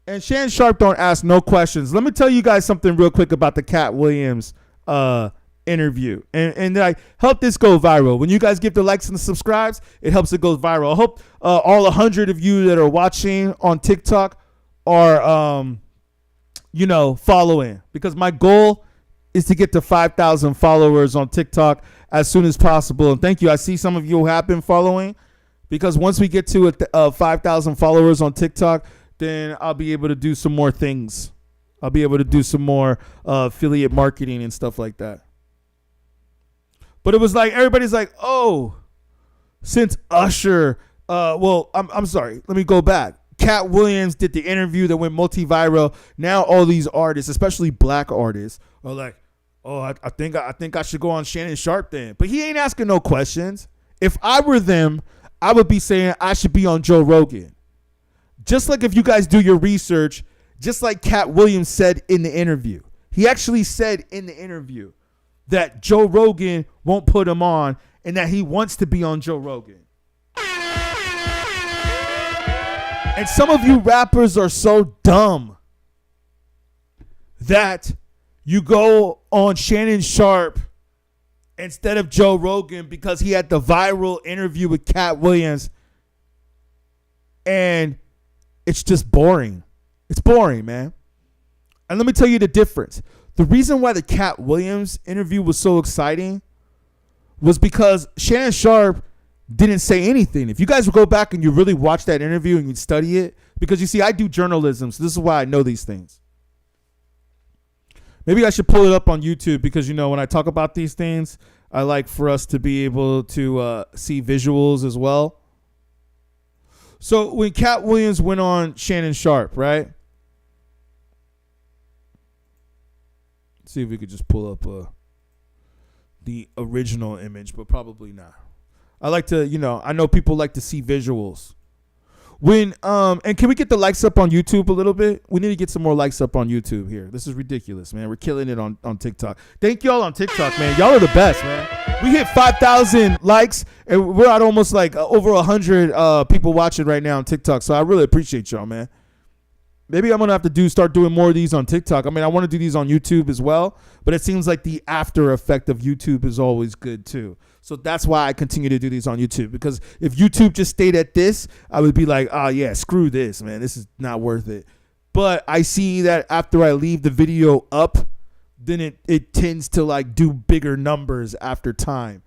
And Shannon Sharp don't ask no questions. Let me tell you guys something real quick about the Cat Williams interview, and like help this go viral. When you guys give the likes and the subscribes, it helps it go viral. I hope all 100 of you that are watching on TikTok are following, because my goal is to get to 5,000 followers on TikTok as soon as possible. And thank you. I see some of you have been following, because once we get to 5,000 followers on TikTok, then I'll be able to do some more things. I'll be able to do some more affiliate marketing and stuff like that. But it was like, everybody's like, oh, since Usher, I'm sorry, let me go back. Cat Williams did the interview that went multi-viral. Now all these artists, especially black artists, are like, oh, I think I should go on Shannon Sharp then. But he ain't asking no questions. If I were them, I would be saying I should be on Joe Rogan. Just like if you guys do your research, just like Cat Williams said in the interview. He actually said in the interview that Joe Rogan won't put him on and that he wants to be on Joe Rogan. And some of you rappers are so dumb that you go on Shannon Sharp instead of Joe Rogan because he had the viral interview with Cat Williams, and it's just boring. It's boring, man. And let me tell you the difference. The reason why the Cat Williams interview was so exciting was because Shannon Sharp didn't say anything. If you guys would go back and you really watch that interview and you study it, because you see, I do journalism, so this is why I know these things. Maybe I should pull it up on YouTube, because, when I talk about these things, I like for us to be able to see visuals as well. So when Cat Williams went on Shannon Sharp, right? Let's see if we could just pull up the original image, but probably not. I like to, I know people like to see visuals. When and can we get the likes up on YouTube a little bit? We need to get some more likes up on YouTube here. This is ridiculous, man. We're killing it on TikTok. Thank y'all on TikTok, man. Y'all are the best, man. We hit 5,000 likes, and we're at almost like over 100 people watching right now on TikTok. So I really appreciate y'all, man. Maybe I'm gonna have to start doing more of these on TikTok. I mean, I want to do these on YouTube as well, but it seems like the after effect of YouTube is always good too. So that's why I continue to do these on YouTube, because if YouTube just stayed at this, I would be like, oh yeah, screw this, man. This is not worth it. But I see that after I leave the video up, then it tends to like do bigger numbers after time.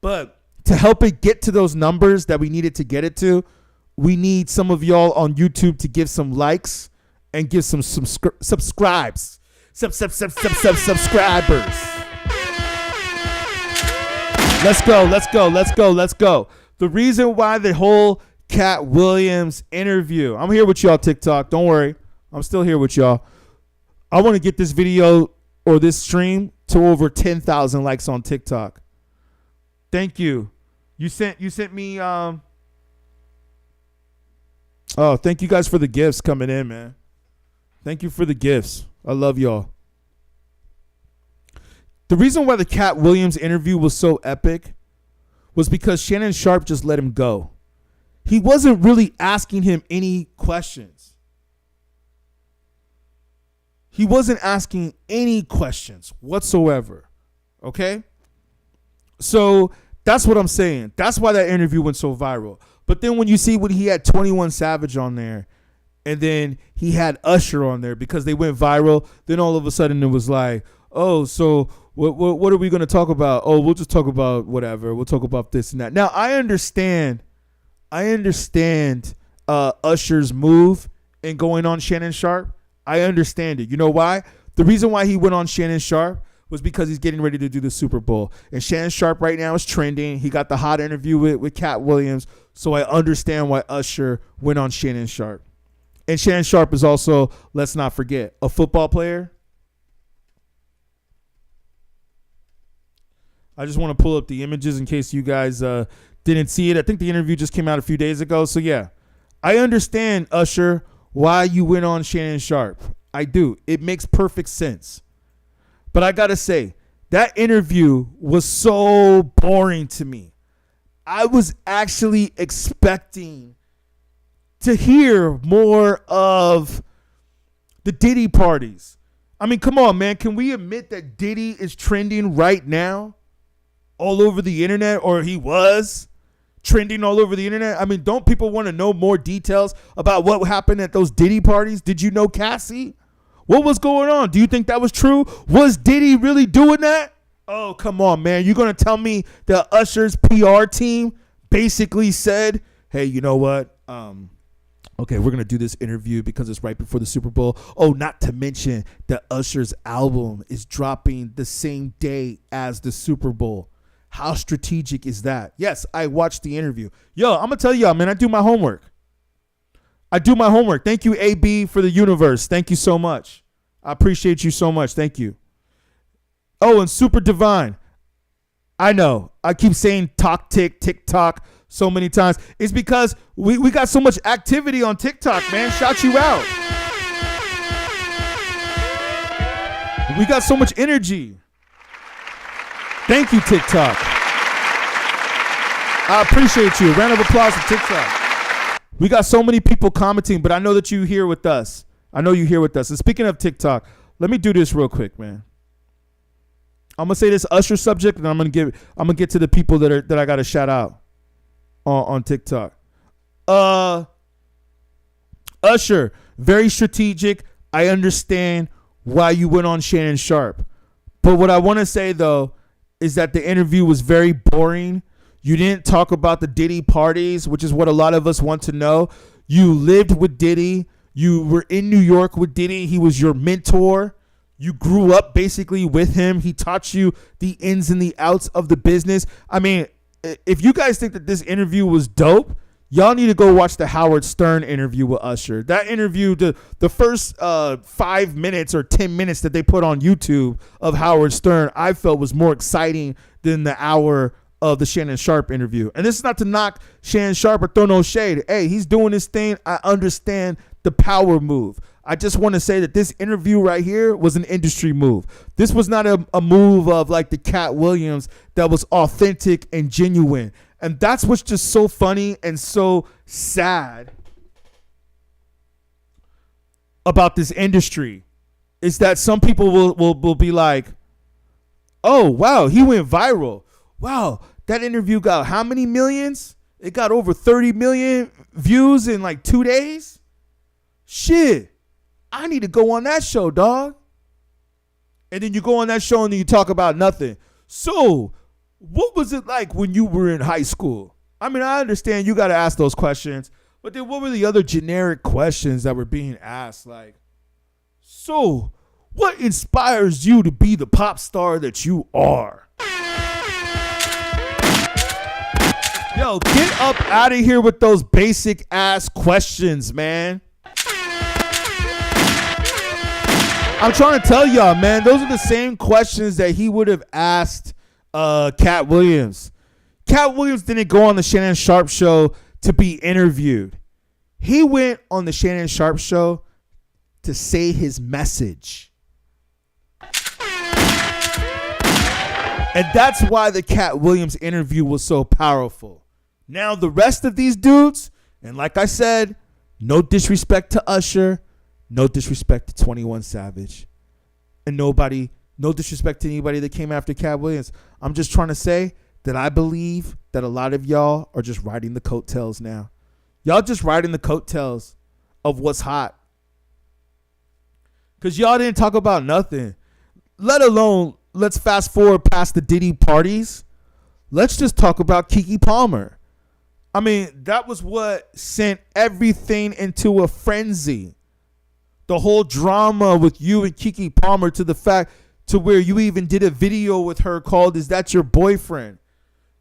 But to help it get to those numbers that we needed to get it to, we need some of y'all on YouTube to give some likes and give some subscribers. Let's go. The reason why the whole Cat Williams interview, I'm here with y'all TikTok. Don't worry. I'm still here with y'all. I want to get this video or this stream to over 10,000 likes on TikTok. Thank you. You sent me thank you guys for the gifts coming in, man. Thank you for the gifts. I love y'all. The reason why the Cat Williams interview was so epic was because Shannon Sharp just let him go. He wasn't really asking him any questions. He wasn't asking any questions whatsoever. Okay? So that's what I'm saying. That's why that interview went so viral. But then when you see when he had 21 Savage on there, and then he had Usher on there because they went viral, then all of a sudden it was like, oh, so what are we going to talk about? Oh, we'll just talk about whatever. We'll talk about this and that. Now, I understand Usher's move in going on Shannon Sharp. I understand it. You know why? The reason why he went on Shannon Sharp was because he's getting ready to do the Super Bowl. And Shannon Sharp right now is trending. He got the hot interview with Cat Williams. So I understand why Usher went on Shannon Sharp. And Shannon Sharp is also, let's not forget, a football player. I just want to pull up the images in case you guys didn't see it. I think the interview just came out a few days ago. So, yeah, I understand, Usher, why you went on Shannon Sharp. I do. It makes perfect sense. But I got to say, that interview was so boring to me. I was actually expecting to hear more of the Diddy parties. I mean, come on, man. Can we admit that Diddy is trending right now all over the internet, or he was trending all over the internet? I mean, don't people want to know more details about what happened at those Diddy parties? Did you know Cassie? What was going on? Do you think that was true? Was Diddy really doing that? Oh, come on, man. You're going to tell me that Usher's PR team basically said, hey, you know what? Okay, we're going to do this interview because it's right before the Super Bowl. Oh, not to mention that Usher's album is dropping the same day as the Super Bowl. How strategic is that? Yes, I watched the interview. Yo, I'm going to tell y'all, man, I do my homework. Thank you, AB, for the universe. Thank you so much. I appreciate you so much. Thank you. Oh, and Super Divine. I know. I keep saying TikTok so many times. It's because we got so much activity on TikTok, man. Shout you out. We got so much energy. Thank you, TikTok. I appreciate you. Round of applause for TikTok. We got so many people commenting, but I know that you're here with us. And speaking of TikTok, let me do this real quick, man. I'm gonna say this Usher subject, and I'm gonna get to the people that I gotta shout out on TikTok. Usher, very strategic. I understand why you went on Shannon Sharp, but what I want to say though is that the interview was very boring. You didn't talk about the Diddy parties, which is what a lot of us want to know. You lived with Diddy. You were in New York with Diddy. He was your mentor. You grew up basically with him. He taught you the ins and the outs of the business. I mean, if you guys think that this interview was dope, y'all need to go watch the Howard Stern interview with Usher. That interview, the first 5 minutes or 10 minutes that they put on YouTube of Howard Stern, I felt was more exciting than the hour of the Shannon Sharp interview. And this is not to knock Shannon Sharp or throw no shade. Hey, he's doing his thing. I understand the power move. I just want to say that this interview right here was an industry move. This was not a move of like the Cat Williams that was authentic and genuine. And that's what's just so funny and so sad about this industry is that some people will be like, oh, wow, he went viral. Wow, that interview got how many millions? It got over 30 million views in like 2 days. Shit, I need to go on that show, dog. And then you go on that show and then you talk about nothing. So, what was it like when you were in high school? I mean, I understand you got to ask those questions, but then what were the other generic questions that were being asked? Like, so, what inspires you to be the pop star that you are? Yo, get up out of here with those basic ass questions, man. I'm trying to tell y'all, man, those are the same questions that he would have asked Cat Williams. Cat Williams didn't go on the Shannon Sharp show to be interviewed. He went on the Shannon Sharp show to say his message. And that's why the Cat Williams interview was so powerful. Now the rest of these dudes, and like I said, no disrespect to Usher, no disrespect to 21 Savage, and no disrespect to anybody that came after Cat Williams. I'm just trying to say that I believe that a lot of y'all are just riding the coattails now. Y'all just riding the coattails of what's hot. Because y'all didn't talk about nothing. Let alone, let's fast forward past the Diddy parties. Let's just talk about Keke Palmer. I mean, that was what sent everything into a frenzy. The whole drama with you and Keke Palmer to the fact to where you even did a video with her called Is That Your Boyfriend?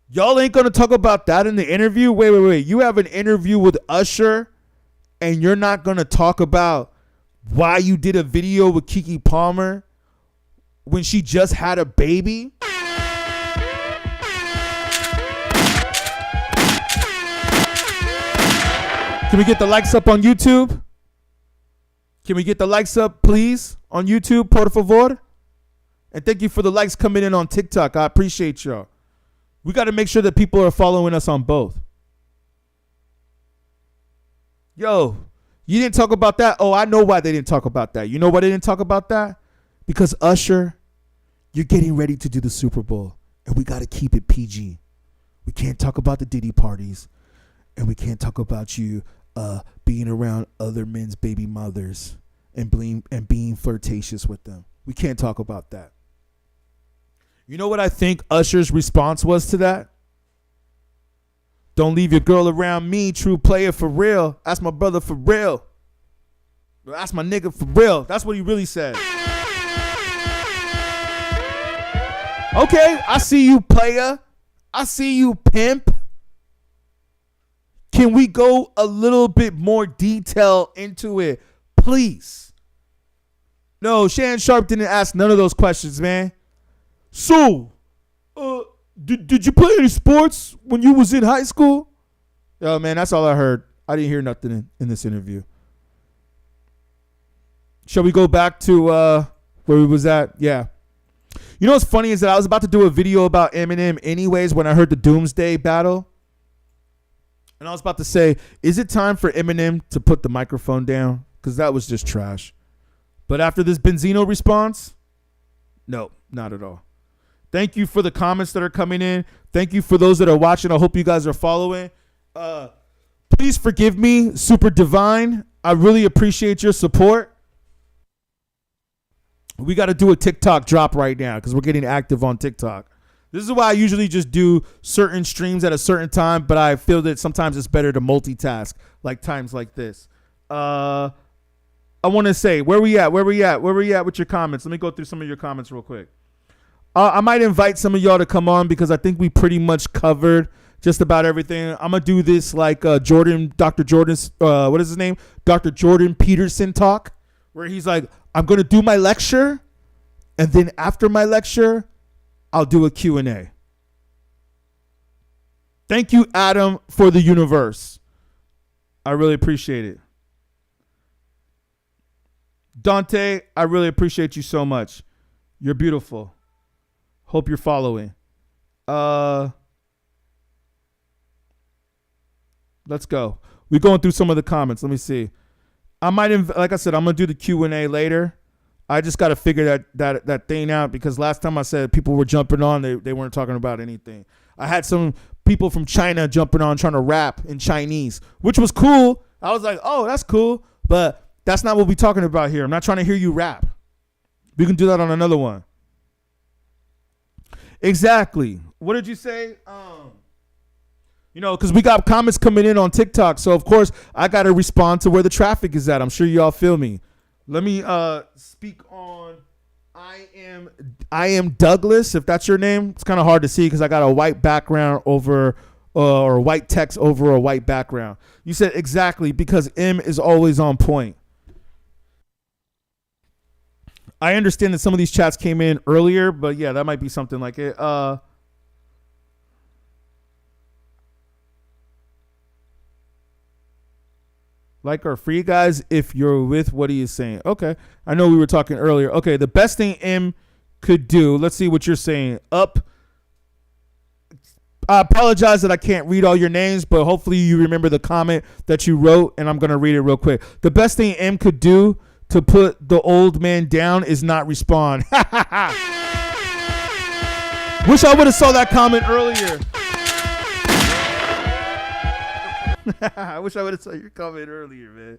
Y'all ain't going to talk about that in the interview? Wait. You have an interview with Usher and you're not going to talk about why you did a video with Keke Palmer when she just had a baby? Can we get the likes up on YouTube? Can we get the likes up, please, on YouTube, por favor? And thank you for the likes coming in on TikTok. I appreciate y'all. We got to make sure that people are following us on both. Yo, you didn't talk about that? Oh, I know why they didn't talk about that. You know why they didn't talk about that? Because Usher, you're getting ready to do the Super Bowl, and we got to keep it PG. We can't talk about the Diddy parties, and we can't talk about you being around other men's baby mothers and being flirtatious with them. We can't talk about that. You know what I think Usher's response was to that? Don't leave your girl around me, true player for real. That's my brother for real. That's my nigga for real. That's what he really said. Okay, I see you, player. I see you, pimp. Can we go a little bit more detail into it, please? No, Shannon Sharp didn't ask none of those questions, man. So, did you play any sports when you was in high school? Oh, man, that's all I heard. I didn't hear nothing in this interview. Shall we go back to where we was at? Yeah. You know what's funny is that I was about to do a video about Eminem anyways when I heard the Doomsday battle. And I was about to say, is it time for Eminem to put the microphone down? Because that was just trash. But after this Benzino response, no, not at all. Thank you for the comments that are coming in. Thank you for those that are watching. I hope you guys are following. Please forgive me, Super Divine. I really appreciate your support. We got to do a TikTok drop right now because we're getting active on TikTok. This is why I usually just do certain streams at a certain time, but I feel that sometimes it's better to multitask, like times like this. I want to say, where we at with your comments? Let me go through some of your comments real quick. I might invite some of y'all to come on because I think we pretty much covered just about everything. I'm going to do this like Dr. Jordan's, what is his name? Dr. Jordan Peterson talk, where he's like, I'm going to do my lecture, and then after my lecture, I'll do a Q&A. Thank you, Adam, for the universe. I really appreciate it. Dante, I really appreciate you so much. You're beautiful. Hope you're following. Let's go. We're going through some of the comments. Let me see. I might, like I said, I'm going to do the Q&A later. I just got to figure that thing out because last time I said people were jumping on, they weren't talking about anything. I had some people from China jumping on trying to rap in Chinese, which was cool. I was like, oh, that's cool. But that's not what we're talking about here. I'm not trying to hear you rap. We can do that on another one. Exactly. What did you say? Because we got comments coming in on TikTok. So, of course, I got to respond to where the traffic is at. I'm sure y'all feel me. Let me speak on I am Douglas, if that's your name. It's kind of hard to see because I got a white background over or white text over a white background. You said exactly because M is always on point. I understand that some of these chats came in earlier, but yeah, that might be something like it. Like our free guys, if you're with what he is saying. Okay. I know we were talking earlier. Okay. The best thing M could do. Let's see what you're saying. Up. I apologize that I can't read all your names, but hopefully you remember the comment that you wrote, and I'm going to read it real quick. The best thing M could do to put the old man down is not respond. Wish I would have saw that comment earlier. I wish I would have saw your comment earlier, man.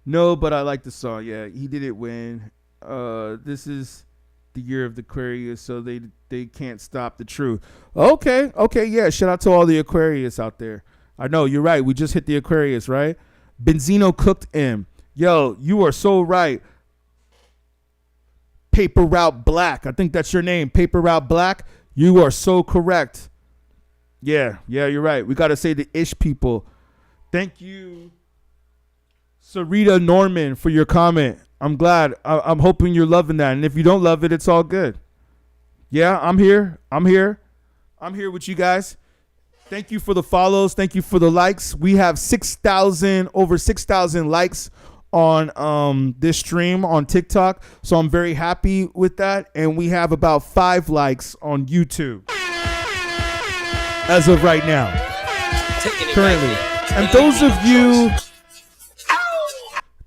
No, but I like the song. Yeah, he did it win. This is the year of the Aquarius, so they can't stop the truth. Okay, yeah. Shout out to all the Aquarius out there. I know, you're right. We just hit the Aquarius, right? Benzino cooked M. Yo, you are so right. Paper Route Black. I think that's your name. Paper Route Black. You are so correct. Yeah, you're right. We got to say the ish people. Thank you, Sarita Norman, for your comment. I'm glad. I'm hoping you're loving that. And if you don't love it, it's all good. Yeah, I'm here with you guys. Thank you for the follows. Thank you for the likes. We have over 6,000 likes on this stream on TikTok. So I'm very happy with that. And we have about 5 likes on YouTube as of right now. Currently. And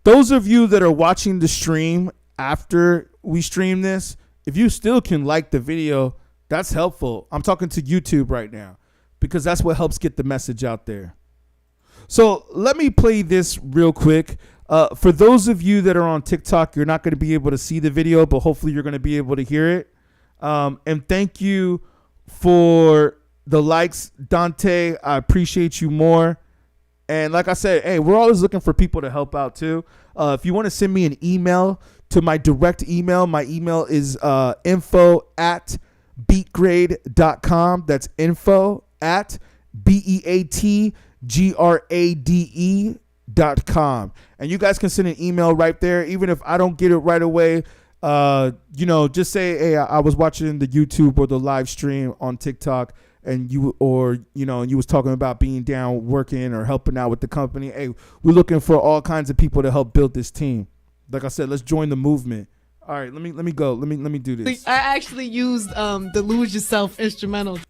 those of you that are watching the stream after we stream this, if you still can like the video, that's helpful. I'm talking to YouTube right now because that's what helps get the message out there. So let me play this real quick. For those of you that are on TikTok, you're not going to be able to see the video, but hopefully you're going to be able to hear it. And thank you for the likes, Dante. I appreciate you more. And like I said, hey, we're always looking for people to help out too. If you want to send me an email to my direct email, my email is info@beatgrade.com. That's info@beatgrade.com. And you guys can send an email right there. Even if I don't get it right away, just say, hey, I was watching the YouTube or the live stream on TikTok, and you was talking about being down working or helping out with the company. Hey, we're looking for all kinds of people to help build this team. Like I said, let's join the movement. All right, let me go. Let me do this. I actually used the Lose Yourself instrumental.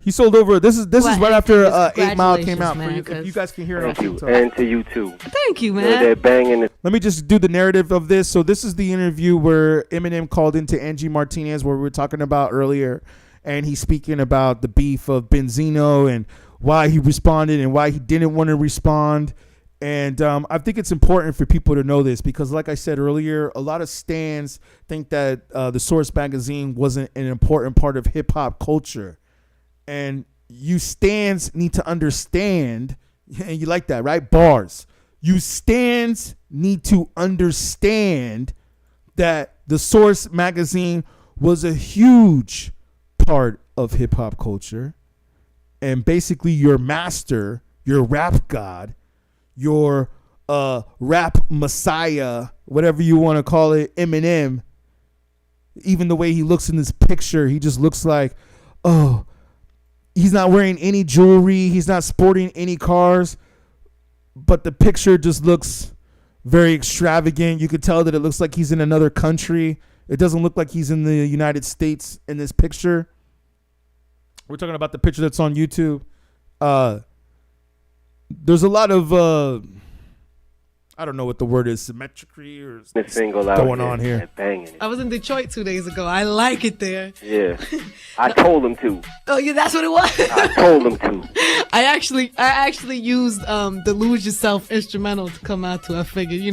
He sold over. This is right after 8 Mile came out. Man, for you, if you guys can hear it on TikTok. And to you too. Thank you, man. They're banging it. Let me just do the narrative of this. So this is the interview where Eminem called into Angie Martinez, where we were talking about earlier, and he's speaking about the beef of Benzino and why he responded and why he didn't want to respond. And I think it's important for people to know this because, like I said earlier, a lot of stans think that the Source magazine wasn't an important part of hip hop culture. And you stans need to understand, and you like that, right? Bars. You stans need to understand that the Source magazine was a huge part of hip hop culture. And basically your master, your rap god, your rap messiah, whatever you want to call it, Eminem, even the way he looks in this picture, he just looks like, oh, he's not wearing any jewelry. He's not sporting any cars. But the picture just looks very extravagant. You could tell that it looks like he's in another country. It doesn't look like he's in the United States in this picture. We're talking about the picture that's on YouTube. There's a lot of I don't know what the word is, symmetry or going on here. Banging. I was in Detroit 2 days ago. I like it there. Yeah, I told him to. Oh, yeah, that's what it was. I told him to. I actually used the Lose Yourself instrumental to come out to. I figured,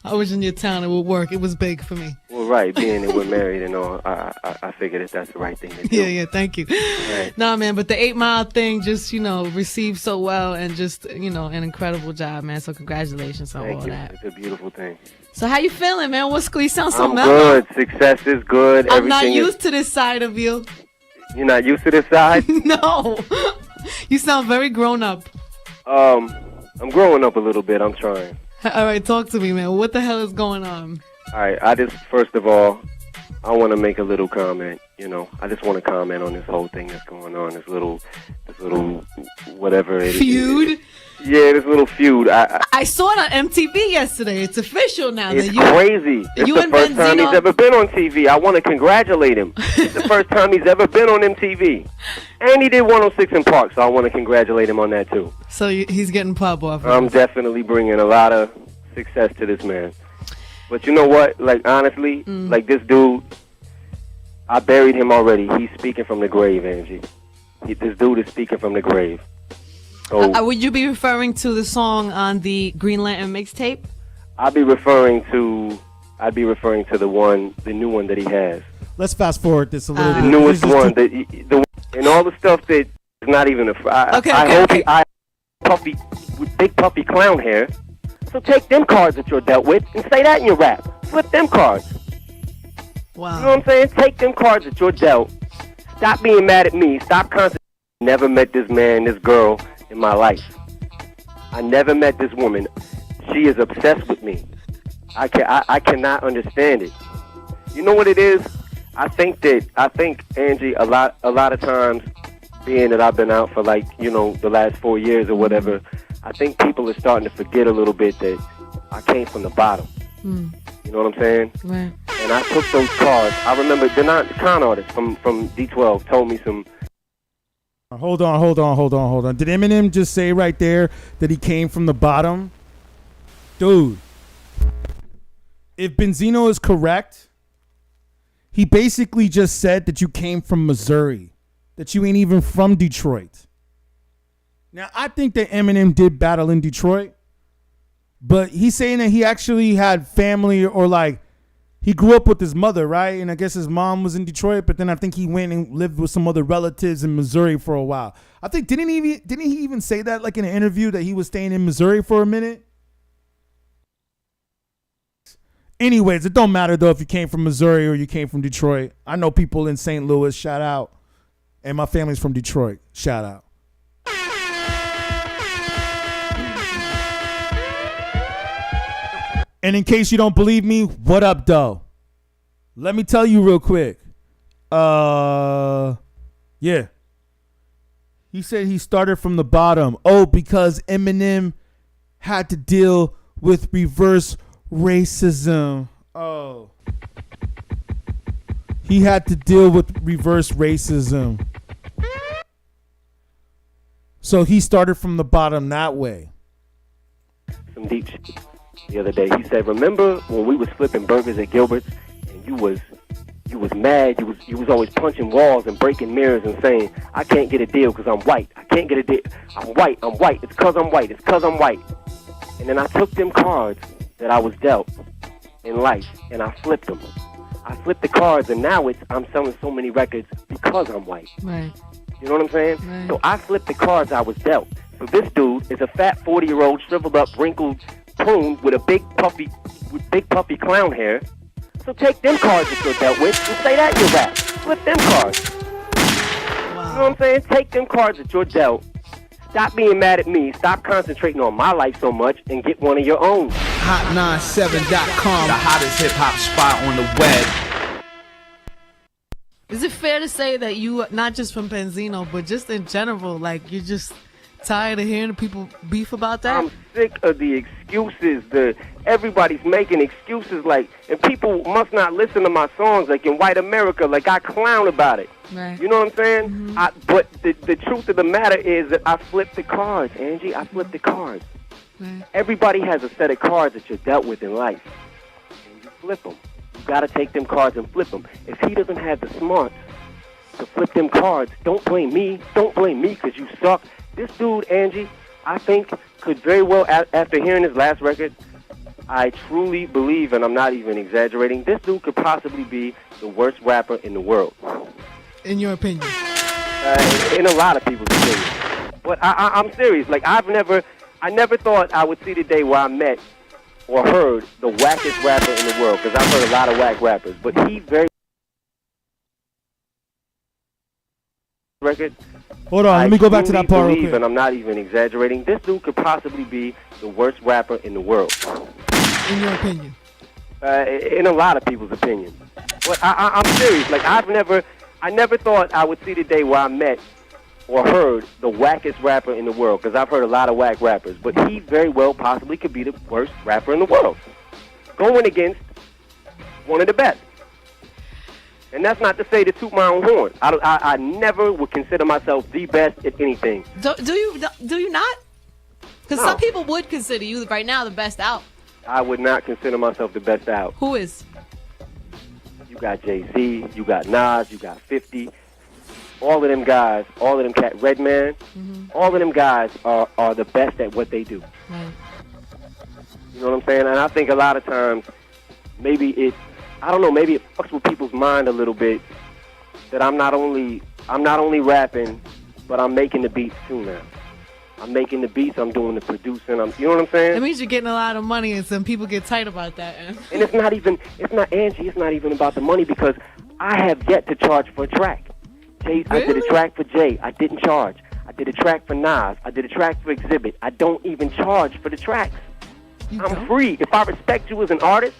I was in your town, it would work. It was big for me. Well, right, being that we're married and all, I figured that's the right thing to do. Yeah, thank you. Right. Nah, man, but the 8 Mile thing just, received so well and just, an incredible job, man. So congratulations on all that. It's a beautiful thing. So how you feeling, man? You sound so I'm mellow. good. Success is good. I'm not used to this side of you. You're not used to this side? No. You sound very grown up. I'm growing up a little bit. I'm trying. All right, talk to me, man. What the hell is going on? All right, first of all, I want to make a little comment. I just want to comment on this whole thing that's going on. This little whatever it is. Feud? Yeah, this little feud. I saw it on MTV yesterday. It's official now. It's crazy. It's the first time he's ever been on TV. I want to congratulate him. It's the first time he's ever been on MTV. And he did 106 in Park, so I want to congratulate him on that too. So he's getting pop off. I'm definitely bringing a lot of success to this man. But you know what? Like, honestly, like this dude, I buried him already. He's speaking from the grave, Angie. This dude is speaking from the grave. So, would you be referring to the song on the Green Lantern mixtape? I'd be referring to the new one that he has. Let's fast forward this a little bit. The newest one, and all the stuff that is not even puffy with big puffy clown hair. So take them cards that you're dealt with and say that in your rap. Flip them cards. Wow. You know what I'm saying? Take them cards that you're dealt. Stop being mad at me. Stop constantly. Never met this man, this girl in my life. I never met this woman. She is obsessed with me. I cannot understand it. You know what it is? I think Angie, a lot of times being that I've been out for like, you know, the last 4 years or whatever, I think people are starting to forget a little bit that I came from the bottom. You know what I'm saying? Right. And I took those cards. I remember the con artist from D12 told me some. Hold on. Did Eminem just say right there that he came from the bottom? Dude, if Benzino is correct, he basically just said that you came from Missouri, that you ain't even from Detroit. Now, I think that Eminem did battle in Detroit, but he's saying that he actually had family, or like he grew up with his mother, right? And I guess his mom was in Detroit, but then I think he went and lived with some other relatives in Missouri for a while. I think didn't he even say that like in an interview that he was staying in Missouri for a minute? Anyways, it don't matter though if you came from Missouri or you came from Detroit. I know people in St. Louis, shout out. And my family's from Detroit, shout out. And in case you don't believe me, what up, though? Let me tell you real quick. Yeah. He said he started from the bottom. Oh, because Eminem had to deal with reverse racism. Oh. He had to deal with reverse racism. So he started from the bottom that way. Some deep shit the other day. He said, remember when we was flipping burgers at Gilbert's and you was mad, you was always punching walls and breaking mirrors and saying, I can't get a deal because I'm white. I can't get a deal. I'm white. It's because I'm white. It's because I'm white. And then I took them cards that I was dealt in life and I flipped them. I flipped the cards and now I'm selling so many records because I'm white. Right. You know what I'm saying? Right. So I flipped the cards I was dealt. So this dude is a fat 40-year-old, shriveled up, wrinkled prune with a big puffy clown hair. So take them cards that you're dealt with and say that you're rap. Flip them cards. Wow. You know what I'm saying? Take them cards that you're dealt. Stop being mad at me. Stop concentrating on my life so much and get one of your own. Hot97.com, the hottest hip-hop spot on the web. Is it fair to say that you, not just from Benzino, but just in general, like you're just tired of hearing people beef about that? I'm sick of the excuses. Everybody's making excuses, like, and people must not listen to my songs, like in White America, like I clown about it. Right. You know what I'm saying? But the truth of the matter is that I flipped the cards, Angie. I flipped the cards. Right. Everybody has a set of cards that you're dealt with in life, and you flip them. You gotta take them cards and flip them. If he doesn't have the smarts to flip them cards, don't blame me. Don't blame me because you suck. This dude, Angie, I think could very well, after hearing his last record, I truly believe, and I'm not even exaggerating, this dude could possibly be the worst rapper in the world. In your opinion? In a lot of people's opinion. But I'm serious. Like, I never thought I would see the day where I met or heard the wackest rapper in the world, because I've heard a lot of whack rappers. But he very record. Hold on, let me go back to that part real quick. And I'm not even exaggerating, this dude could possibly be the worst rapper in the world. In your opinion? In a lot of people's opinion. But I'm serious. Like, I never thought I would see the day where I met or heard the wackest rapper in the world, because I've heard a lot of whack rappers. But he very well possibly could be the worst rapper in the world, going against one of the best. And that's not to say to toot my own horn. I never would consider myself the best at anything. Do you not? Because some people would consider you right now the best out. I would not consider myself the best out. Who is? You got Jay-Z, you got Nas, you got 50. All of them guys, all of them cat, Redman, all of them guys are the best at what they do. Right. You know what I'm saying? And I think a lot of times maybe it fucks with people's mind a little bit that I'm not only rapping, but I'm making the beats too now. I'm making the beats, I'm doing the producing, you know what I'm saying? That means you're getting a lot of money, and some people get tight about that. And it's not even about the money, because I have yet to charge for a track. Really? I did a track for Jay, I didn't charge. I did a track for Nas, I did a track for Exhibit. I don't even charge for the tracks. I'm free. If I respect you as an artist,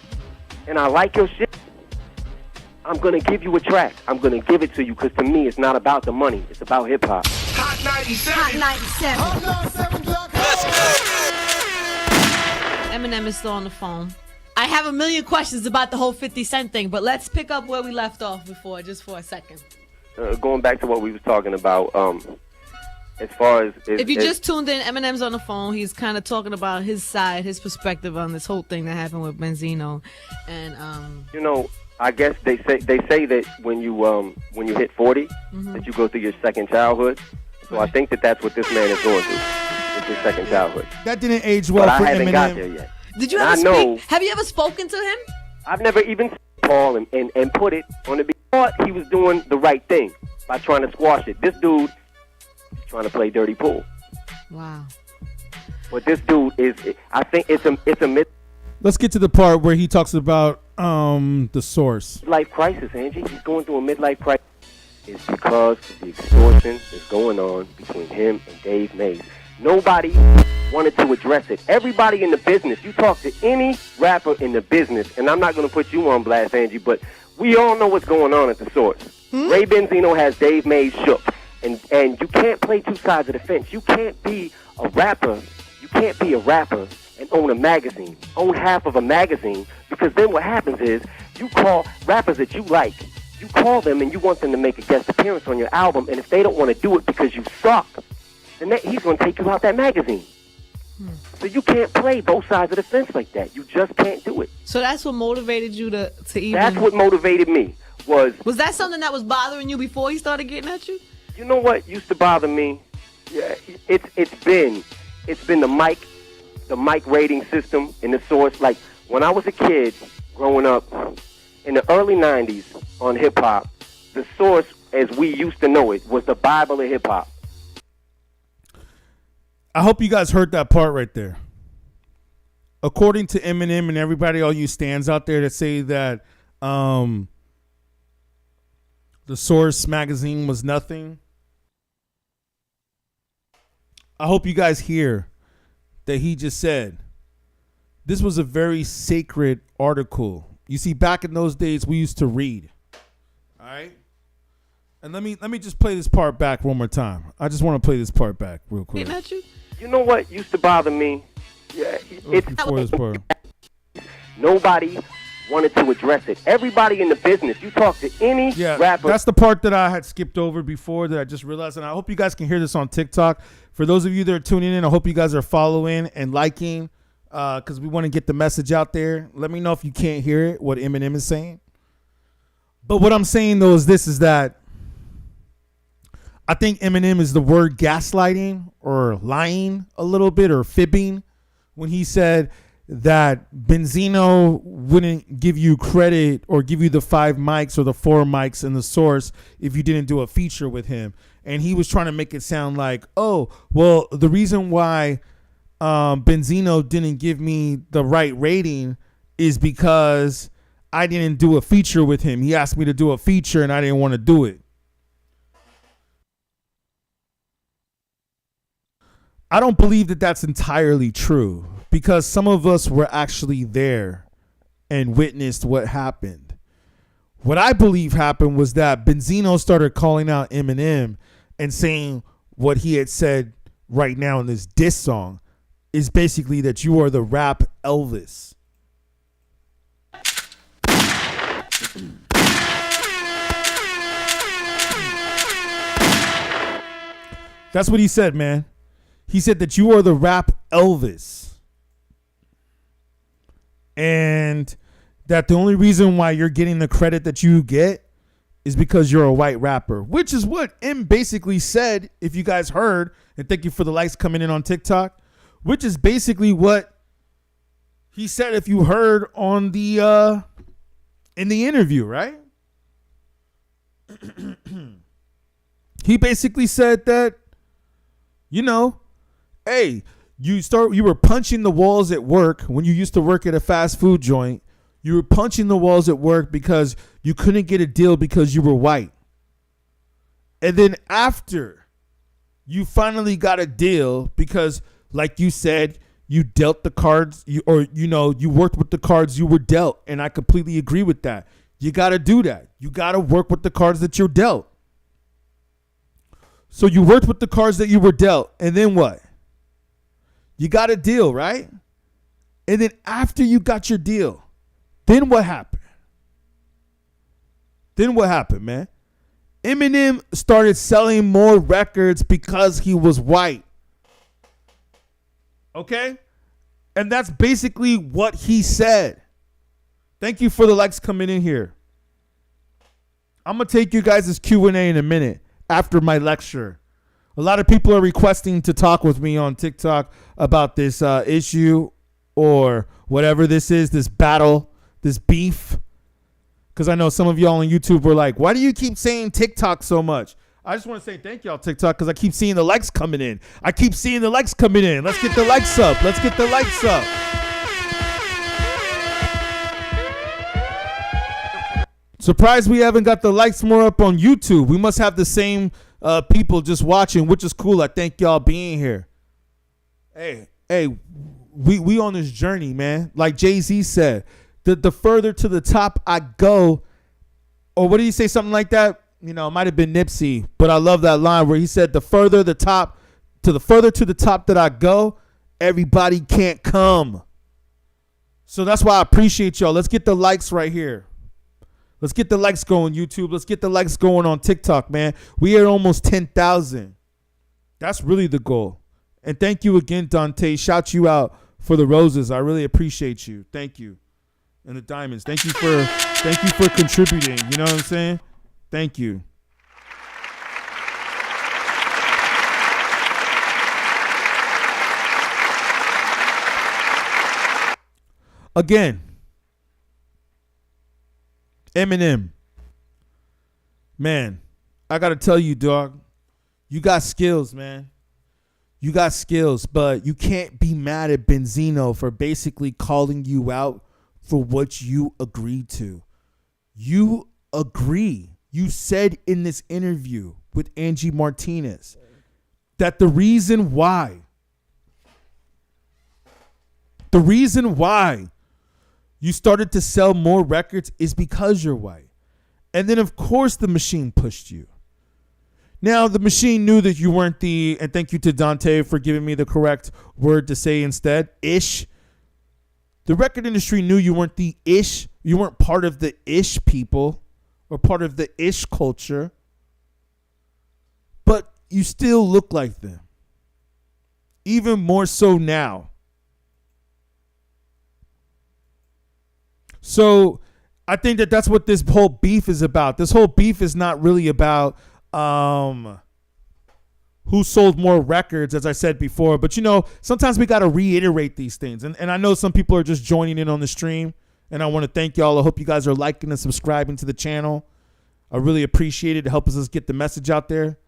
and I like your shit, I'm going to give you a track. I'm going to give it to you because to me it's not about the money. It's about hip-hop. Hot 97. Hot 97. Eminem is still on the phone. I have a million questions about the whole 50 Cent thing, but let's pick up where we left off before, just for a second. Going back to what we was talking about, as far as... If you just tuned in, Eminem's on the phone. He's kind of talking about his side, his perspective on this whole thing that happened with Benzino. And, you know, I guess they say that when you hit 40, that you go through your second childhood. So I think that's what this man is going through. His second childhood. That didn't age well but for I haven't Eminem. got there yet. Did you ever speak? Have you ever spoken to him? I've never even seen Paul and put it on the beat. Thought he was doing the right thing by trying to squash it. This dude is trying to play dirty pool. Wow. But this dude is, I think it's a myth. Let's get to the part where he talks about the source. Midlife crisis, Angie. He's going through a midlife crisis. It's because of the extortion that's going on between him and Dave Mays. Nobody wanted to address it. Everybody in the business, you talk to any rapper in the business, and I'm not going to put you on blast, Angie, but we all know what's going on at the source. Ray Benzino has Dave Mays shook, and you can't play two sides of the fence. You can't be a rapper. You can't be a rapper and own a magazine, own half of a magazine, because then what happens is you call rappers that you like, you call them and you want them to make a guest appearance on your album, and if they don't want to do it because you suck, then he's going to take you out that magazine. So you can't play both sides of the fence like that. You just can't do it. So that's what motivated you to even... That's what motivated me. Was that something that was bothering you before he started getting at you? You know what used to bother me? Yeah, it's been the mic rating system in the source. Like when I was a kid growing up in the early 90s on hip hop, the source as we used to know it was the Bible of hip hop. I hope you guys heard that part right there. According to Eminem and everybody, all you stands out there that say that the Source magazine was nothing, I hope you guys hear that he just said this was a very sacred article. You see, back in those days, we used to read. All right? And let me just play this part back one more time. I just want to play this part back real quick. Getting at you? You know what used to bother me? Yeah, it's before this part. Nobody wanted to address it. Everybody in the business, you talk to any rapper. That's the part that I had skipped over before that I just realized, and I hope you guys can hear this on TikTok. For those of you that are tuning in, I hope you guys are following and liking because we want to get the message out there. Let me know if you can't hear it, what Eminem is saying. But what I'm saying, though, is that I think Eminem is the word gaslighting or lying a little bit or fibbing when he said that Benzino wouldn't give you credit or give you the 5 mics or the 4 mics in the source if you didn't do a feature with him. And he was trying to make it sound like, oh, well, the reason why Benzino didn't give me the right rating is because I didn't do a feature with him. He asked me to do a feature and I didn't want to do it. I don't believe that that's entirely true because some of us were actually there and witnessed what happened. What I believe happened was that Benzino started calling out Eminem and saying what he had said right now in this diss song is basically that you are the rap Elvis. That's what he said, man. He said that you are the rap Elvis. And that the only reason why you're getting the credit that you get is because you're a white rapper, which is what M basically said, if you guys heard, and thank you for the likes coming in on TikTok, which is basically what he said if you heard on the in the interview, right? He basically said that, you know, hey, you were punching the walls at work when you used to work at a fast food joint. You were punching the walls at work because you couldn't get a deal because you were white. And then after you finally got a deal because, like you said, you dealt the cards you worked with the cards you were dealt. And I completely agree with that. You got to do that. You got to work with the cards that you're dealt. So you worked with the cards that you were dealt, and then what? You got a deal, right? And then after you got your deal, then what happened? Man? Eminem started selling more records because he was white. Okay? And that's basically what he said. Thank you for the likes coming in here. I'm going to take you guys' Q&A in a minute after my lecture. A lot of people are requesting to talk with me on TikTok about this issue or whatever this is, this battle, this beef. Because I know some of y'all on YouTube were like, why do you keep saying TikTok so much? I just want to say thank y'all, TikTok, because I keep seeing the likes coming in. Let's get the likes up. Surprised we haven't got the likes more up on YouTube. We must have the same people just watching, which is cool. I thank y'all being here. Hey, we on this journey, man. Like Jay-Z said, the further to the top I go, or what did he say? Something like that? You know, it might have been Nipsey, but I love that line where he said, the further to the top that I go, everybody can't come. So that's why I appreciate y'all. Let's get the likes right here. Let's get the likes going, YouTube. Let's get the likes going on TikTok, man. We are almost 10,000. That's really the goal. And thank you again, Dante. Shout you out for the roses. I really appreciate you. Thank you. And the diamonds. Thank you for contributing. You know what I'm saying? Thank you. Again, Eminem. Man, I got to tell you, dog, you got skills, man. You got skills, but you can't be mad at Benzino for basically calling you out for what you agreed to. You agree. You said in this interview with Angie Martinez that the reason why you started to sell more records is because you're white. And then, of course, the machine pushed you. Now, the machine knew that you weren't and thank you to Dante for giving me the correct word to say instead, ish. The record industry knew you weren't the ish. You weren't part of the ish people or part of the ish culture. But you still look like them. Even more so now. So I think that that's what this whole beef is about. This whole beef is not really about who sold more records, as I said before. But, you know, sometimes we got to reiterate these things. And I know some people are just joining in on the stream. And I want to thank y'all. I hope you guys are liking and subscribing to the channel. I really appreciate it. It helps us get the message out there.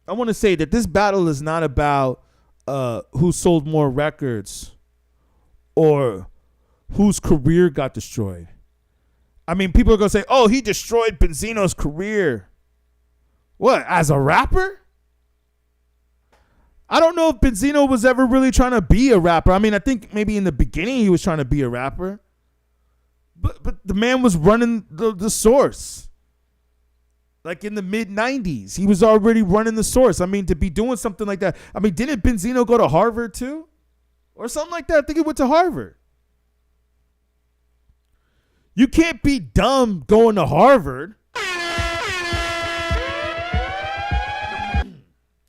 I want to say that this battle is not about who sold more records or whose career got destroyed. I mean, people are going to say, oh, he destroyed Benzino's career. What, as a rapper? I don't know if Benzino was ever really trying to be a rapper. I mean, I think maybe in the beginning he was trying to be a rapper. But the man was running the source. Like in the mid-90s, he was already running the source. I mean, to be doing something like that. I mean, didn't Benzino go to Harvard too? Or something like that? I think he went to Harvard. You can't be dumb going to Harvard.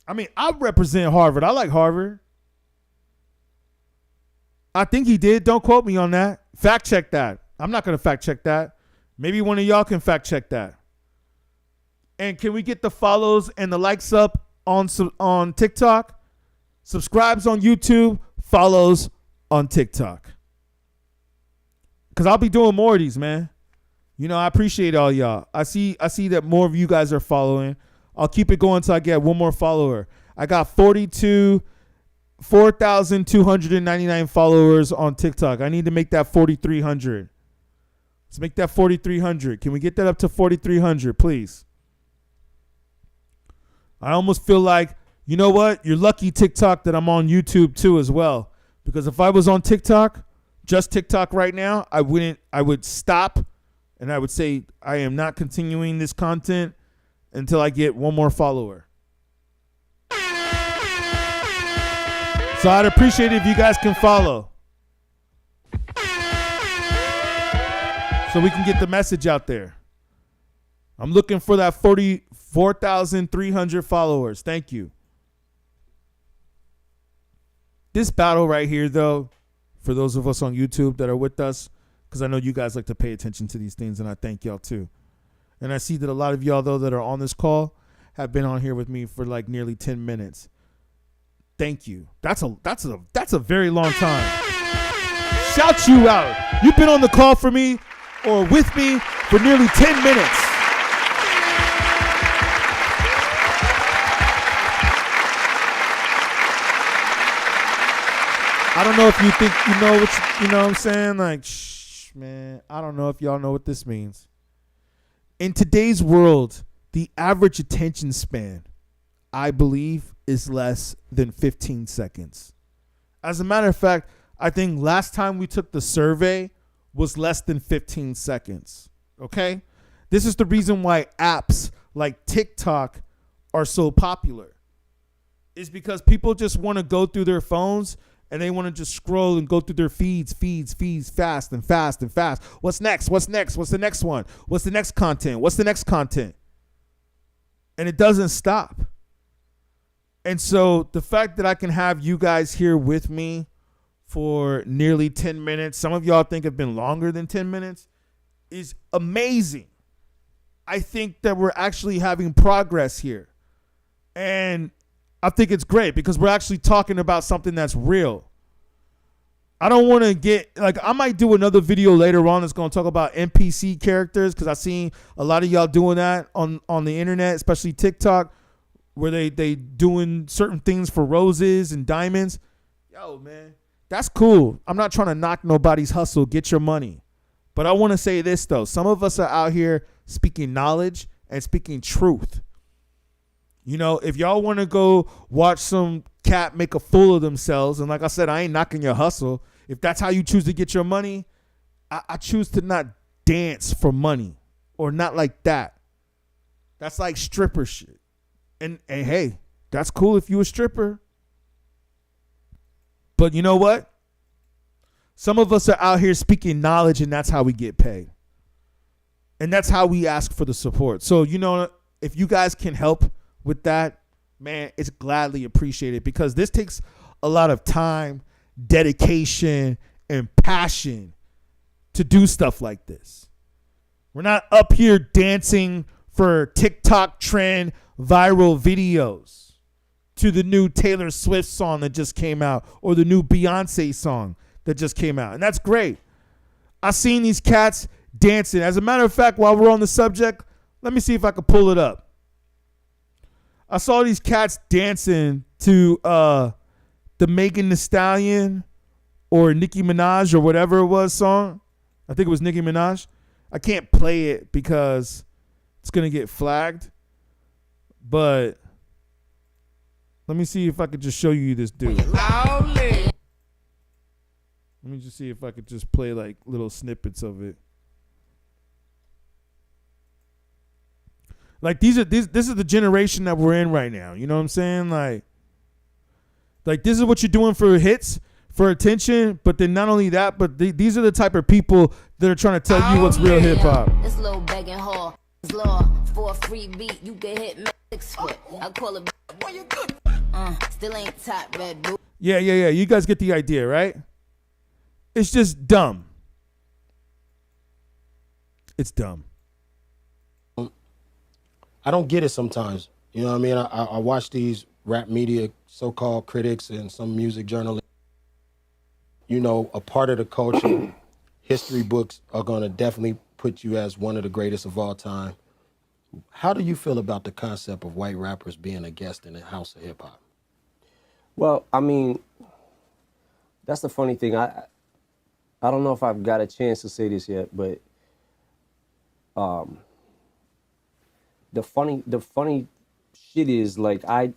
I mean, I represent Harvard. I like Harvard. I think he did. Don't quote me on that. Fact check that. I'm not going to fact check that. Maybe one of y'all can fact check that. And can we get the follows and the likes up on TikTok? Subscribes on YouTube. Follows on TikTok. Because I'll be doing more of these, man. You know, I appreciate all y'all. I see that more of you guys are following. I'll keep it going until I get one more follower. I got 4,299 followers on TikTok. I need to make that 4,300. Let's make that 4,300. Can we get that up to 4,300, please? I almost feel like, you know what? You're lucky, TikTok, that I'm on YouTube too as well. Because if I was on TikTok, just TikTok right now, I would stop and I would say I am not continuing this content until I get one more follower. So I'd appreciate it if you guys can follow, so we can get the message out there. I'm looking for that 44,300 followers. Thank you. This battle right here, though, for those of us on YouTube that are with us, because I know you guys like to pay attention to these things, and I thank y'all too. And I see that a lot of y'all, though, that are on this call have been on here with me for like nearly 10 minutes. Thank you. That's a very long time. Shout you out. You've been on the call for me or with me for nearly 10 minutes. I don't know if you think you know what I'm saying? Like, man, I don't know if y'all know what this means. In today's world, the average attention span, I believe, is less than 15 seconds. As a matter of fact, I think last time we took the survey was less than 15 seconds. Okay? This is the reason why apps like TikTok are so popular. Is because people just want to go through their phones and they want to just scroll and go through their feeds fast and fast and fast. What's next? What's next? What's the next one? What's the next content? What's the next content? And it doesn't stop. And so the fact that I can have you guys here with me for nearly 10 minutes, some of y'all think have been longer than 10 minutes, is amazing. I think that we're actually having progress here. And I think it's great because we're actually talking about something that's real. I don't want to get, like, I might do another video later on that's going to talk about NPC characters, because I've seen a lot of y'all doing that on the internet, especially TikTok, where they doing certain things for roses and diamonds. Yo, man, that's cool. I'm not trying to knock nobody's hustle. Get your money. But I want to say this, though. Some of us are out here speaking knowledge and speaking truth. You know, if y'all want to go watch some cat make a fool of themselves, and like I said, I ain't knocking your hustle. If that's how you choose to get your money, I choose to not dance for money, or not like that. That's like stripper shit. And hey, that's cool if you a stripper. But you know what? Some of us are out here speaking knowledge, and that's how we get paid. And that's how we ask for the support. So, you know, if you guys can help with that, man, it's gladly appreciated, because this takes a lot of time, dedication, and passion to do stuff like this. We're not up here dancing for TikTok trend viral videos to the new Taylor Swift song that just came out, or the new Beyonce song that just came out. And that's great. I've seen these cats dancing. As a matter of fact, while we're on the subject, let me see if I can pull it up. I saw these cats dancing to the Megan Thee Stallion or Nicki Minaj or whatever it was song. I think it was Nicki Minaj. I can't play it because it's going to get flagged. But let me see if I could just show you this dude. Let me just see if I could just play like little snippets of it. Like this is the generation that we're in right now. You know what I'm saying? Like this is what you're doing for hits, for attention. But then not only that, but these are the type of people that are trying to tell you what's real hip hop. This little begging whore is law. For a free beat, you can hit me 6 foot. I call it. Still ain't top red boo. Yeah. You guys get the idea, right? It's just dumb. It's dumb. I don't get it sometimes. You know what I mean? I watch these rap media so-called critics and some music journalists. You know, a part of the culture, history books are going to definitely put you as one of the greatest of all time. How do you feel about the concept of white rappers being a guest in the house of hip-hop? Well, I mean, that's the funny thing. I don't know if I've got a chance to say this yet, but the funny shit is, like, I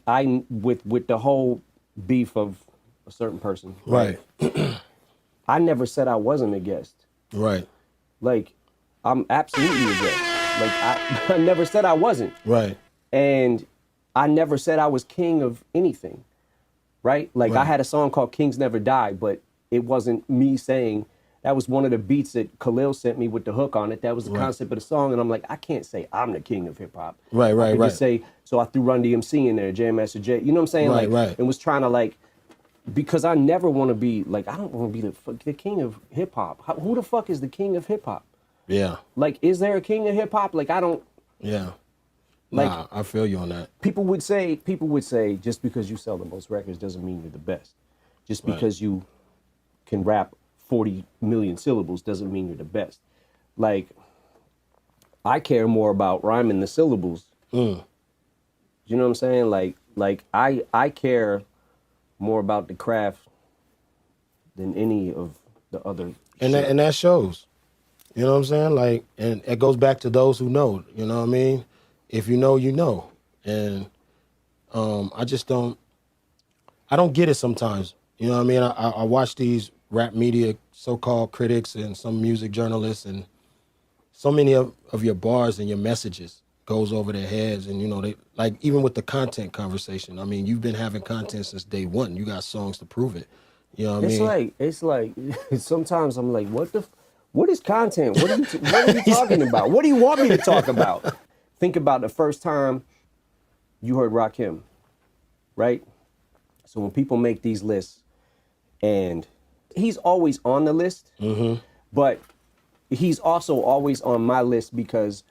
with the whole beef of a certain person, right? I never said I wasn't a guest. Right. Like, I'm absolutely a guest. Like, I never said I wasn't. Right. And I never said I was king of anything, right? Like, I had a song called Kings Never Die, but it wasn't me saying, that was one of the beats that Khalil sent me with the hook on it. That was the concept of the song. And I'm like, I can't say I'm the king of hip hop. Right. I could just say, so I threw Run DMC in there, Jam Master Jay. You know what I'm saying? And was trying to like, because I never want to be, like, I don't want to be the king of hip hop. Who the fuck is the king of hip hop? Yeah. Like, is there a king of hip hop? Like, I don't. Yeah. Like, nah, I feel you on that. People would say, just because you sell the most records doesn't mean you're the best. Just because you can rap 40 million syllables doesn't mean you're the best. Like, I care more about rhyming the syllables. You know what I'm saying? Like I care more about the craft than any of the other. And that shows. You know what I'm saying? Like, and it goes back to those who know. You know what I mean? If you know, you know. And I just don't. I don't get it sometimes. You know what I mean? I watch these rap media so-called critics and some music journalists, and so many of your bars and your messages goes over their heads. And, you know, they like, even with the content conversation, I mean, you've been having content since day one. You got songs to prove it. You know what I mean? It's like sometimes I'm like, what is content? What are you talking about? What do you want me to talk about? Think about the first time you heard Rakim, right? So when people make these lists, and he's always on the list, but he's also always on my list because,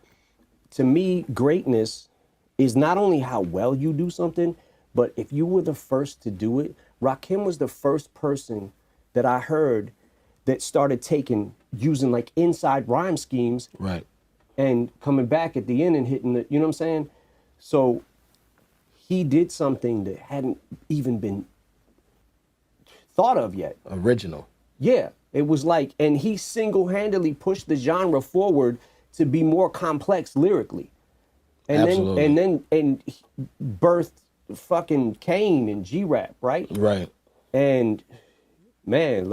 to me, greatness is not only how well you do something, but if you were the first to do it. Rakim was the first person that I heard that started using like inside rhyme schemes, right, and coming back at the end and hitting the, you know what I'm saying? So he did something that hadn't even been thought of yet. Original. Yeah, it was like, and he single-handedly pushed the genre forward to be more complex lyrically. And Absolutely. then he birthed fucking Kane and G-Rap, right? Right. And man,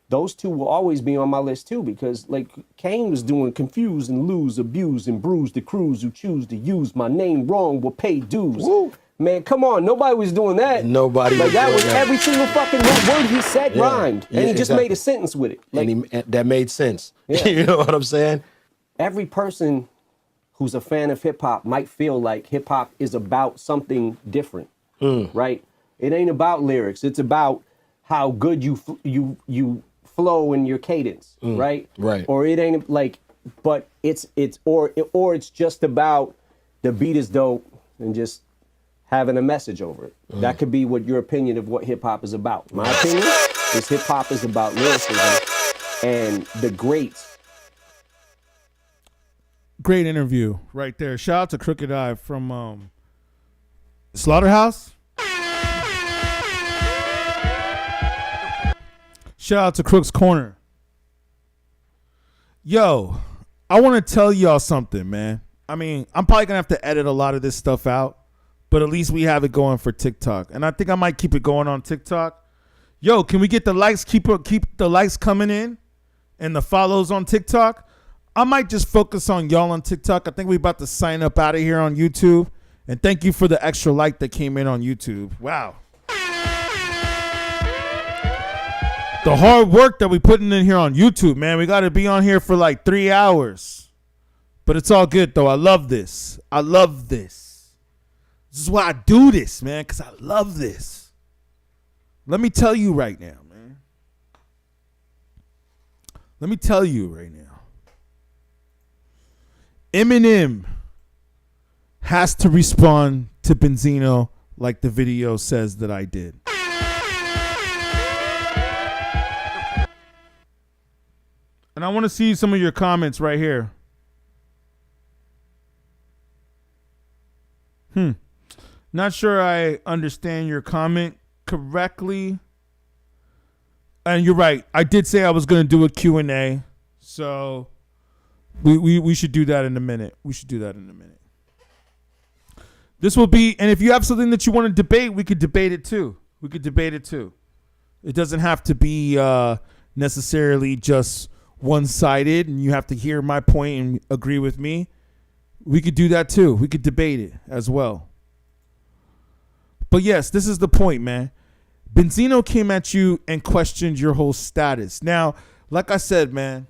those two will always be on my list too, because like Kane was doing confuse and lose, abuse and bruise the crews who choose to use my name wrong will pay dues. Woo. Man, come on, nobody was doing that. Nobody like was that doing was that. Every single fucking word he said rhymed, and he just made a sentence with it. Like, and that made sense. Yeah. You know what I'm saying? Every person who's a fan of hip hop might feel like hip hop is about something different, right? It ain't about lyrics. It's about how good you flow in your cadence, right? Right. Or it ain't like, but it's just about the beat is dope and just having a message over it. That could be what your opinion of what hip hop is about. My opinion is hip hop is about lyricism and the greats. Great interview right there. Shout out to Crooked Eye from Slaughterhouse. Shout out to Crook's Corner. Yo, I want to tell y'all something, man. I mean, I'm probably going to have to edit a lot of this stuff out, but at least we have it going for TikTok. And I think I might keep it going on TikTok. Yo, can we get the likes? Keep the likes coming in and the follows on TikTok. I might just focus on y'all on TikTok. I think we're about to sign up out of here on YouTube. And thank you for the extra like that came in on YouTube. Wow. The hard work that we putting in here on YouTube, man. We got to be on here for like 3 hours. But it's all good, though. I love this. I love this. This is why I do this, man, because I love this. Let me tell you right now, man. Let me tell you right now. Eminem has to respond to Benzino like the video says that I did. And I want to see some of your comments right here. Not sure I understand your comment correctly. And you're right. I did say I was going to do a Q&A. So we should do that in a minute. This will be, and if you have something that you want to debate, we could debate it too. It doesn't have to be necessarily just one-sided and you have to hear my point and agree with me, we could do that too. We could debate it as well. But yes, this is the point, man. Benzino came at you and questioned your whole status. Now, like I said, man,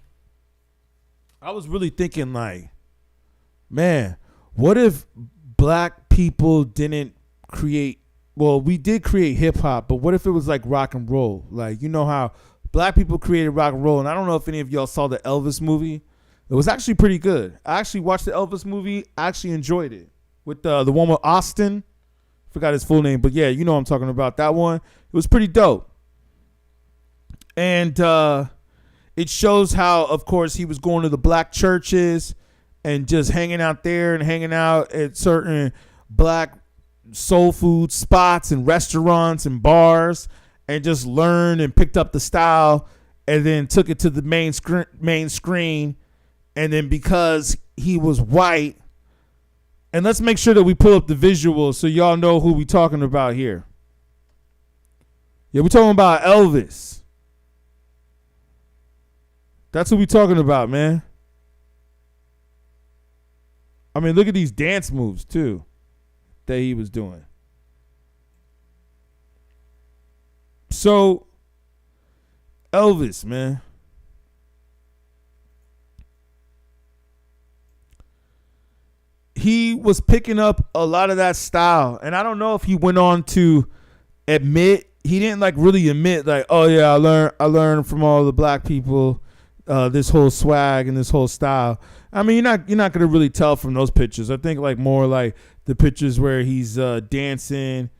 I was really thinking like, man, what if black people didn't create, well, we did create hip hop, but what if it was like rock and roll? Like, you know how black people created rock and roll, and I don't know if any of y'all saw the Elvis movie. It was actually pretty good. I actually watched the Elvis movie. I actually enjoyed it. With the one with Austin. Forgot his full name, but yeah, you know what I'm talking about. That one. It was pretty dope. And it shows how, of course, he was going to the black churches and just hanging out there and hanging out at certain black soul food spots and restaurants and bars and just learned and picked up the style and then took it to the main screen. And then because he was white, and let's make sure that we pull up the visuals so y'all know who we talking about here. Yeah, we're talking about Elvis. That's what we talking about, man. I mean, look at these dance moves, too, that he was doing. So, Elvis, man. He was picking up a lot of that style. And I don't know if he went on to admit, he didn't like really admit like, oh yeah, I learned from all the black people this whole swag and this whole style. I mean, you're not gonna really tell from those pictures. I think like more like the pictures where he's dancing,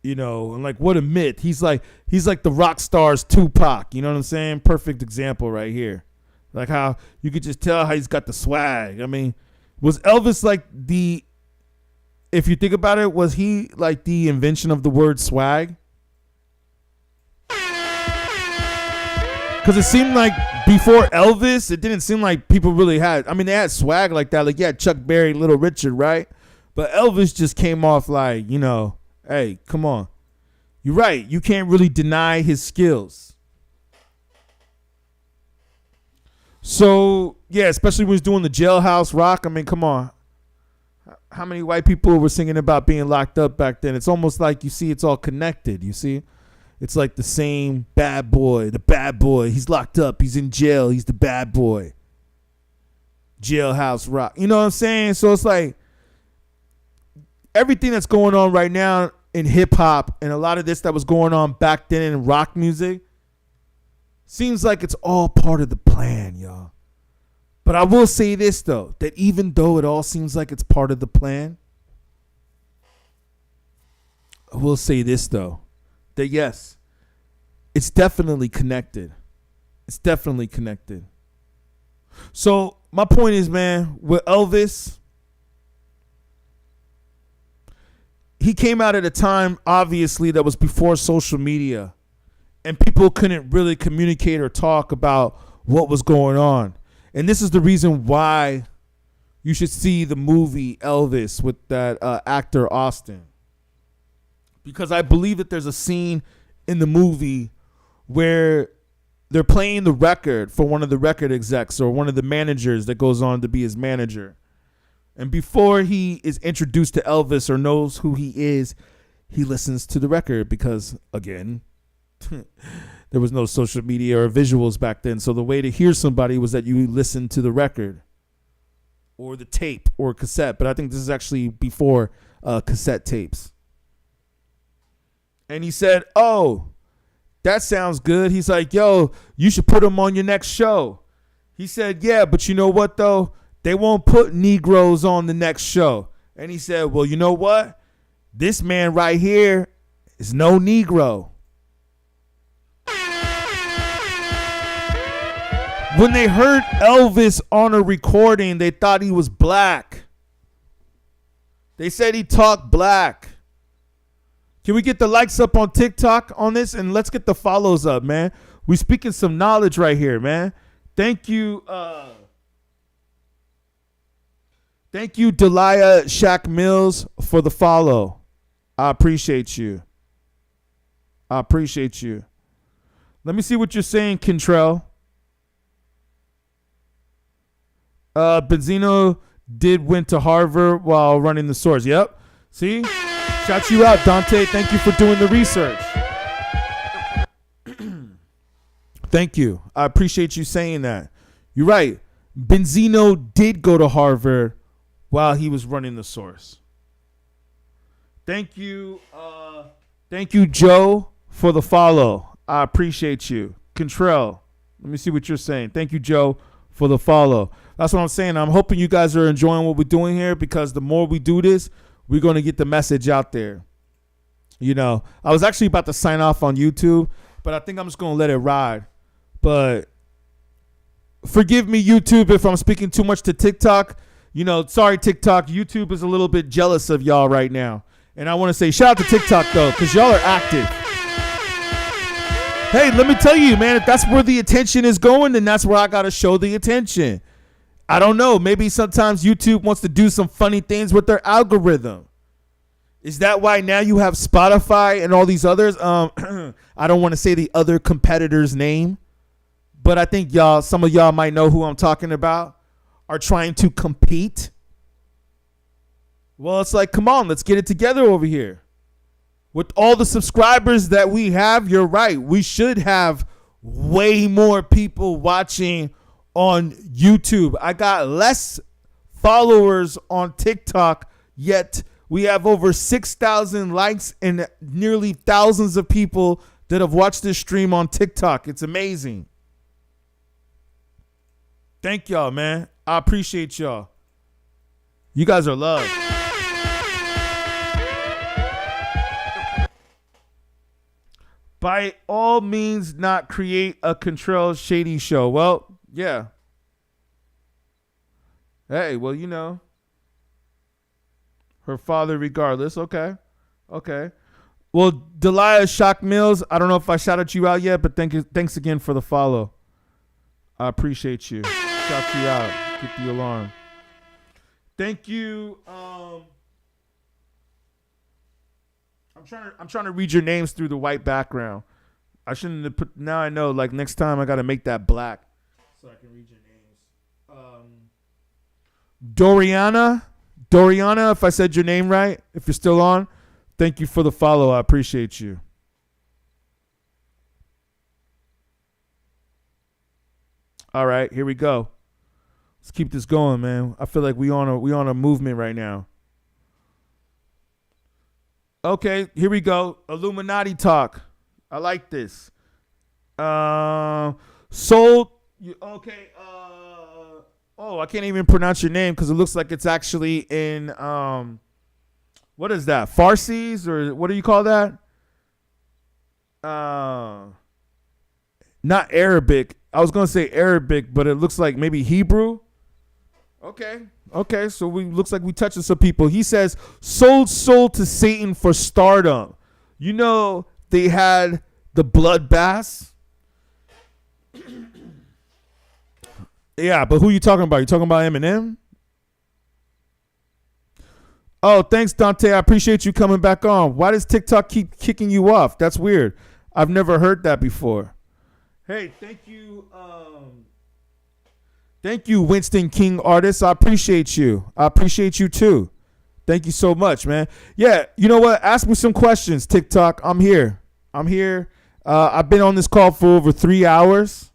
you know, and like what a myth. He's like the rock stars Tupac. You know what I'm saying? Perfect example right here. Like how you could just tell how he's got the swag. I mean, was Elvis like if you think about it, was he like the invention of the word swag? Because it seemed like before Elvis, it didn't seem like people really had. I mean, they had swag like that. Like, yeah, Chuck Berry, Little Richard, right? But Elvis just came off like, you know, hey, come on. You're right. You can't really deny his skills. So, yeah, especially when he's doing the Jailhouse Rock. I mean, come on. How many white people were singing about being locked up back then? It's almost like, you see, it's all connected, you see? It's like the same bad boy, the bad boy. He's locked up. He's in jail. He's the bad boy. Jailhouse Rock. You know what I'm saying? So it's like everything that's going on right now in hip hop and a lot of this that was going on back then in rock music seems like it's all part of the plan, y'all. But I will say this, though, that even though it all seems like it's part of the plan, I will say this, though. That yes, it's definitely connected. It's definitely connected. So my point is, man, with Elvis, he came out at a time, obviously, that was before social media. And people couldn't really communicate or talk about what was going on. And this is the reason why you should see the movie Elvis with that actor Austin. Because I believe that there's a scene in the movie where they're playing the record for one of the record execs or one of the managers that goes on to be his manager. And before he is introduced to Elvis or knows who he is, he listens to the record because, again, there was no social media or visuals back then. So the way to hear somebody was that you listen to the record or the tape or cassette. But I think this is actually before cassette tapes. And he said, oh, that sounds good. He's like, yo, you should put him on your next show. He said, yeah, but you know what, though? They won't put Negroes on the next show. And he said, well, you know what? This man right here is no Negro. When they heard Elvis on a recording, they thought he was black. They said he talked black. Can we get the likes up on TikTok on this? And let's get the follows up, man. We speaking some knowledge right here, man. Thank you. Thank you, Delia Shaq Mills, for the follow. I appreciate you. I appreciate you. Let me see what you're saying, Kentrell. Benzino did went to Harvard while running the source. Yep. See? Shout you out, Dante. Thank you for doing the research. Thank you. I appreciate you saying that. You're right. Benzino did go to Harvard while he was running the source. Thank you. Thank you, Joe, for the follow. I appreciate you. Contrell, let me see what you're saying. Thank you, Joe, for the follow. That's what I'm saying. I'm hoping you guys are enjoying what we're doing here, because the more we do this, we're going to get the message out there. You know, I was actually about to sign off on YouTube, but I think I'm just going to let it ride. But forgive me, YouTube, if I'm speaking too much to TikTok. You know, sorry, TikTok. YouTube is a little bit jealous of y'all right now. And I want to say shout out to TikTok, though, because y'all are active. Hey, let me tell you, man, if that's where the attention is going, then that's where I got to show the attention. I don't know. Maybe sometimes YouTube wants to do some funny things with their algorithm. Is that why now you have Spotify and all these others? I don't want to say the other competitor's name, but I think some of y'all might know who I'm talking about, are trying to compete. Well, it's like, come on, let's get it together over here. With all the subscribers that we have, you're right. We should have way more people watching on YouTube. I got less followers on TikTok, yet we have over 6,000 likes and nearly thousands of people that have watched this stream on TikTok. It's amazing. Thank y'all, man. I appreciate y'all. You guys are loved. By all means, not create a Control Shady show. Well, yeah. Hey, well, you know. Her father regardless. Okay. Well, Delia Shock Mills, I don't know if I shouted you out yet, but thanks again for the follow. I appreciate you. Shout you out. Get the alarm. Thank you. I'm trying to read your names through the white background. I shouldn't have put. Now I know. Like next time, I got to make that black so I can read your names. Doriana, if I said your name right, if you're still on, thank you for the follow. I appreciate you. All right, here we go. Let's keep this going, man. I feel like we on a movement right now. Okay, here we go. Illuminati talk. I like this. Sold. Okay. I can't even pronounce your name because it looks like it's actually in what is that? Farsis, or what do you call that? Not Arabic. I was gonna say Arabic, but it looks like maybe Hebrew. Okay, so looks like we touching some people. He says, sold soul to Satan for stardom. You know, they had the bloodbaths. Yeah, but who you talking about? You talking about Eminem? Oh, thanks, Dante. I appreciate you coming back on. Why does TikTok keep kicking you off? That's weird. I've never heard that before. Hey, thank you. Thank you, Winston King Artist. I appreciate you. I appreciate you too. Thank you so much, man. Yeah, you know what? Ask me some questions, TikTok. I'm here. I've been on this call for over 3 hours.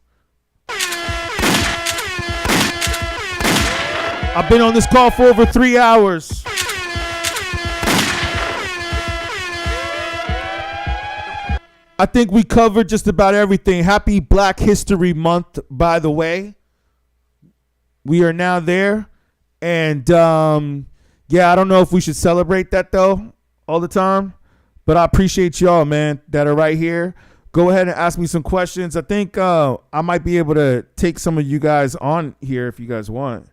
I think we covered just about everything. Happy Black History Month, by the way. We are now there. And, yeah, I don't know if we should celebrate that, though, all the time. But I appreciate y'all, man, that are right here. Go ahead and ask me some questions. I think I might be able to take some of you guys on here if you guys want.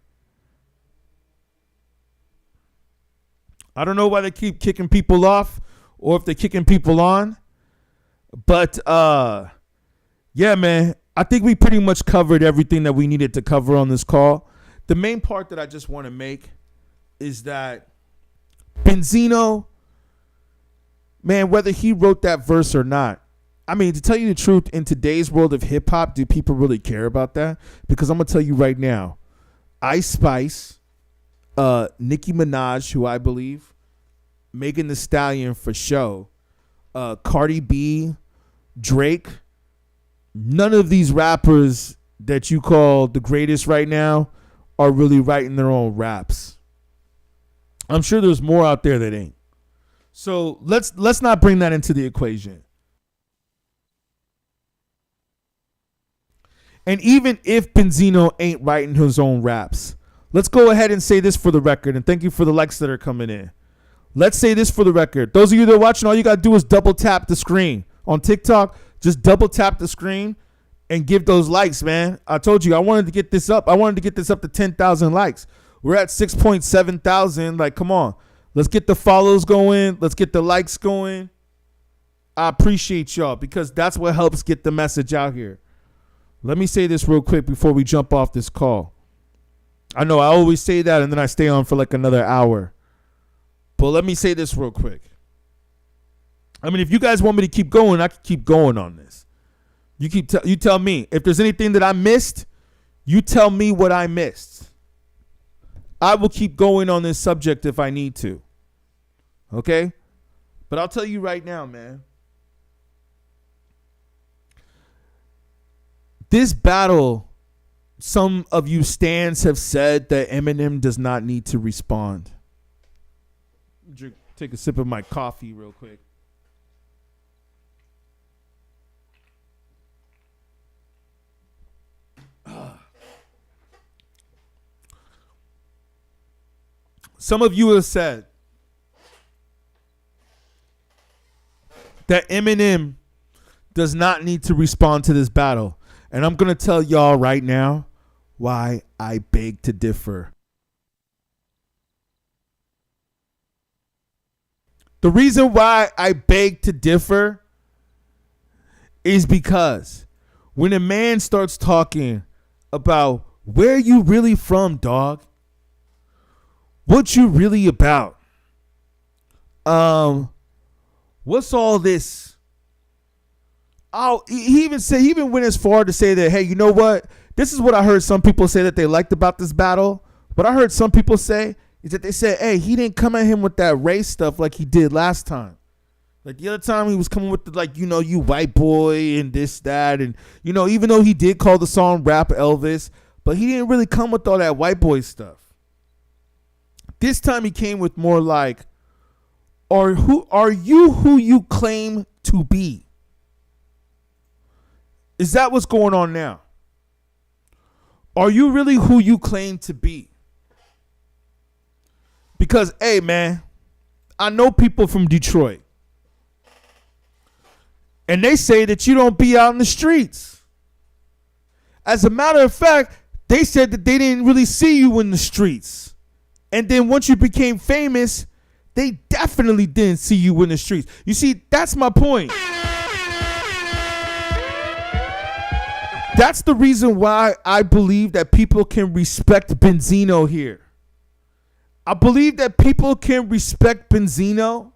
I don't know why they keep kicking people off or if they're kicking people on. But, yeah, man, I think we pretty much covered everything that we needed to cover on this call. The main part that I just want to make is that Benzino, man, whether he wrote that verse or not, I mean, to tell you the truth, in today's world of hip hop, do people really care about that? Because I'm gonna tell you right now, Ice Spice, Nicki Minaj, who I believe, Megan Thee Stallion for show, Cardi B, Drake, none of these rappers that you call the greatest right now are really writing their own raps. I'm sure there's more out there that ain't. So let's not bring that into the equation. And even if Benzino ain't writing his own raps, let's go ahead and say this for the record, and thank you for the likes that are coming in. Let's say this for the record. Those of you that are watching, all you got to do is double tap the screen. On TikTok, just double tap the screen and give those likes, man. I told you I wanted to get this up. I wanted to get this up to 10,000 likes. We're at 6.7 thousand. Like, come on. Let's get the follows going. Let's get the likes going. I appreciate y'all because that's what helps get the message out here. Let me say this real quick before we jump off this call. I know I always say that and then I stay on for like another hour. But let me say this real quick. I mean, if you guys want me to keep going, I can keep going on this. You tell me. If there's anything that I missed, you tell me what I missed. I will keep going on this subject if I need to. Okay? But I'll tell you right now, man. This battle, some of you stans have said that Eminem does not need to respond. Take a sip of my coffee real quick. Some of you have said that Eminem does not need to respond to this battle. And I'm going to tell y'all right now why I beg to differ. The reason why I beg to differ is because when a man starts talking about where you really from, dog, what you really about, what's all this? Oh, he even went as far to say that, hey, you know what? This is what I heard some people say that they liked about this battle. What I heard some people say is that they said, hey, he didn't come at him with that race stuff like he did last time. Like the other time he was coming with the, like, you know, you white boy and this, that. And, you know, even though he did call the song Rap Elvis, but he didn't really come with all that white boy stuff. This time he came with more like, are you who you claim to be? Is that what's going on now? Are you really who you claim to be? Because, hey, man, I know people from Detroit. And they say that you don't be out in the streets. As a matter of fact, they said that they didn't really see you in the streets. And then once you became famous, they definitely didn't see you in the streets. You see, that's my point. That's the reason why I believe that people can respect Benzino here. I believe that people can respect Benzino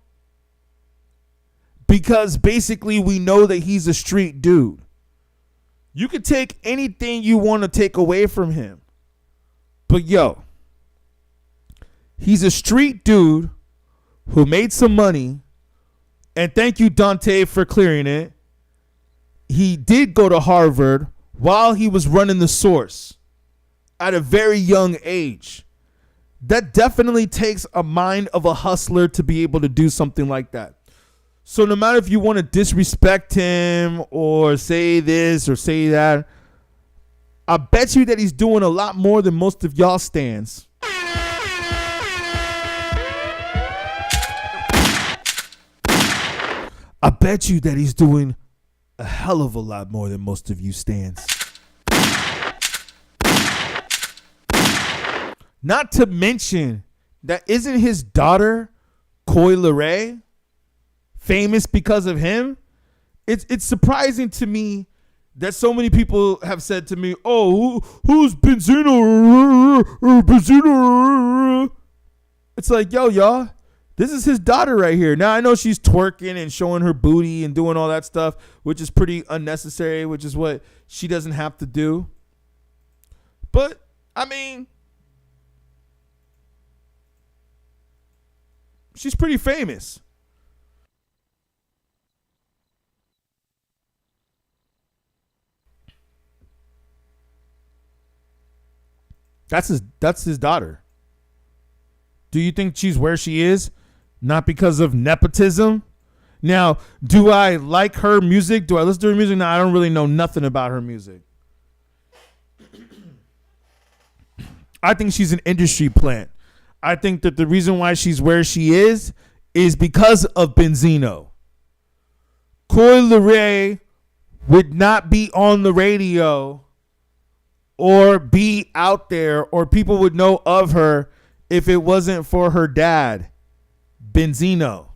because basically we know that he's a street dude. You can take anything you want to take away from him. But yo, he's a street dude who made some money. And thank you, Dante, for clearing it. He did go to Harvard while he was running the Source at a very young age. That definitely takes a mind of a hustler to be able to do something like that. So no matter if you want to disrespect him or say this or say that, I bet you that he's doing a lot more than most of y'all stands. I bet you that he's doing a hell of a lot more than most of you stands. Not to mention that isn't his daughter, Coi Leray, famous because of him? It's surprising to me that so many people have said to me, oh, who's Benzino? Benzino? It's like, yo, y'all, This is his daughter right here. Now I know she's twerking and showing her booty and doing all that stuff, which is pretty unnecessary, which is what she doesn't have to do. But I mean, she's pretty famous. That's his daughter. Do you think she's where she is? Not because of nepotism? Now, do I like her music? Do I listen to her music? No, I don't really know nothing about her music. I think she's an industry plant. I think that the reason why she's where she is because of Benzino. Coi Leray would not be on the radio or be out there, or people would know of her if it wasn't for her dad, Benzino.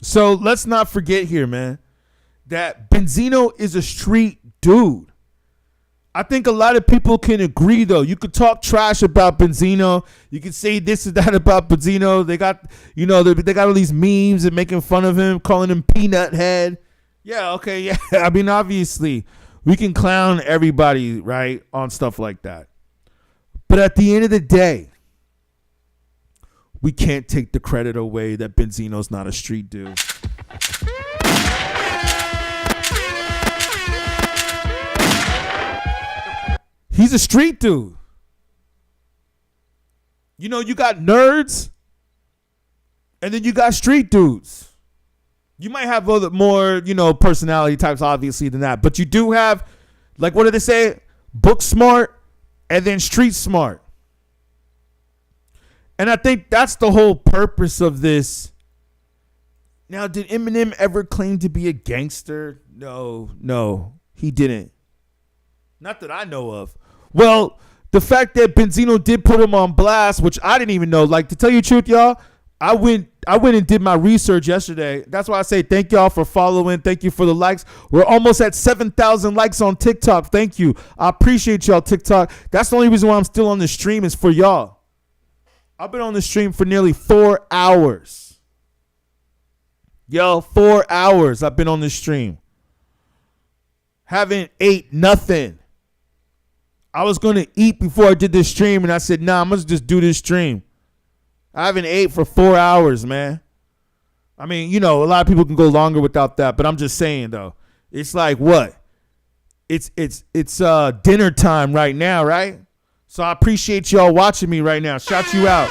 So let's not forget here, man, that Benzino is a street dude. I think a lot of people can agree, though. You could talk trash about Benzino. You could say this and that about Benzino. They got, they got all these memes and making fun of him, calling him Peanut Head. Yeah, okay, yeah. I mean, obviously, we can clown everybody, right, on stuff like that. But at the end of the day, we can't take the credit away that Benzino's not a street dude. He's a street dude. You got nerds, and then you got street dudes. You might have other more, personality types, obviously, than that. But you do have, like, what do they say? Book smart and then street smart. And I think that's the whole purpose of this. Now, did Eminem ever claim to be a gangster? No, he didn't. Not that I know of. Well, the fact that Benzino did put him on blast, which I didn't even know. Like, to tell you the truth, y'all, I went and did my research yesterday. That's why I say thank y'all for following. Thank you for the likes. We're almost at 7,000 likes on TikTok. Thank you. I appreciate y'all, TikTok. That's the only reason why I'm still on the stream is for y'all. I've been on the stream for nearly 4 hours. Yo, 4 hours I've been on the stream. Haven't ate nothing. I was going to eat before I did this stream, and I said, nah, I'm going to just do this stream. I haven't ate for 4 hours, man. I mean, a lot of people can go longer without that, but I'm just saying, though. It's like what? It's dinner time right now, right? So I appreciate y'all watching me right now. Shout you out.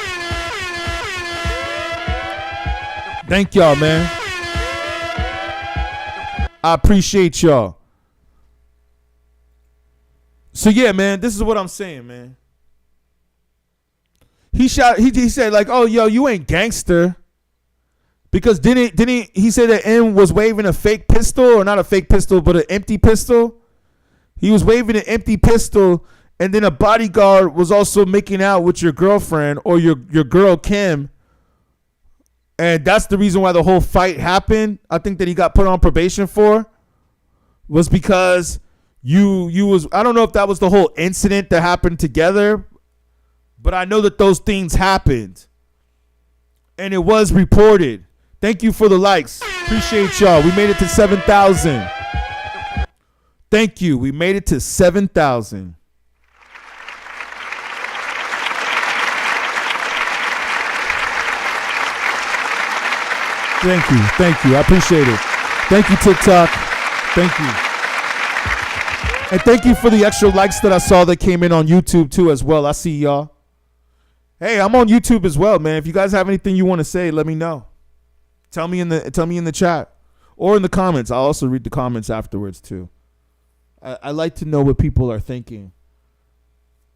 Thank y'all, man. I appreciate y'all. So yeah, man, this is what I'm saying, man. He said like, oh, yo, you ain't gangster. Because didn't he say that M was waving a fake pistol, or not a fake pistol, but an empty pistol? He was waving an empty pistol, and then a bodyguard was also making out with your girlfriend or your girl Kim. And that's the reason why the whole fight happened. I think that he got put on probation for was because you was, I don't know if that was the whole incident that happened together, but I know that those things happened. And it was reported. Thank you for the likes. Appreciate y'all. We made it to 7,000. Thank you. We made it to 7,000. Thank you. Thank you. I appreciate it. Thank you, TikTok. Thank you. And thank you for the extra likes that I saw that came in on YouTube too as well. I see y'all. Hey, I'm on YouTube as well, man. If you guys have anything you want to say, let me know. Tell me in the chat or in the comments. I'll also read the comments afterwards too. I like to know what people are thinking.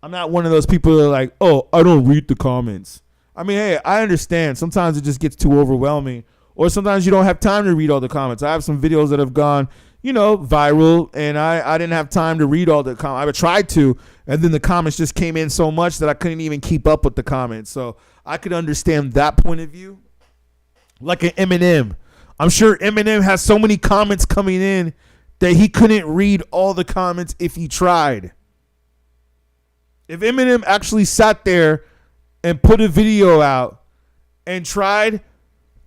I'm not one of those people that are like, oh, I don't read the comments. I mean, hey, I understand. Sometimes it just gets too overwhelming, or sometimes you don't have time to read all the comments. I have some videos that have gone, viral, and I didn't have time to read all the comments. I tried to, and then the comments just came in so much that I couldn't even keep up with the comments. So I could understand that point of view. Like an Eminem. I'm sure Eminem has so many comments coming in that he couldn't read all the comments if he tried. If Eminem actually sat there and put a video out and tried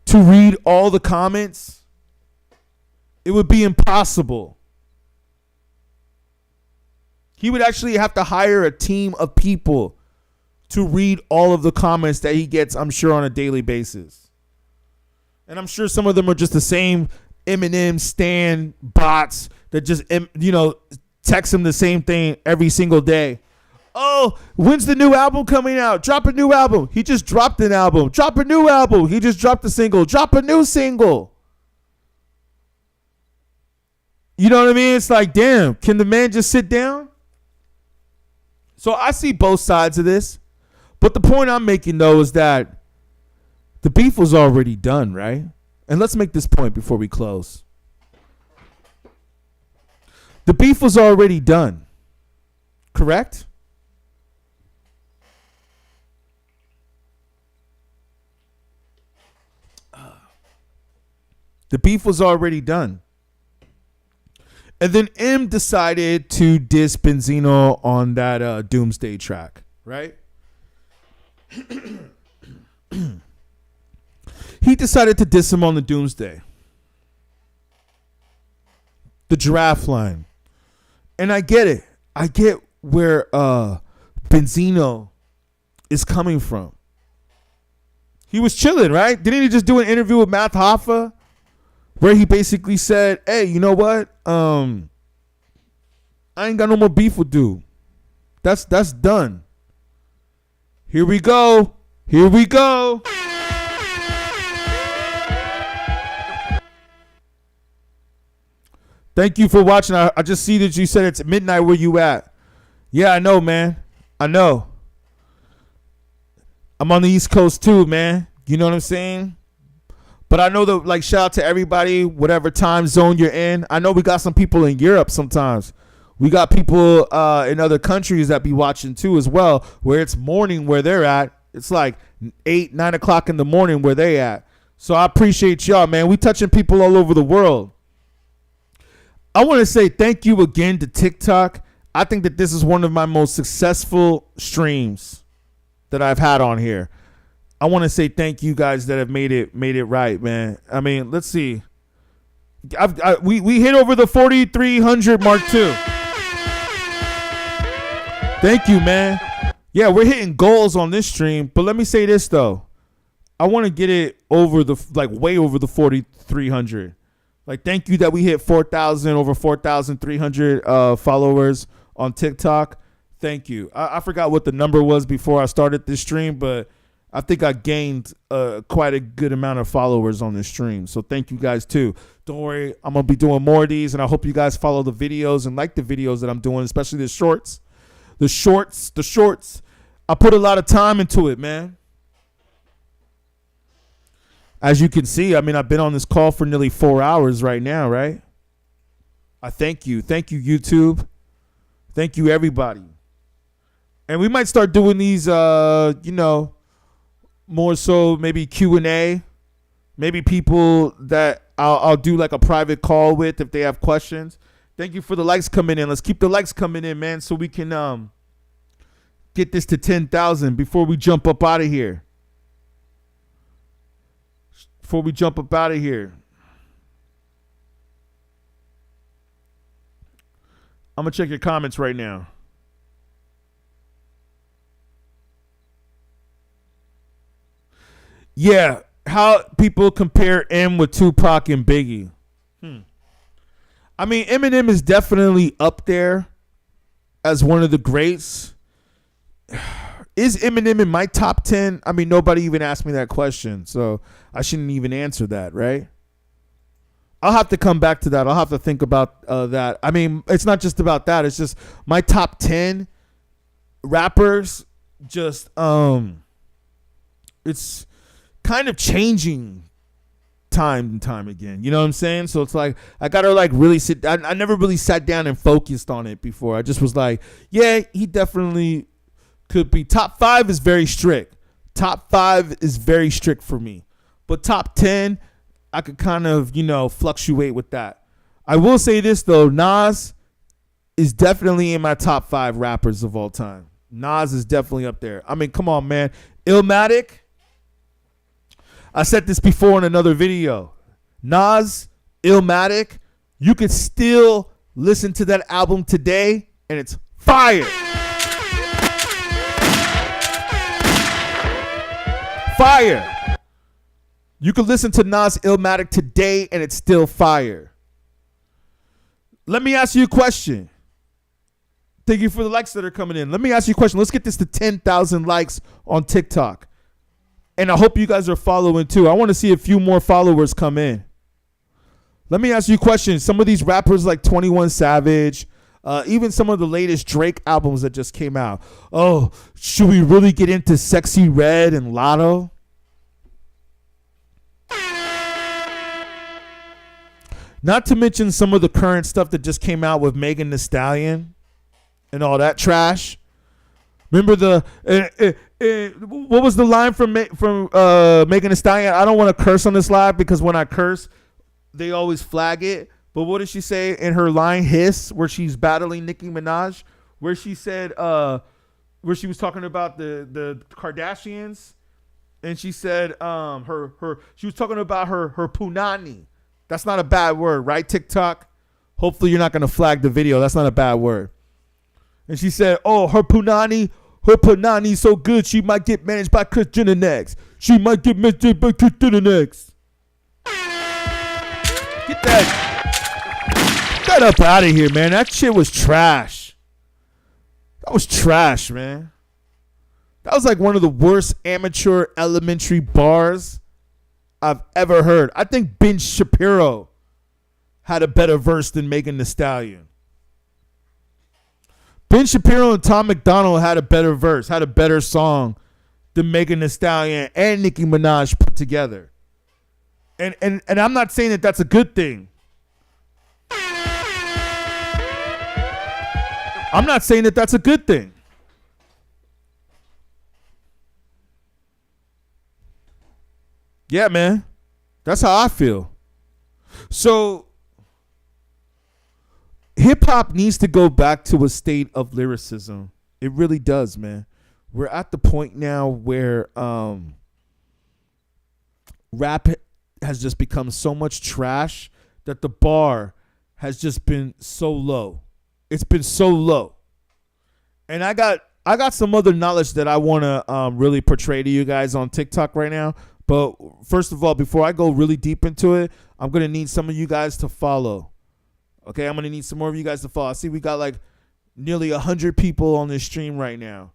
to read all the comments, it would be impossible. He would actually have to hire a team of people to read all of the comments that he gets, I'm sure, on a daily basis. And I'm sure some of them are just the same Eminem stan bots that just, text him the same thing every single day. Oh, when's the new album coming out? Drop a new album. He just dropped an album. Drop a new album. He just dropped a single. Drop a new single. You know what I mean? It's like, damn, can the man just sit down? So I see both sides of this. But the point I'm making, though, is that the beef was already done, right? And let's make this point before we close. The beef was already done. Correct? The beef was already done. And then M decided to diss Benzino on that Doomsday track, right? He decided to diss him on the Doomsday. The giraffe line. And I get it. I get where Benzino is coming from. He was chilling, right? Didn't he just do an interview with Math Hoffa where he basically said, hey, you know what? I ain't got no more beef with dude. That's done. Here we go. Here we go. Thank you for watching. I just see that you said it's midnight where you at. Yeah, I know, man. I know. I'm on the East Coast too, man. You know what I'm saying? But I know that, like, shout out to everybody, whatever time zone you're in. I know we got some people in Europe sometimes. We got people in other countries that be watching too as well, where it's morning where they're at. It's like 8, 9 o'clock in the morning where they at. So I appreciate y'all, man. We touching people all over the world. I want to say thank you again to TikTok. I think that this is one of my most successful streams that I've had on here. I want to say thank you guys that have made it right, man. I mean, let's see. We hit over the 4,300 mark too. Thank you, man. Yeah, we're hitting goals on this stream, but let me say this though. I want to get it over way over the 4,300. Like, thank you that we hit 4,000, over 4,300 followers on TikTok. Thank you. I forgot what the number was before I started this stream, but I think I gained quite a good amount of followers on this stream. So thank you guys too. Don't worry, I'm going to be doing more of these, and I hope you guys follow the videos and like the videos that I'm doing, especially the shorts. The shorts. I put a lot of time into it, man. As you can see, I mean, I've been on this call for nearly 4 hours right now, right? I thank you. Thank you, YouTube. Thank you, everybody. And we might start doing these, more so maybe Q&A. Maybe people that I'll do like a private call with if they have questions. Thank you for the likes coming in. Let's keep the likes coming in, man, so we can get this to 10,000 before we jump up out of here. I'm going to check your comments right now. Yeah, how people compare M with Tupac and Biggie. I mean, Eminem is definitely up there as one of the greats. Is Eminem in my top 10? I mean, nobody even asked me that question, so I shouldn't even answer that, right? I'll have to come back to that. I'll have to think about that. I mean, it's not just about that. It's just my top 10 rappers just, it's kind of changing time and time again. You know what I'm saying? So it's like, I got to like really I never really sat down and focused on it before. I just was like, yeah, he definitely could be. Top 5 is very strict. Top 5 is very strict for me. But top 10, I could kind of, fluctuate with that. I will say this, though. Nas is definitely in my top 5 rappers of all time. Nas is definitely up there. I mean, come on, man. Illmatic. I said this before in another video. Nas, Illmatic, you could still listen to that album today, and it's fire. Fire. You could listen to Nas Illmatic today, and it's still fire. Let me ask you a question. Thank you for the likes that are coming in. Let me ask you a question. Let's get this to 10,000 likes on TikTok. And I hope you guys are following too. I want to see a few more followers come in. Let me ask you a question. Some of these rappers like 21 Savage, even some of the latest Drake albums that just came out. Oh, should we really get into Sexy Red and Lotto? Not to mention some of the current stuff that just came out with Megan Thee Stallion and all that trash. Remember what was the line from Megan Thee Stallion? I don't want to curse on this live because when I curse, they always flag it. But what did she say in her line Hiss, where she's battling Nicki Minaj, where she said, where she was talking about the Kardashians, and she said she was talking about her punani. That's not a bad word, right? TikTok. Hopefully you're not gonna flag the video. That's not a bad word. And she said, "Oh, her punani so good she might get managed by Kris Jenner next. She might get managed by Kris Jenner next." Get that up out of here, man. That shit was trash. That was trash, man. That was like one of the worst amateur elementary bars I've ever heard. I think Ben Shapiro had a better verse than Megan Thee Stallion. Ben Shapiro and Tom McDonald had a better verse, had a better song than Megan Thee Stallion and Nicki Minaj put together. And I'm not saying that that's a good thing. I'm not saying that that's a good thing. Yeah, man. That's how I feel. So hip hop needs to go back to a state of lyricism. It really does, man. We're at the point now where rap has just become so much trash that the bar has just been so low. It's been so low. And I got some other knowledge that I want to really portray to you guys on TikTok right now. But first of all, before I go really deep into it, I'm going to need some of you guys to follow. Okay, I'm going to need some more of you guys to follow. I see we got like nearly 100 people on this stream right now.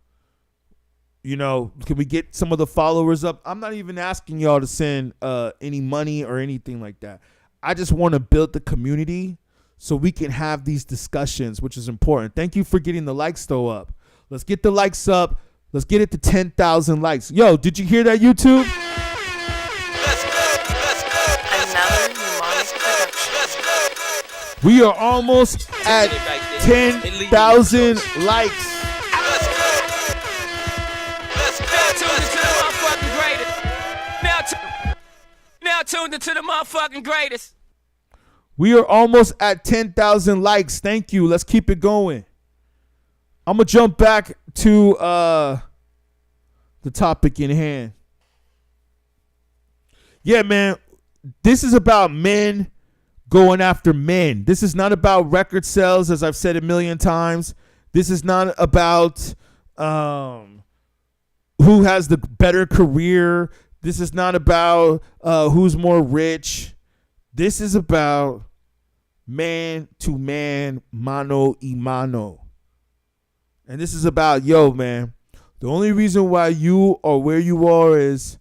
You know, can we get some of the followers up? I'm not even asking y'all to send any money or anything like that. I just want to build the community so we can have these discussions, which is important. Thank you for getting the likes though up. Let's get the likes up. Let's get it to 10,000 likes. Yo, did you hear that, YouTube? We are almost at 10,000 likes. Now tuned into the motherfucking greatest. We are almost at 10,000 likes. Thank you. Let's keep it going. I'm going to jump back to the topic in hand. Yeah, man. This is about men going after men. This is not about record sales, as I've said a million times. This is not about who has the better career. This is not about who's more rich. This is about man to man, mano y mano. And this is about, yo, man, the only reason why you are where you are is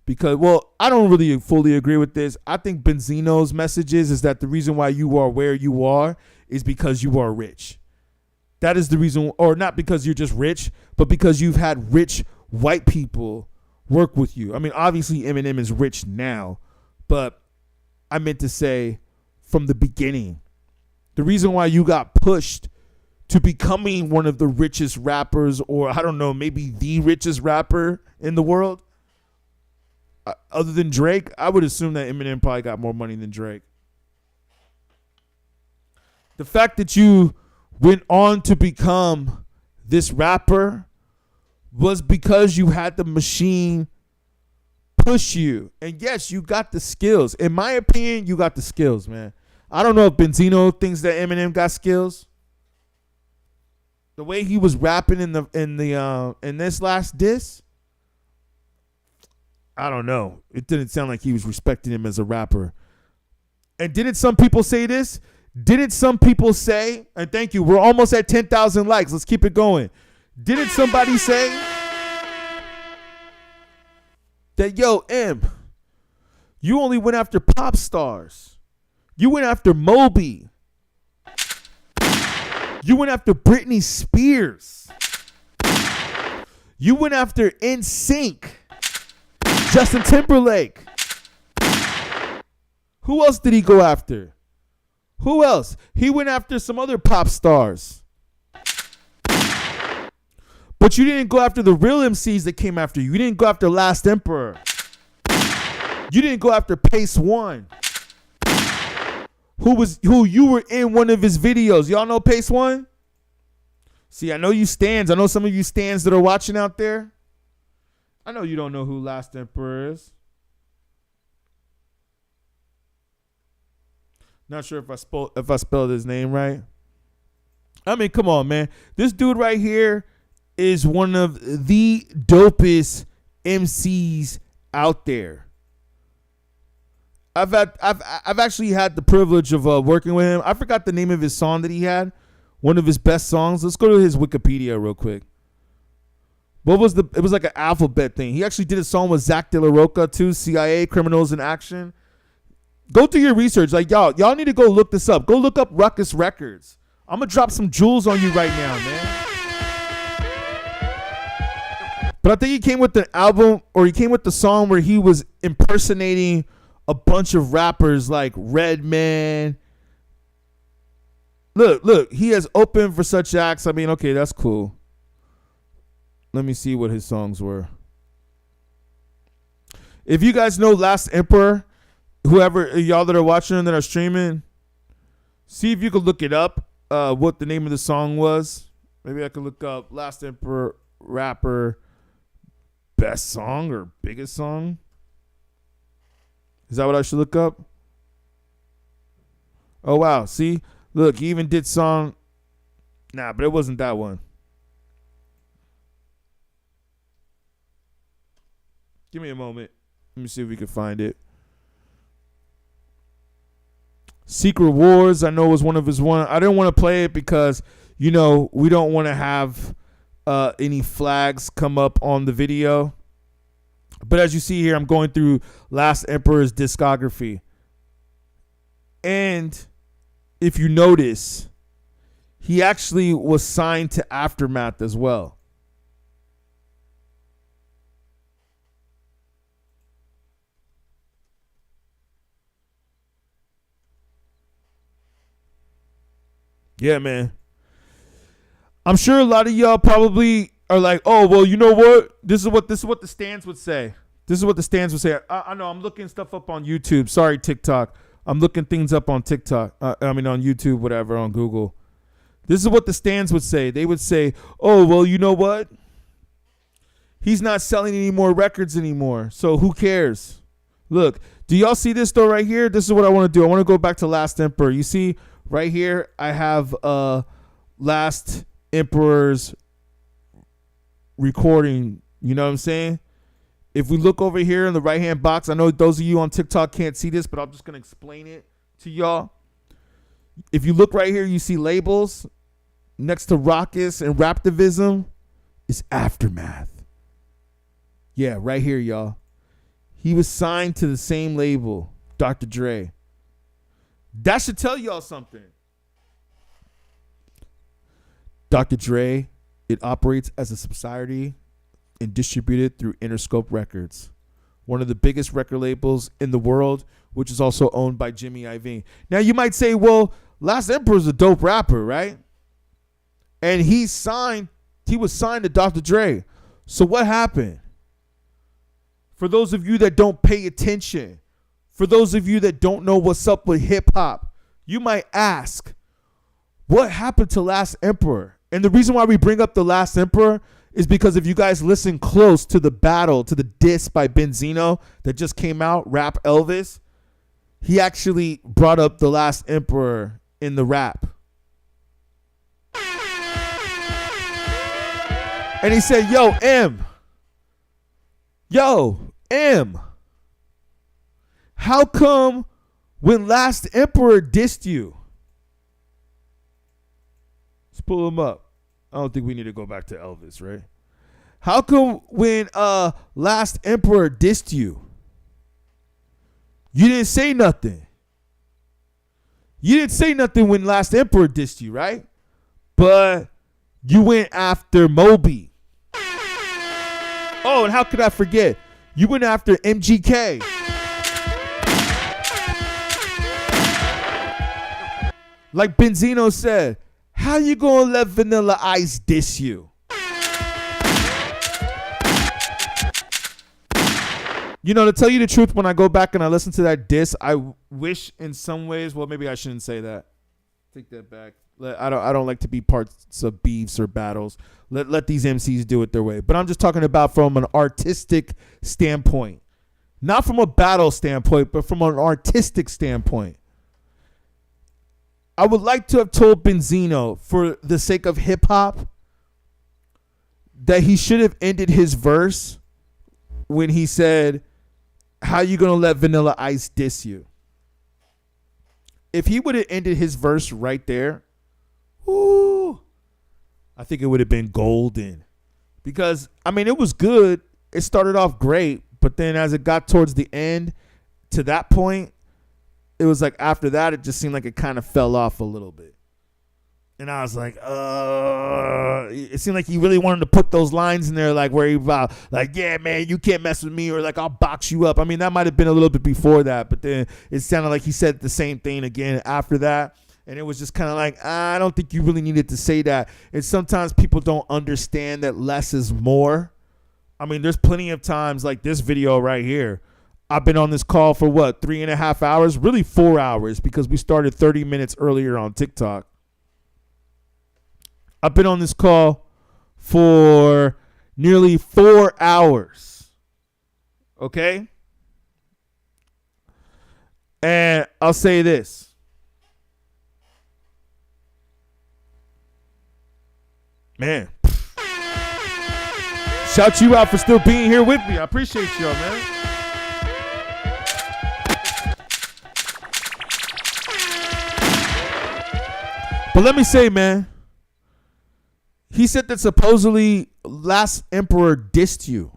because, well, I don't really fully agree with this. I think Benzino's message is that the reason why you are where you are is because you are rich. That is the reason, or not because you're just rich, but because you've had rich white people work with you. I mean, obviously Eminem is rich now, but I meant to say from the beginning, the reason why you got pushed to becoming one of the richest rappers, or I don't know, maybe the richest rapper in the world, other than Drake, I would assume that Eminem probably got more money than Drake. The fact that you went on to become this rapper was because you had the machine push you. And yes, you got the skills. In my opinion, you got the skills, man. I don't know if Benzino thinks that Eminem got skills. The way he was rapping in this last diss, I don't know. It didn't sound like he was respecting him as a rapper. And didn't some people say this? Didn't some people say, and thank you, we're almost at 10,000 likes. Let's keep it going. Didn't somebody say that, yo, M, you only went after pop stars. You went after Moby. You went after Britney Spears. You went after NSYNC. Justin Timberlake. Who else did he go after? Who else? He went after some other pop stars. But you didn't go after the real MCs that came after you. You didn't go after Last Emperor. You didn't go after Pace One. Who you were in one of his videos. Y'all know Pace One? See, I know you stands. I know some of you stands that are watching out there. I know you don't know who Last Emperor is. Not sure if I spelled his name right. I mean, come on, man. This dude right here is one of the dopest MCs out there. I've actually had the privilege of working with him. I forgot the name of his song that he had. One of his best songs. Let's go to his Wikipedia real quick. It was like an alphabet thing. He actually did a song with Zach De La Rocha too. CIA Criminals in Action. Go do your research. Like y'all need to go look this up. Go look up Ruckus Records. I'm gonna drop some jewels on you right now, man. But I think he came with the album, or he came with the song where he was impersonating a bunch of rappers like Redman. Look, he has opened for such acts. I mean, okay, that's cool. Let me see what his songs were. If you guys know Last Emperor, whoever y'all that are watching that are streaming, see if you could look it up, what the name of the song was. Maybe I could look up Last Emperor rapper best song or biggest song. Is that what I should look up? Oh, wow. See? Look, he even did song. Nah, but it wasn't that one. Give me a moment. Let me see if we can find it. Secret Wars, I know was one of his one. I didn't want to play it because, we don't want to have any flags come up on the video. But as you see here, I'm going through Last Emperor's discography. And if you notice, he actually was signed to Aftermath as well. Yeah, man. I'm sure a lot of y'all probably are like, oh, well, you know what? This is what the stands would say. This is what the stands would say. I know I'm looking stuff up on YouTube. Sorry, TikTok. I'm looking things up on TikTok. On YouTube, whatever, on Google. This is what the stands would say. They would say, oh, well, you know what? He's not selling any more records anymore. So who cares? Look, do y'all see this though right here? This is what I want to do. I want to go back to Last Emperor. You see right here, I have Last Emperor's recording. You know what I'm saying? If we look over here in the right hand box, I know those of you on TikTok can't see this, but I'm just going to explain it to y'all. If you look right here, you see labels next to Raucous and Raptivism is Aftermath. Yeah, right here, y'all. He was signed to the same label, Dr. Dre. That should tell y'all something. Dr. Dre, it operates as a subsidiary and distributed through Interscope Records, one of the biggest record labels in the world, which is also owned by Jimmy Iovine. Now you might say, well, Last Emperor is a dope rapper, right? And he was signed to Dr. Dre. So what happened? For those of you that don't pay attention, for those of you that don't know what's up with hip hop, you might ask, what happened to Last Emperor? And the reason why we bring up the Last Emperor is because if you guys listen close to the battle, to the diss by Benzino that just came out, Rap Elvis, he actually brought up The Last Emperor in the rap. And he said, yo, M, how come when Last Emperor dissed you? Let's pull him up. I don't think we need to go back to Elvis, right? How come when Last Emperor dissed you, you didn't say nothing? You didn't say nothing when Last Emperor dissed you, right? But you went after Moby. Oh, and how could I forget? You went after MGK. Like Benzino said, how you gonna let Vanilla Ice diss you? You know, to tell you the truth, when I go back and I listen to that diss, I wish in some ways, well, maybe I shouldn't say that. Take that back. I don't like to be parts of beefs or battles. Let these MCs do it their way. But I'm just talking about from an artistic standpoint. Not from a battle standpoint, but from an artistic standpoint. I would like to have told Benzino, for the sake of hip hop, that he should have ended his verse when he said, how you gonna let Vanilla Ice diss you? If he would have ended his verse right there, ooh, I think it would have been golden. Because, I mean, it was good. It started off great, but then as it got towards the end, to that point, it was like after that, it just seemed like it kind of fell off a little bit. And I was like, it seemed like he really wanted to put those lines in there, like where he about, like, yeah, man, you can't mess with me, or like, I'll box you up. I mean, that might have been a little bit before that, but then it sounded like he said the same thing again after that. And it was just kind of like, I don't think you really needed to say that. And sometimes people don't understand that less is more. I mean, there's plenty of times like this video right here. I've been on this call for what, 3.5 hours? Really 4 hours, because we started 30 minutes earlier on TikTok. I've been on this call for nearly 4 hours. Okay? And I'll say this. Man. Shout you out for still being here with me. I appreciate y'all, man. But let me say, man, he said that supposedly Last Emperor dissed you.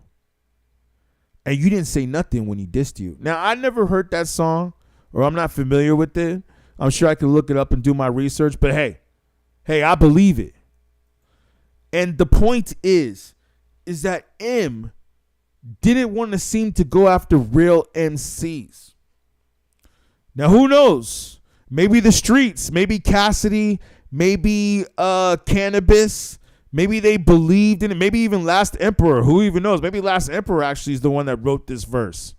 And you didn't say nothing when he dissed you. Now, I never heard that song, or I'm not familiar with it. I'm sure I could look it up and do my research. But hey, I believe it. And the point is that M didn't want to seem to go after real MCs. Now, who knows? Maybe the streets, maybe Cassidy, maybe Cannabis, maybe they believed in it. Maybe even Last Emperor. Who even knows? Maybe Last Emperor actually is the one that wrote this verse.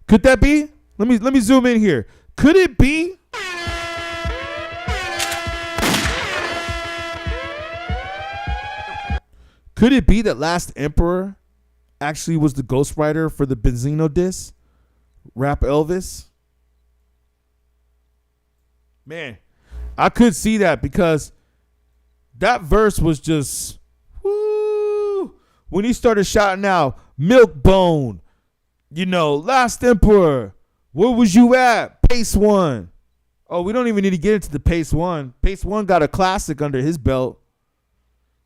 Could that be? Let me zoom in here. Could it be? Could it be that Last Emperor actually was the ghostwriter for the Benzino diss? Rap Elvis? Man, I could see that, because that verse was just, woo. When he started shouting out, Milk Bone, Last Emperor, where was you at? Pace One. Oh, we don't even need to get into the Pace One. Pace One got a classic under his belt.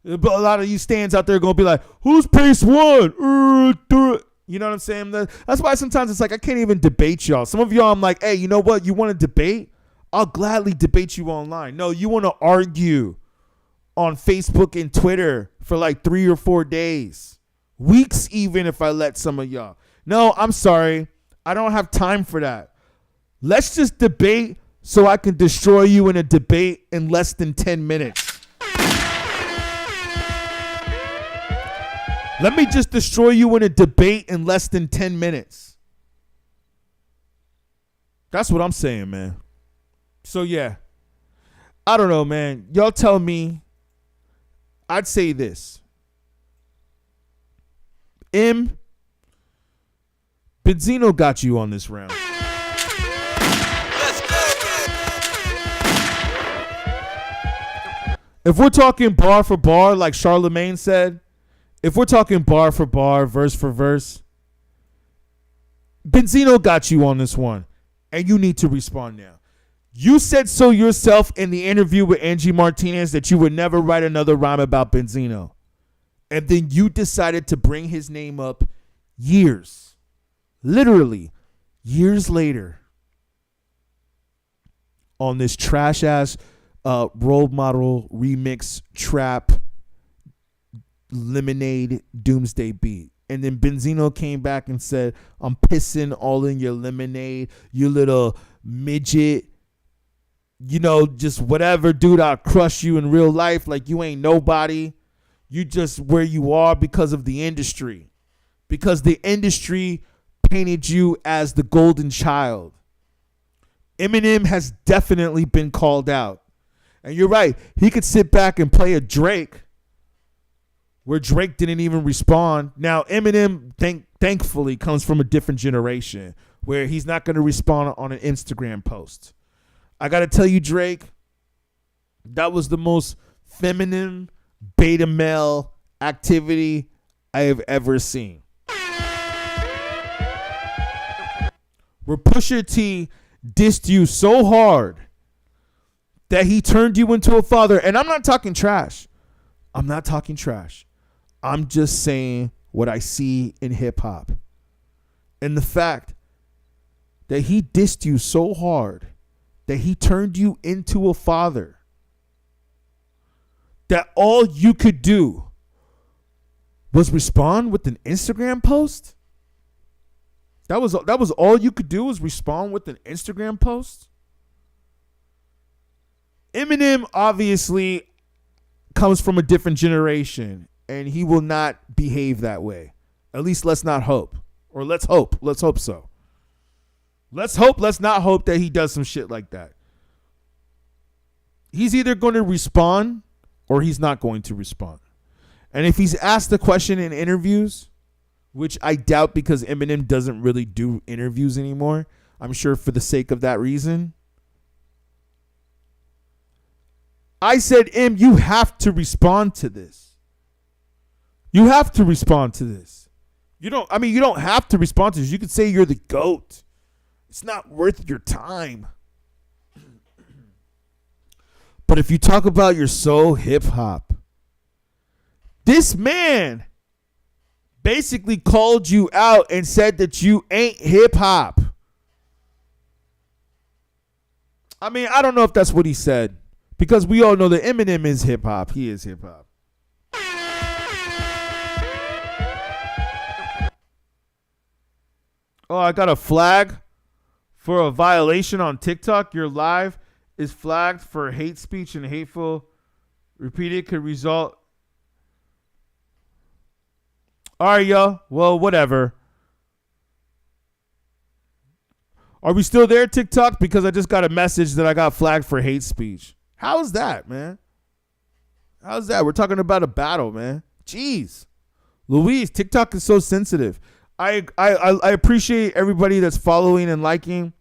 But a lot of you stands out there going to be like, who's Pace One? You know what I'm saying? That's why sometimes it's like, I can't even debate y'all. Some of y'all, I'm like, hey, you know what? You want to debate? I'll gladly debate you online. No, you want to argue on Facebook and Twitter for like 3 or 4 days. Weeks even, if I let some of y'all. No, I'm sorry. I don't have time for that. Let's just debate so I can destroy you in a debate in less than 10 minutes. Let me just destroy you in a debate in less than 10 minutes. That's what I'm saying, man. So, yeah. I don't know, man. Y'all tell me. I'd say this. Benzino got you on this round. If we're talking bar for bar, like Charlemagne said, if we're talking bar for bar, verse for verse, Benzino got you on this one, and you need to respond now. You said so yourself in the interview with Angie Martinez that you would never write another rhyme about Benzino. And then you decided to bring his name up years, literally years later, on this trash-ass role model remix trap Lemonade Doomsday beat. And then Benzino came back and said, I'm pissing all in your lemonade, you little midget. You know, just whatever, dude, I'll crush you in real life like you ain't nobody. You just where you are because of the industry. Because the industry painted you as the golden child. Eminem has definitely been called out. And you're right. He could sit back and play a Drake where Drake didn't even respond. Now, Eminem, thankfully, comes from a different generation where he's not going to respond on an Instagram post. I got to tell you, Drake, that was the most feminine beta male activity I have ever seen. Where Pusha T dissed you so hard that he turned you into a father. And I'm not talking trash. I'm not talking trash. I'm just saying what I see in hip hop. And the fact that he dissed you so hard that he turned you into a father. That all you could do was respond with an Instagram post? That was all you could do was respond with an Instagram post? Eminem obviously comes from a different generation, and he will not behave that way. At least let's not hope. Or let's hope. Let's hope so. Let's not hope that he does some shit like that. He's either going to respond or he's not going to respond. And if he's asked the question in interviews, which I doubt because Eminem doesn't really do interviews anymore, I'm sure for the sake of that reason, I said, you have to respond to this. You have to respond to this. You don't have to respond to this. You could say you're the GOAT. It's not worth your time. But if you talk about you're so hip hop, this man basically called you out and said that you ain't hip hop. I mean, I don't know if that's what he said, because we all know that Eminem is hip hop. He is hip hop. Oh, I got a flag for a violation on TikTok. Your live is flagged for hate speech and hateful. Repeated could result. All right, yo. Well, whatever. Are we still there, TikTok? Because I just got a message that I got flagged for hate speech. How is that, man? How's that? We're talking about a battle, man. Jeez. Louise, TikTok is so sensitive. I appreciate everybody that's following and liking.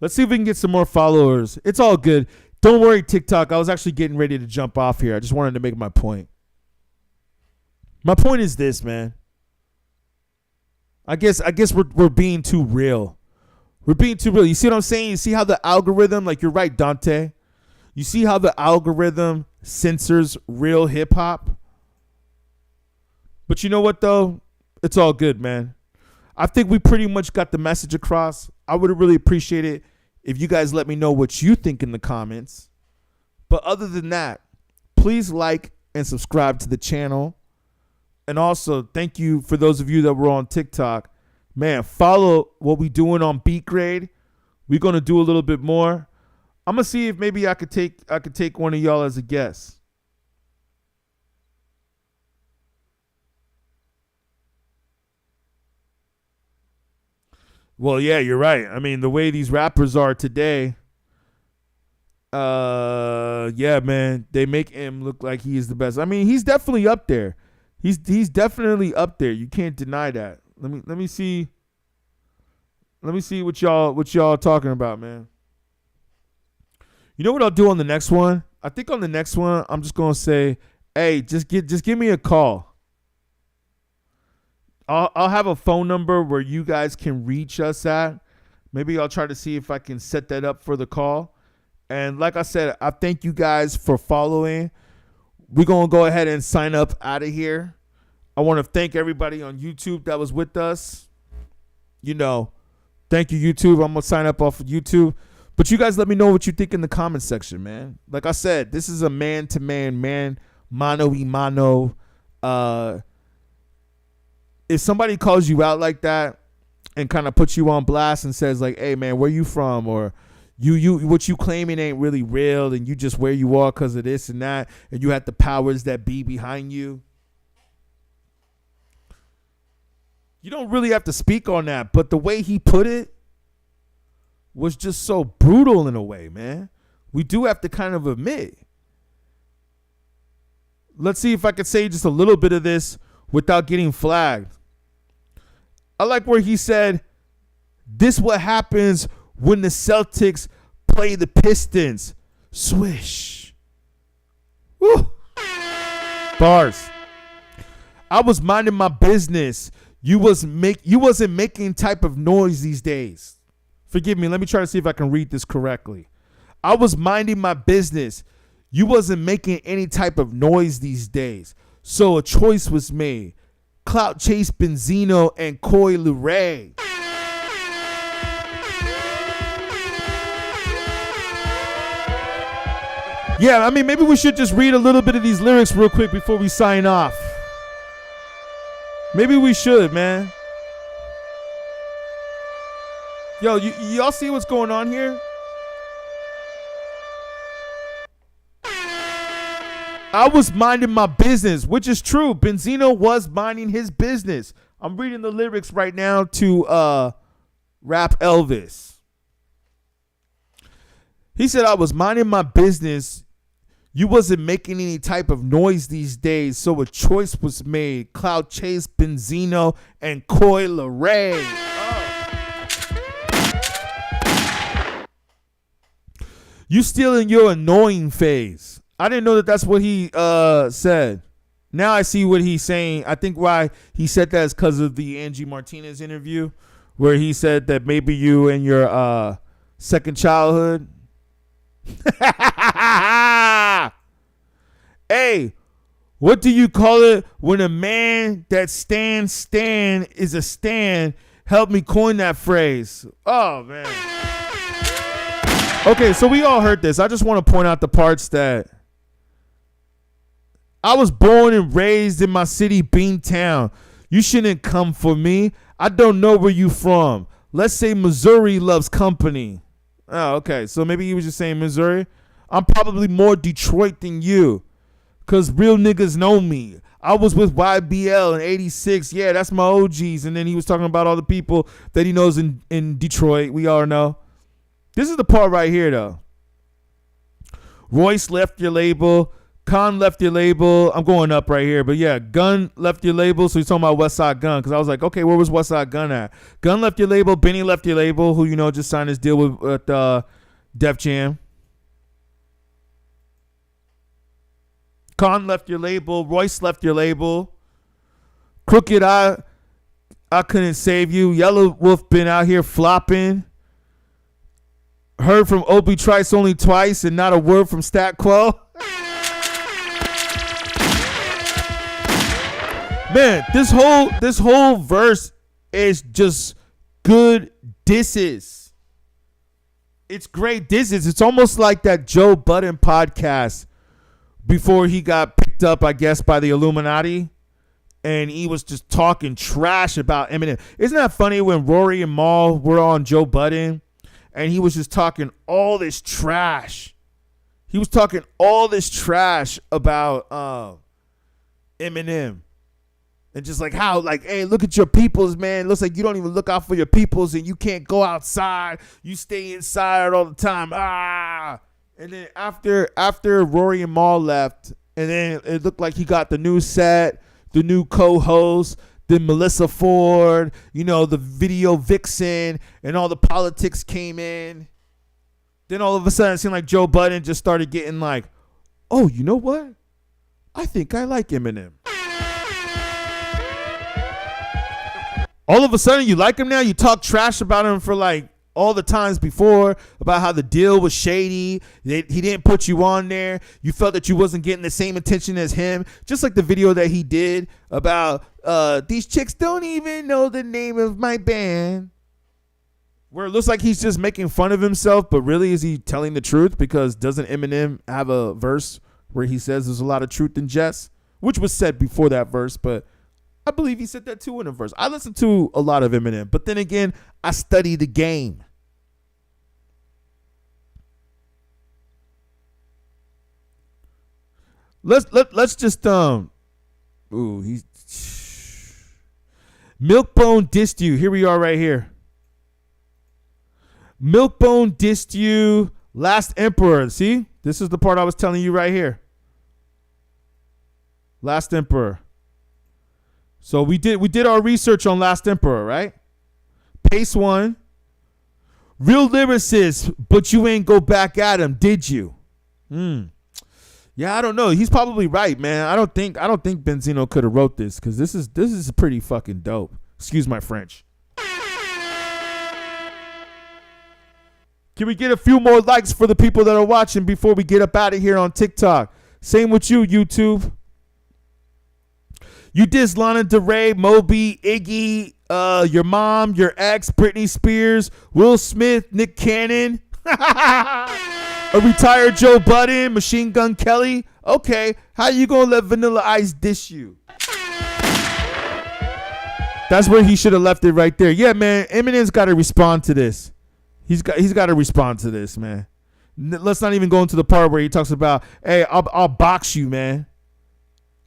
Let's see if we can get some more followers. It's all good. Don't worry, TikTok. I was actually getting ready to jump off here. I just wanted to make my point. My point is this, man. I guess we're being too real. We're being too real. You see what I'm saying? You see how the algorithm, like you're right, Dante. You see how the algorithm censors real hip hop? But you know what, though? It's all good, man. I think we pretty much got the message across. I would really appreciate it if you guys let me know what you think in the comments. But other than that, please like and subscribe to the channel. And also, thank you for those of you that were on TikTok. Man, follow what we doing on beatGrade. We're going to do a little bit more. I'm going to see if maybe I could take one of y'all as a guest. Well, yeah, you're right. I mean, the way these rappers are today, yeah, man, they make him look like he is the best. I mean, he's definitely up there. He's definitely up there. You can't deny that. Let me see. Let me see what y'all talking about, man. You know what I'll do on the next one? I think on the next one, I'm just gonna say, hey, just give me a call. I'll have a phone number where you guys can reach us at. Maybe I'll try to see if I can set that up for the call. And like I said, I thank you guys for following. We're going to go ahead and sign up out of here. I want to thank everybody on YouTube that was with us. You know, thank you, YouTube. I'm going to sign up off of YouTube. But you guys let me know what you think in the comment section, man. Like I said, this is a man-to-man, mano-y-mano. If somebody calls you out like that and kind of puts you on blast and says like, hey, man, where you from? Or you what you claiming ain't really real and you just where you are because of this and that, and you have the powers that be behind you. You don't really have to speak on that, but the way he put it was just so brutal in a way, man. We do have to kind of admit. Let's see if I could say just a little bit of this without getting flagged. I like where he said, this what happens when the Celtics play the Pistons. Swish. Woo. Bars. I was minding my business. You wasn't making type of noise these days. Forgive me. Let me try to see if I can read this correctly. I was minding my business. You wasn't making any type of noise these days. So a choice was made. Clout Chase Benzino and Coi Leray. Yeah, I mean, maybe we should just read a little bit of these lyrics real quick before we sign off. Maybe we should, man. Yo, y'all see what's going on here? I was minding my business, which is true. Benzino was minding his business. I'm reading the lyrics right now to Rap Elvis. He said, I was minding my business. You wasn't making any type of noise these days, so a choice was made. Clout Chase Benzino and Coi Leray. You still in your annoying phase. I didn't know that that's what he said. Now I see what he's saying. I think why he said that is because of the Angie Martinez interview, where he said that maybe you in your second childhood. Hey, what do you call it when a man that stands is a stand? Help me coin that phrase. Oh, man. Okay, so we all heard this. I just want to point out the parts that I was born and raised in my city, Beantown. You shouldn't come for me. I don't know where you from. Let's say Missouri loves company. Oh, okay. So maybe he was just saying Missouri. I'm probably more Detroit than you, because real niggas know me. I was with YBL in 86. Yeah, that's my OGs. And then he was talking about all the people that he knows in Detroit. We all know. This is the part right here, though. Royce left your label. Khan left your label. I'm going up right here. But yeah, Gun left your label. So he's talking about Westside Gun. Because I was like, okay, where was Westside Gun at? Gun left your label. Benny left your label, who, just signed his deal with Def Jam. Khan left your label. Royce left your label. Crooked, I couldn't save you. Yellow Wolf been out here flopping. Heard from Obi Trice only twice and not a word from Stat Quo. Man, this whole verse is just good disses. It's great disses. It's almost like that Joe Budden podcast before he got picked up, I guess, by the Illuminati, and he was just talking trash about Eminem. Isn't that funny when Rory and Mal were on Joe Budden, and he was just talking all this trash? He was talking all this trash about Eminem. And just like how, like, hey, look at your peoples, man. It looks like you don't even look out for your peoples and you can't go outside. You stay inside all the time. And then after Rory and Mal left, and then it looked like he got the new set, the new co-host, then Melissa Ford, you know, the video vixen, and all the politics came in. Then all of a sudden it seemed like Joe Budden just started getting like, oh, you know what? I think I like Eminem. All of a sudden you like him now? You talk trash about him for like all the times before about how the deal was shady. He didn't put you on there. You felt that you wasn't getting the same attention as him. Just like the video that he did about these chicks don't even know the name of my band. Where it looks like he's just making fun of himself, but really is he telling the truth? Because doesn't Eminem have a verse where he says there's a lot of truth in jest? Which was said before that verse, but I believe he said that too in a verse. I listen to a lot of Eminem, but then again, I study the game. Let's just he's Milkbone dissed you. Here we are right here. Milkbone dissed you. Last Emperor. See? This is the part I was telling you right here. Last Emperor. So we did our research on Last Emperor, right? Pace 1. Real lyricist, but you ain't go back at him, did you? Yeah, I don't know. He's probably right, man. I don't think Benzino could have wrote this, because this is pretty fucking dope. Excuse my French. Can we get a few more likes for the people that are watching before we get up out of here on TikTok? Same with you, YouTube. You diss Lana Del Rey, Moby, Iggy, your mom, your ex, Britney Spears, Will Smith, Nick Cannon, a retired Joe Budden, Machine Gun Kelly. Okay, how you gonna let Vanilla Ice diss you? That's where he should have left it right there. Yeah, man, Eminem's got to respond to this. He's got to respond to this, man. Let's not even go into the part where he talks about, hey, I'll box you, man.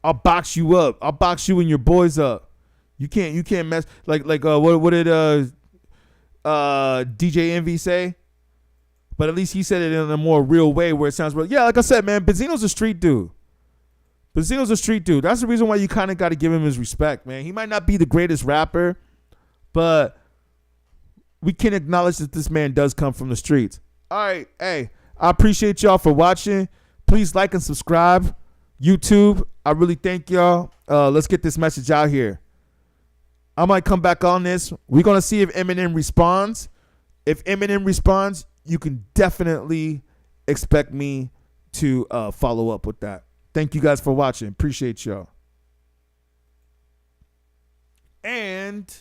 I'll box you up. I'll box you and your boys up. You can't mess like what did DJ Envy say? But at least he said it in a more real way where it sounds real. Yeah, like I said, man, Benzino's a street dude. That's the reason why you kind of got to give him his respect, man. He might not be the greatest rapper, but we can acknowledge that this man does come from the streets. All right, hey, I appreciate y'all for watching. Please like and subscribe. YouTube, I really thank y'all. Let's get this message out here. I might come back on this. We're going to see if Eminem responds. If Eminem responds, you can definitely expect me to follow up with that. Thank you guys for watching. Appreciate y'all. And